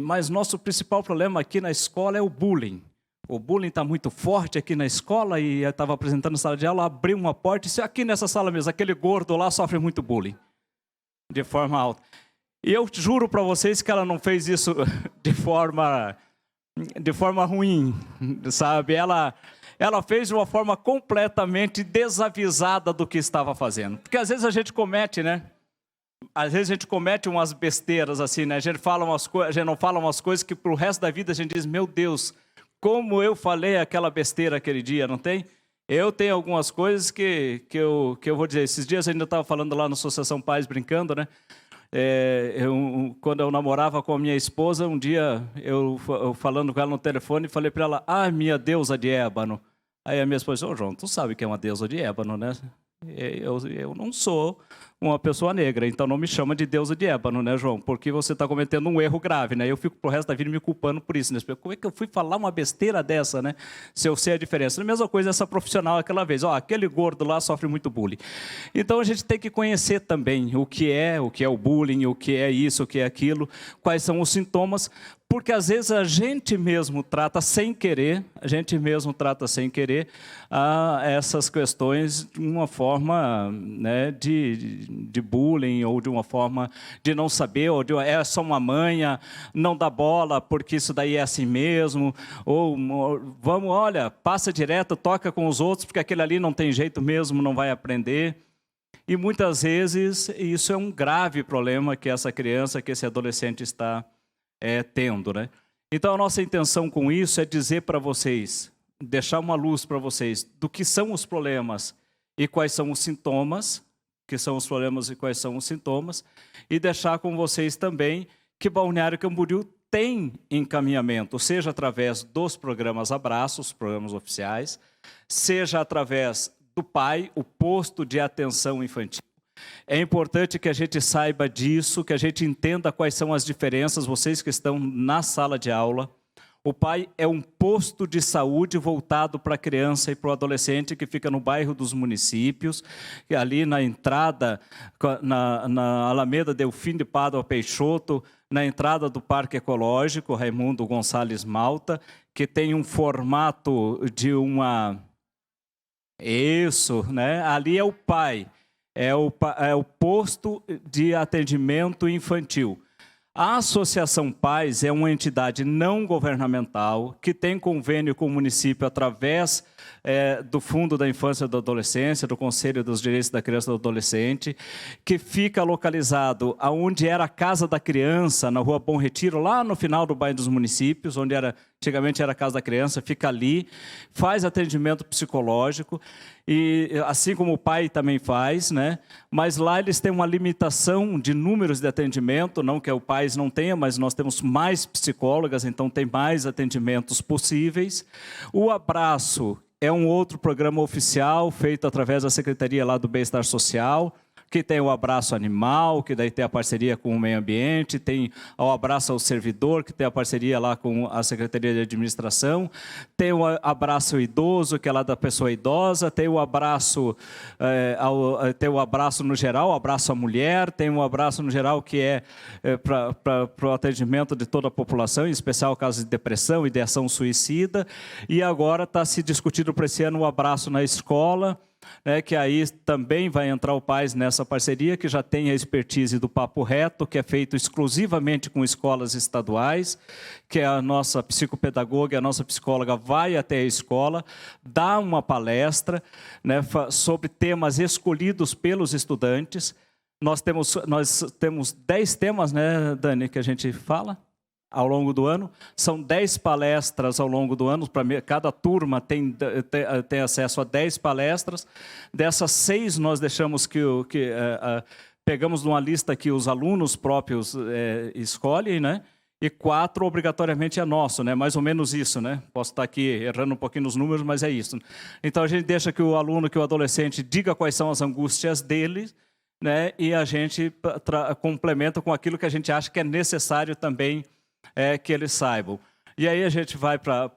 mas nosso principal problema aqui na escola é o bullying. O bullying está muito forte aqui na escola e eu estava apresentando na sala de aula, abriu uma porta e disse, aqui nessa sala mesmo, aquele gordo lá sofre muito bullying, de forma alta. E eu juro para vocês que ela não fez isso de forma ruim, sabe? Ela fez de uma forma completamente desavisada do que estava fazendo. Porque às vezes a gente comete, né? Às vezes a gente comete umas besteiras assim, né? A gente não fala umas coisas que pro resto da vida a gente diz, meu Deus, como eu falei aquela besteira aquele dia, não tem? Eu tenho algumas coisas que eu vou dizer. Esses dias eu ainda estava falando lá na Associação Pais, brincando, né? Quando eu namorava com a minha esposa, um dia eu falando com ela no telefone, falei para ela, minha deusa de ébano. Aí a minha esposa disse, João, tu sabe que é uma deusa de ébano, né? Eu não sou uma pessoa negra, então não me chama de deusa de ébano, né, João? Porque você está cometendo um erro grave, né? Eu fico pro resto da vida me culpando por isso, né? Como é que eu fui falar uma besteira dessa, né? Se eu sei a diferença. A mesma coisa essa profissional aquela vez, aquele gordo lá sofre muito bullying. Então a gente tem que conhecer também o que é o bullying, o que é isso, o que é aquilo, quais são os sintomas, porque às vezes a gente mesmo trata sem querer, essas questões de uma forma, né, de bullying, ou de uma forma de não saber, ou é só uma manha, não dá bola, porque isso daí é assim mesmo, ou vamos, olha, passa direto, toca com os outros, porque aquele ali não tem jeito mesmo, não vai aprender. E muitas vezes isso é um grave problema que essa criança, que esse adolescente está tendo, né? Então a nossa intenção com isso é dizer para vocês, deixar uma luz para vocês do que são os problemas e quais são os sintomas, e deixar com vocês também que Balneário Camboriú tem encaminhamento, seja através dos programas Abraços, programas oficiais, seja através do PAI, o Posto de Atenção Infantil. É importante que a gente saiba disso, que a gente entenda quais são as diferenças, vocês que estão na sala de aula. O PAI é um posto de saúde voltado para a criança e para o adolescente que fica no bairro dos Municípios, ali na entrada, na Alameda Delfim de Pádua Peixoto, na entrada do Parque Ecológico Raimundo Gonçalves Malta, que tem um formato de uma... Isso, né? Ali é o PAI, é o posto de atendimento infantil. A Associação Pais é uma entidade não governamental que tem convênio com o município através do Fundo da Infância e da Adolescência, do Conselho dos Direitos da Criança e do Adolescente, que fica localizado aonde era a Casa da Criança, na Rua Bom Retiro, lá no final do bairro dos Municípios, onde antigamente era a Casa da Criança, fica ali, faz atendimento psicológico, e assim como o pai também faz, né? Mas lá eles têm uma limitação de números de atendimento, não que o pai não tenha, mas nós temos mais psicólogas, então tem mais atendimentos possíveis. O Abraço é um outro programa oficial feito através da Secretaria lá do Bem-Estar Social, que tem o Abraço Animal, que daí tem a parceria com o Meio Ambiente, tem o Abraço ao Servidor, que tem a parceria lá com a Secretaria de Administração, tem o Abraço Idoso, que é lá da pessoa idosa, tem o Abraço, tem o Abraço no geral, o Abraço à Mulher, tem o Abraço no geral que é para o atendimento de toda a população, em especial casos de depressão e de ação suicida, e agora está se discutindo para esse ano o Abraço na Escola, que aí também vai entrar o PAIS nessa parceria, que já tem a expertise do Papo Reto, que é feito exclusivamente com escolas estaduais, que é a nossa psicopedagoga, a nossa psicóloga vai até a escola, dá uma palestra, né, sobre temas escolhidos pelos estudantes. Nós temos 10 temas, né, Dani, que a gente fala ao longo do ano. São 10 palestras ao longo do ano, cada turma tem acesso a 10 palestras. Dessas 6 nós deixamos pegamos numa lista que os alunos próprios escolhem, né? E 4 obrigatoriamente é nosso, né? Mais ou menos isso, né? Posso estar aqui errando um pouquinho nos números, mas é isso. Então a gente deixa que o aluno, que o adolescente diga quais são as angústias dele, né? E a gente complementa com aquilo que a gente acha que é necessário também que eles saibam. E aí a gente vai para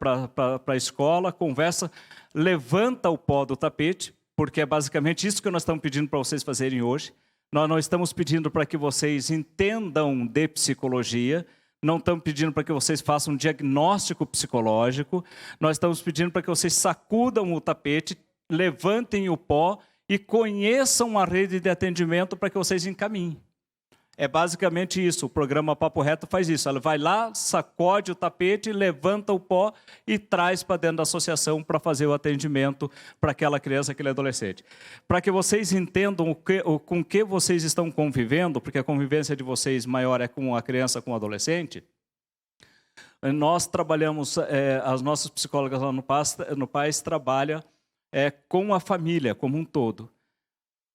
a escola, conversa, levanta o pó do tapete, porque é basicamente isso que nós estamos pedindo para vocês fazerem hoje. Nós não estamos pedindo para que vocês entendam de psicologia, não estamos pedindo para que vocês façam um diagnóstico psicológico, nós estamos pedindo para que vocês sacudam o tapete, levantem o pó e conheçam a rede de atendimento para que vocês encaminhem. É basicamente isso, o programa Papo Reto faz isso. Ela vai lá, sacode o tapete, levanta o pó e traz para dentro da associação para fazer o atendimento para aquela criança, aquele adolescente. Para que vocês entendam com que vocês estão convivendo, porque a convivência de vocês maior é com a criança, com o adolescente, nós trabalhamos, as nossas psicólogas lá no PAIS trabalham com a família como um todo.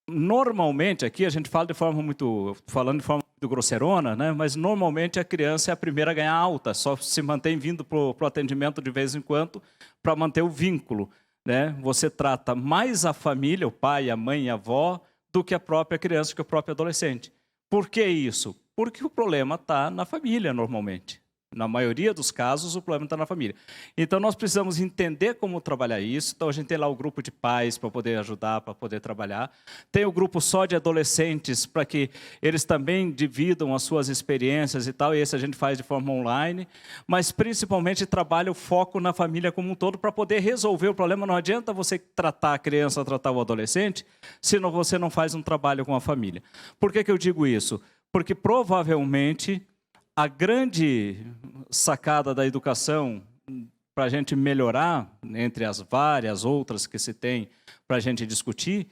Normalmente, aqui a gente fala falando de forma muito grosseirona, né? Mas normalmente a criança é a primeira a ganhar alta, só se mantém vindo para o atendimento de vez em quando para manter o vínculo, né? Você trata mais a família, o pai, a mãe, a avó, do que a própria criança, que o próprio adolescente. Por que isso? Porque o problema está na família, normalmente. Na maioria dos casos, o problema está na família. Então, nós precisamos entender como trabalhar isso. Então, a gente tem lá o grupo de pais para poder ajudar, para poder trabalhar. Tem o grupo só de adolescentes, para que eles também dividam as suas experiências e tal. E esse a gente faz de forma online. Mas, principalmente, trabalha o foco na família como um todo para poder resolver o problema. Não adianta você tratar a criança, tratar o adolescente, se você não faz um trabalho com a família. Por que eu digo isso? Porque, provavelmente, a grande sacada da educação para a gente melhorar, entre as várias outras que se tem para a gente discutir,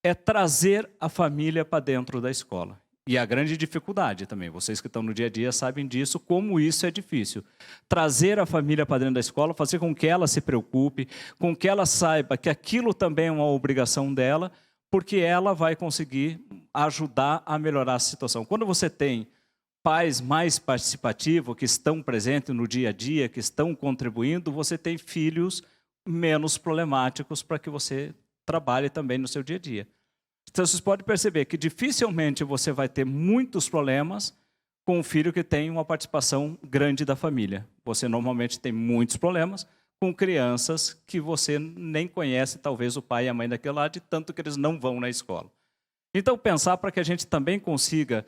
é trazer a família para dentro da escola. E a grande dificuldade também, vocês que estão no dia a dia sabem disso, como isso é difícil. Trazer a família para dentro da escola, fazer com que ela se preocupe, com que ela saiba que aquilo também é uma obrigação dela, porque ela vai conseguir ajudar a melhorar a situação. Quando você tem pais mais participativos, que estão presentes no dia a dia, que estão contribuindo, você tem filhos menos problemáticos para que você trabalhe também no seu dia a dia. Então, vocês podem perceber que dificilmente você vai ter muitos problemas com um filho que tem uma participação grande da família. Você normalmente tem muitos problemas com crianças que você nem conhece, talvez o pai e a mãe daquele lado, de tanto que eles não vão na escola. Então, pensar para que a gente também consiga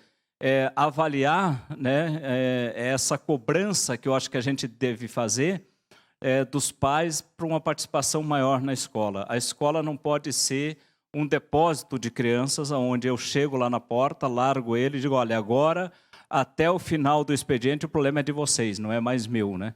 avaliar, né, essa cobrança que eu acho que a gente deve fazer dos pais para uma participação maior na escola. A escola não pode ser um depósito de crianças onde eu chego lá na porta, largo ele e digo, olha, agora, até o final do expediente, o problema é de vocês, não é mais meu, né?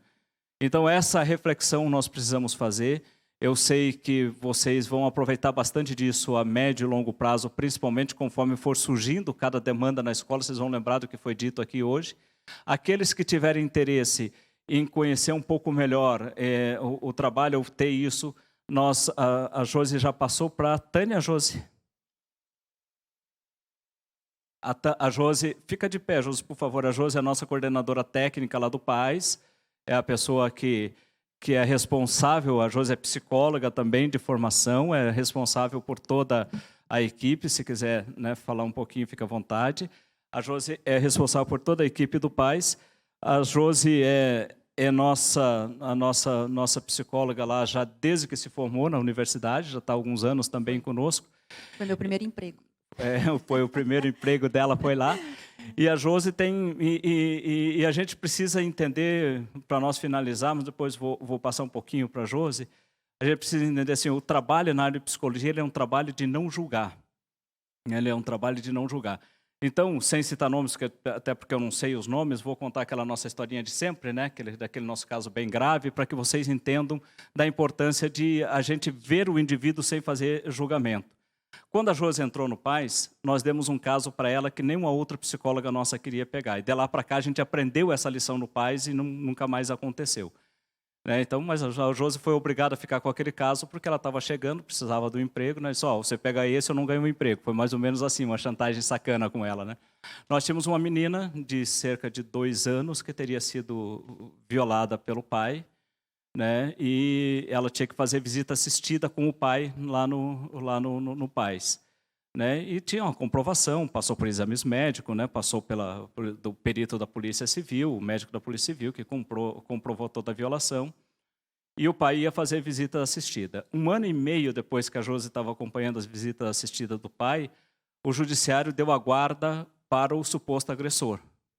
Então, essa reflexão nós precisamos fazer. Eu sei que vocês vão aproveitar bastante disso a médio e longo prazo, principalmente conforme for surgindo cada demanda na escola, vocês vão lembrar do que foi dito aqui hoje. Aqueles que tiverem interesse em conhecer um pouco melhor o trabalho, eu ter isso, a Josi já passou para a Tânia, Josi. A Josi, fica de pé, Josi, por favor. A Josi é a nossa coordenadora técnica lá do PAIS, é a pessoa que é responsável, a Josi é psicóloga também de formação, é responsável por toda a equipe, se quiser, né, falar um pouquinho, fica à vontade. A Josi é responsável por toda a equipe do PAIS. A Josi é a nossa psicóloga lá já desde que se formou na universidade, já está há alguns anos também conosco. Foi meu primeiro emprego. Foi o primeiro emprego dela, foi lá. E a Josi tem... E a gente precisa entender, para nós finalizarmos, depois vou passar um pouquinho para a Josi, a gente precisa entender assim, o trabalho na área de psicologia ele é um trabalho de não julgar. Ele é um trabalho de não julgar. Então, sem citar nomes, até porque eu não sei os nomes, vou contar aquela nossa historinha de sempre, né? Daquele nosso caso bem grave, para que vocês entendam da importância de a gente ver o indivíduo sem fazer julgamento. Quando a Josi entrou no PAIS, nós demos um caso para ela que nenhuma outra psicóloga nossa queria pegar. E de lá para cá a gente aprendeu essa lição no PAIS e nunca mais aconteceu. Então, mas a Josi foi obrigada a ficar com aquele caso porque ela estava chegando, precisava do emprego, né? Só, você pega esse, eu não ganho um emprego. Foi mais ou menos assim, uma chantagem sacana com ela, né? Nós tínhamos uma menina de cerca de 2 anos que teria sido violada pelo pai, né? E ela tinha que fazer visita assistida com o pai lá no PAIS, né? E tinha uma comprovação, passou por exames médicos, né? Passou do perito da Polícia Civil, o médico da Polícia Civil, que comprovou toda a violação, e o pai ia fazer visita assistida. 1 ano e meio depois que a Josi estava acompanhando as visitas assistidas do pai, o judiciário deu a guarda para o suposto agressor,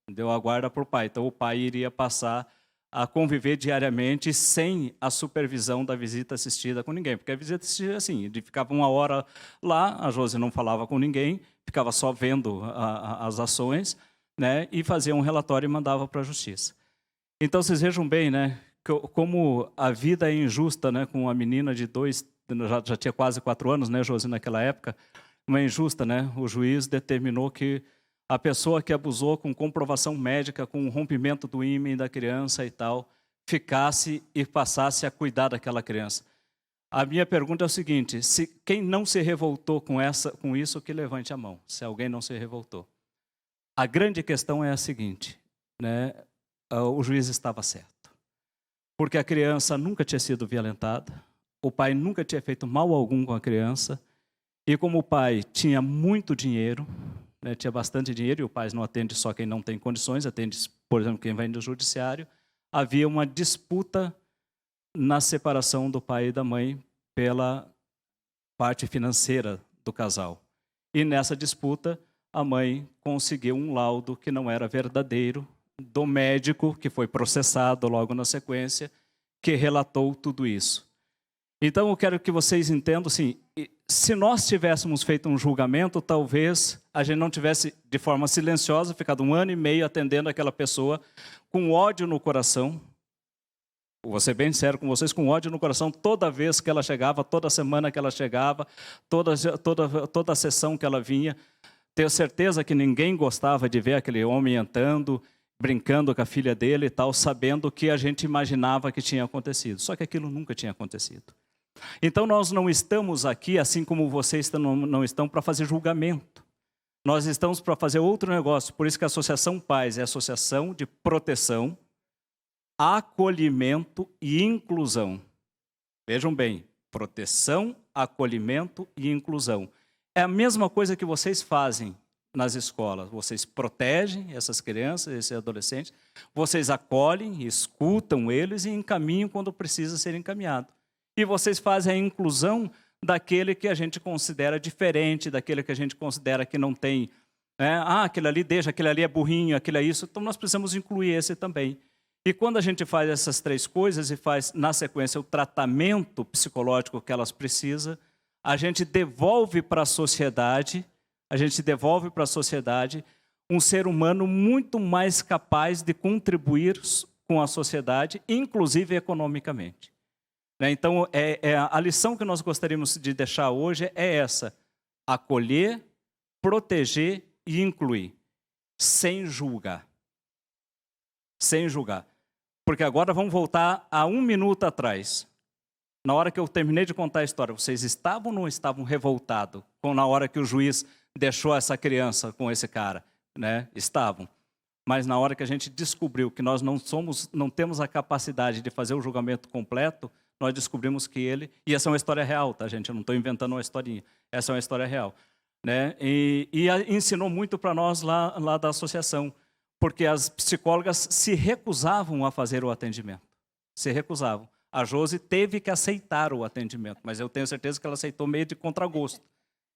deu a guarda para o pai. Então, o pai iria passar a conviver diariamente sem a supervisão da visita assistida com ninguém. Porque a visita assistida, assim, ele ficava 1 hora lá, a Josi não falava com ninguém, ficava só vendo as ações, né, e fazia um relatório e mandava para a justiça. Então, vocês vejam bem, né, como a vida é injusta, né, com uma menina de 2, já tinha quase 4 anos, né, Josi, naquela época, uma injusta, né, o juiz determinou que a pessoa que abusou com comprovação médica, com o rompimento do ímen da criança e tal, ficasse e passasse a cuidar daquela criança. A minha pergunta é o seguinte, quem não se revoltou com isso, que levante a mão, se alguém não se revoltou. A grande questão é a seguinte, né, o juiz estava certo, porque a criança nunca tinha sido violentada, o pai nunca tinha feito mal algum com a criança, e como o pai tinha muito dinheiro, né, tinha bastante dinheiro, e o PAIS não atende só quem não tem condições, atende, por exemplo, quem vem do judiciário, havia uma disputa na separação do pai e da mãe pela parte financeira do casal. E nessa disputa, a mãe conseguiu um laudo que não era verdadeiro, do médico, que foi processado logo na sequência, que relatou tudo isso. Então, eu quero que vocês entendam, assim, se nós tivéssemos feito um julgamento, talvez a gente não tivesse, de forma silenciosa, ficado 1 ano e meio atendendo aquela pessoa com ódio no coração. Vou ser bem sério com vocês, com ódio no coração toda vez que ela chegava, toda semana que ela chegava, toda a sessão que ela vinha. Tenho certeza que ninguém gostava de ver aquele homem entrando, brincando com a filha dele e tal, sabendo o que a gente imaginava que tinha acontecido. Só que aquilo nunca tinha acontecido. Então, nós não estamos aqui, assim como vocês não estão, para fazer julgamento. Nós estamos para fazer outro negócio. Por isso que a Associação PAIS é a Associação de Proteção, Acolhimento e Inclusão. Vejam bem, proteção, acolhimento e inclusão. É a mesma coisa que vocês fazem nas escolas. Vocês protegem essas crianças, esses adolescentes, vocês acolhem, escutam eles e encaminham quando precisa ser encaminhado. E vocês fazem a inclusão daquele que a gente considera diferente, daquele que a gente considera que não tem né? Ah, aquele ali deixa, aquele ali é burrinho, aquele é isso. Então, nós precisamos incluir esse também. E quando a gente faz essas 3 coisas e faz, na sequência, o tratamento psicológico que elas precisam, a gente devolve para a sociedade, um ser humano muito mais capaz de contribuir com a sociedade, inclusive economicamente. Então, a lição que nós gostaríamos de deixar hoje é essa: acolher, proteger e incluir, sem julgar. Sem julgar. Porque agora vamos voltar a 1 minuto atrás. Na hora que eu terminei de contar a história, vocês estavam ou não estavam revoltados na hora que o juiz deixou essa criança com esse cara? Né? Estavam. Mas na hora que a gente descobriu que nós não temos a capacidade de fazer o julgamento completo, nós descobrimos que ele... E essa é uma história real, tá, gente? Eu não estou inventando uma historinha. Essa é uma história real. Né? E ensinou muito para nós lá da associação, porque as psicólogas se recusavam a fazer o atendimento. Se recusavam. A Josi teve que aceitar o atendimento, mas eu tenho certeza que ela aceitou meio de contragosto.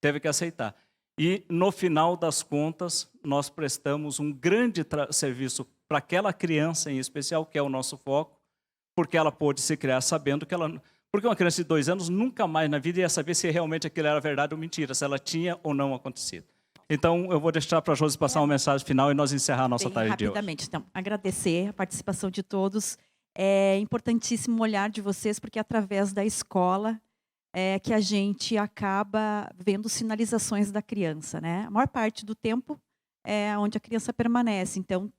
Teve que aceitar. E, no final das contas, nós prestamos um grande serviço para aquela criança em especial, que é o nosso foco, porque ela pôde se criar sabendo que ela... Porque uma criança de 2 anos nunca mais na vida ia saber se realmente aquilo era verdade ou mentira, se ela tinha ou não acontecido. Então, eu vou deixar para a Josi passar uma mensagem final e nós encerrar a nossa tarde de hoje. Rapidamente, então, agradecer a participação de todos. É importantíssimo o olhar de vocês, porque é através da escola que a gente acaba vendo sinalizações da criança, né? A maior parte do tempo é onde a criança permanece. Então,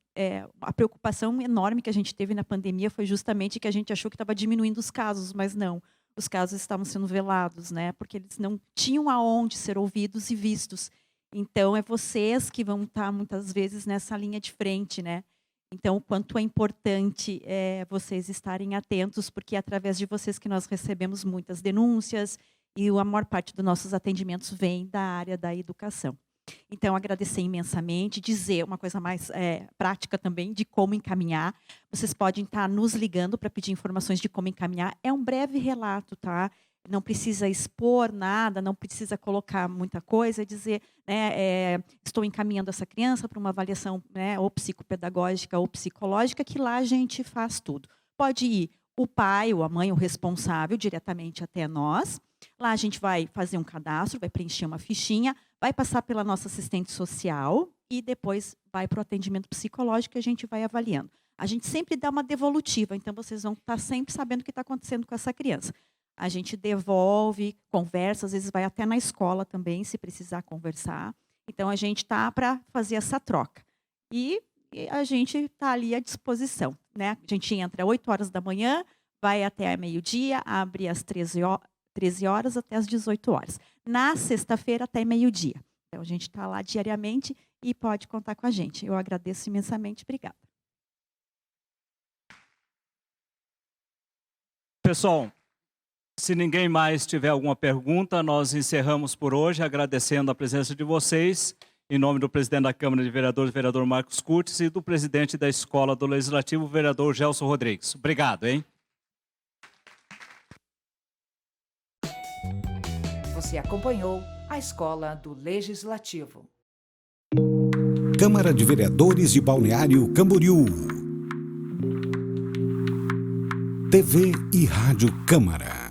a preocupação enorme que a gente teve na pandemia foi justamente que a gente achou que estava diminuindo os casos, mas não. Os casos estavam sendo velados, né? Porque eles não tinham aonde ser ouvidos e vistos. Então, é vocês que vão estar, muitas vezes, nessa linha de frente, né? Então, o quanto é importante vocês estarem atentos, porque é através de vocês que nós recebemos muitas denúncias e a maior parte dos nossos atendimentos vem da área da educação. Então, agradecer imensamente, dizer uma coisa mais prática também, de como encaminhar. Vocês podem estar nos ligando para pedir informações de como encaminhar. É um breve relato, tá? Não precisa expor nada, não precisa colocar muita coisa, dizer, né, estou encaminhando essa criança para uma avaliação, né, ou psicopedagógica ou psicológica, que lá a gente faz tudo. Pode ir o pai ou a mãe, o responsável, diretamente até nós. Lá a gente vai fazer um cadastro, vai preencher uma fichinha, vai passar pela nossa assistente social e depois vai para o atendimento psicológico que a gente vai avaliando. A gente sempre dá uma devolutiva, então vocês vão estar sempre sabendo o que está acontecendo com essa criança. A gente devolve, conversa, às vezes vai até na escola também, se precisar conversar. Então, a gente está para fazer essa troca. E a gente está ali à disposição, né? A gente entra às 8 horas da manhã, vai até meio-dia, abre às 13 horas até às 18 horas. Na sexta-feira, até meio-dia. Então, a gente está lá diariamente e pode contar com a gente. Eu agradeço imensamente. Obrigada. Pessoal, se ninguém mais tiver alguma pergunta, nós encerramos por hoje, agradecendo a presença de vocês, em nome do presidente da Câmara de Vereadores, vereador Marcos Curtis, e do presidente da Escola do Legislativo, vereador Gelson Rodrigues. Obrigado, hein? Você acompanhou a Escola do Legislativo. Câmara de Vereadores de Balneário Camboriú. TV e Rádio Câmara.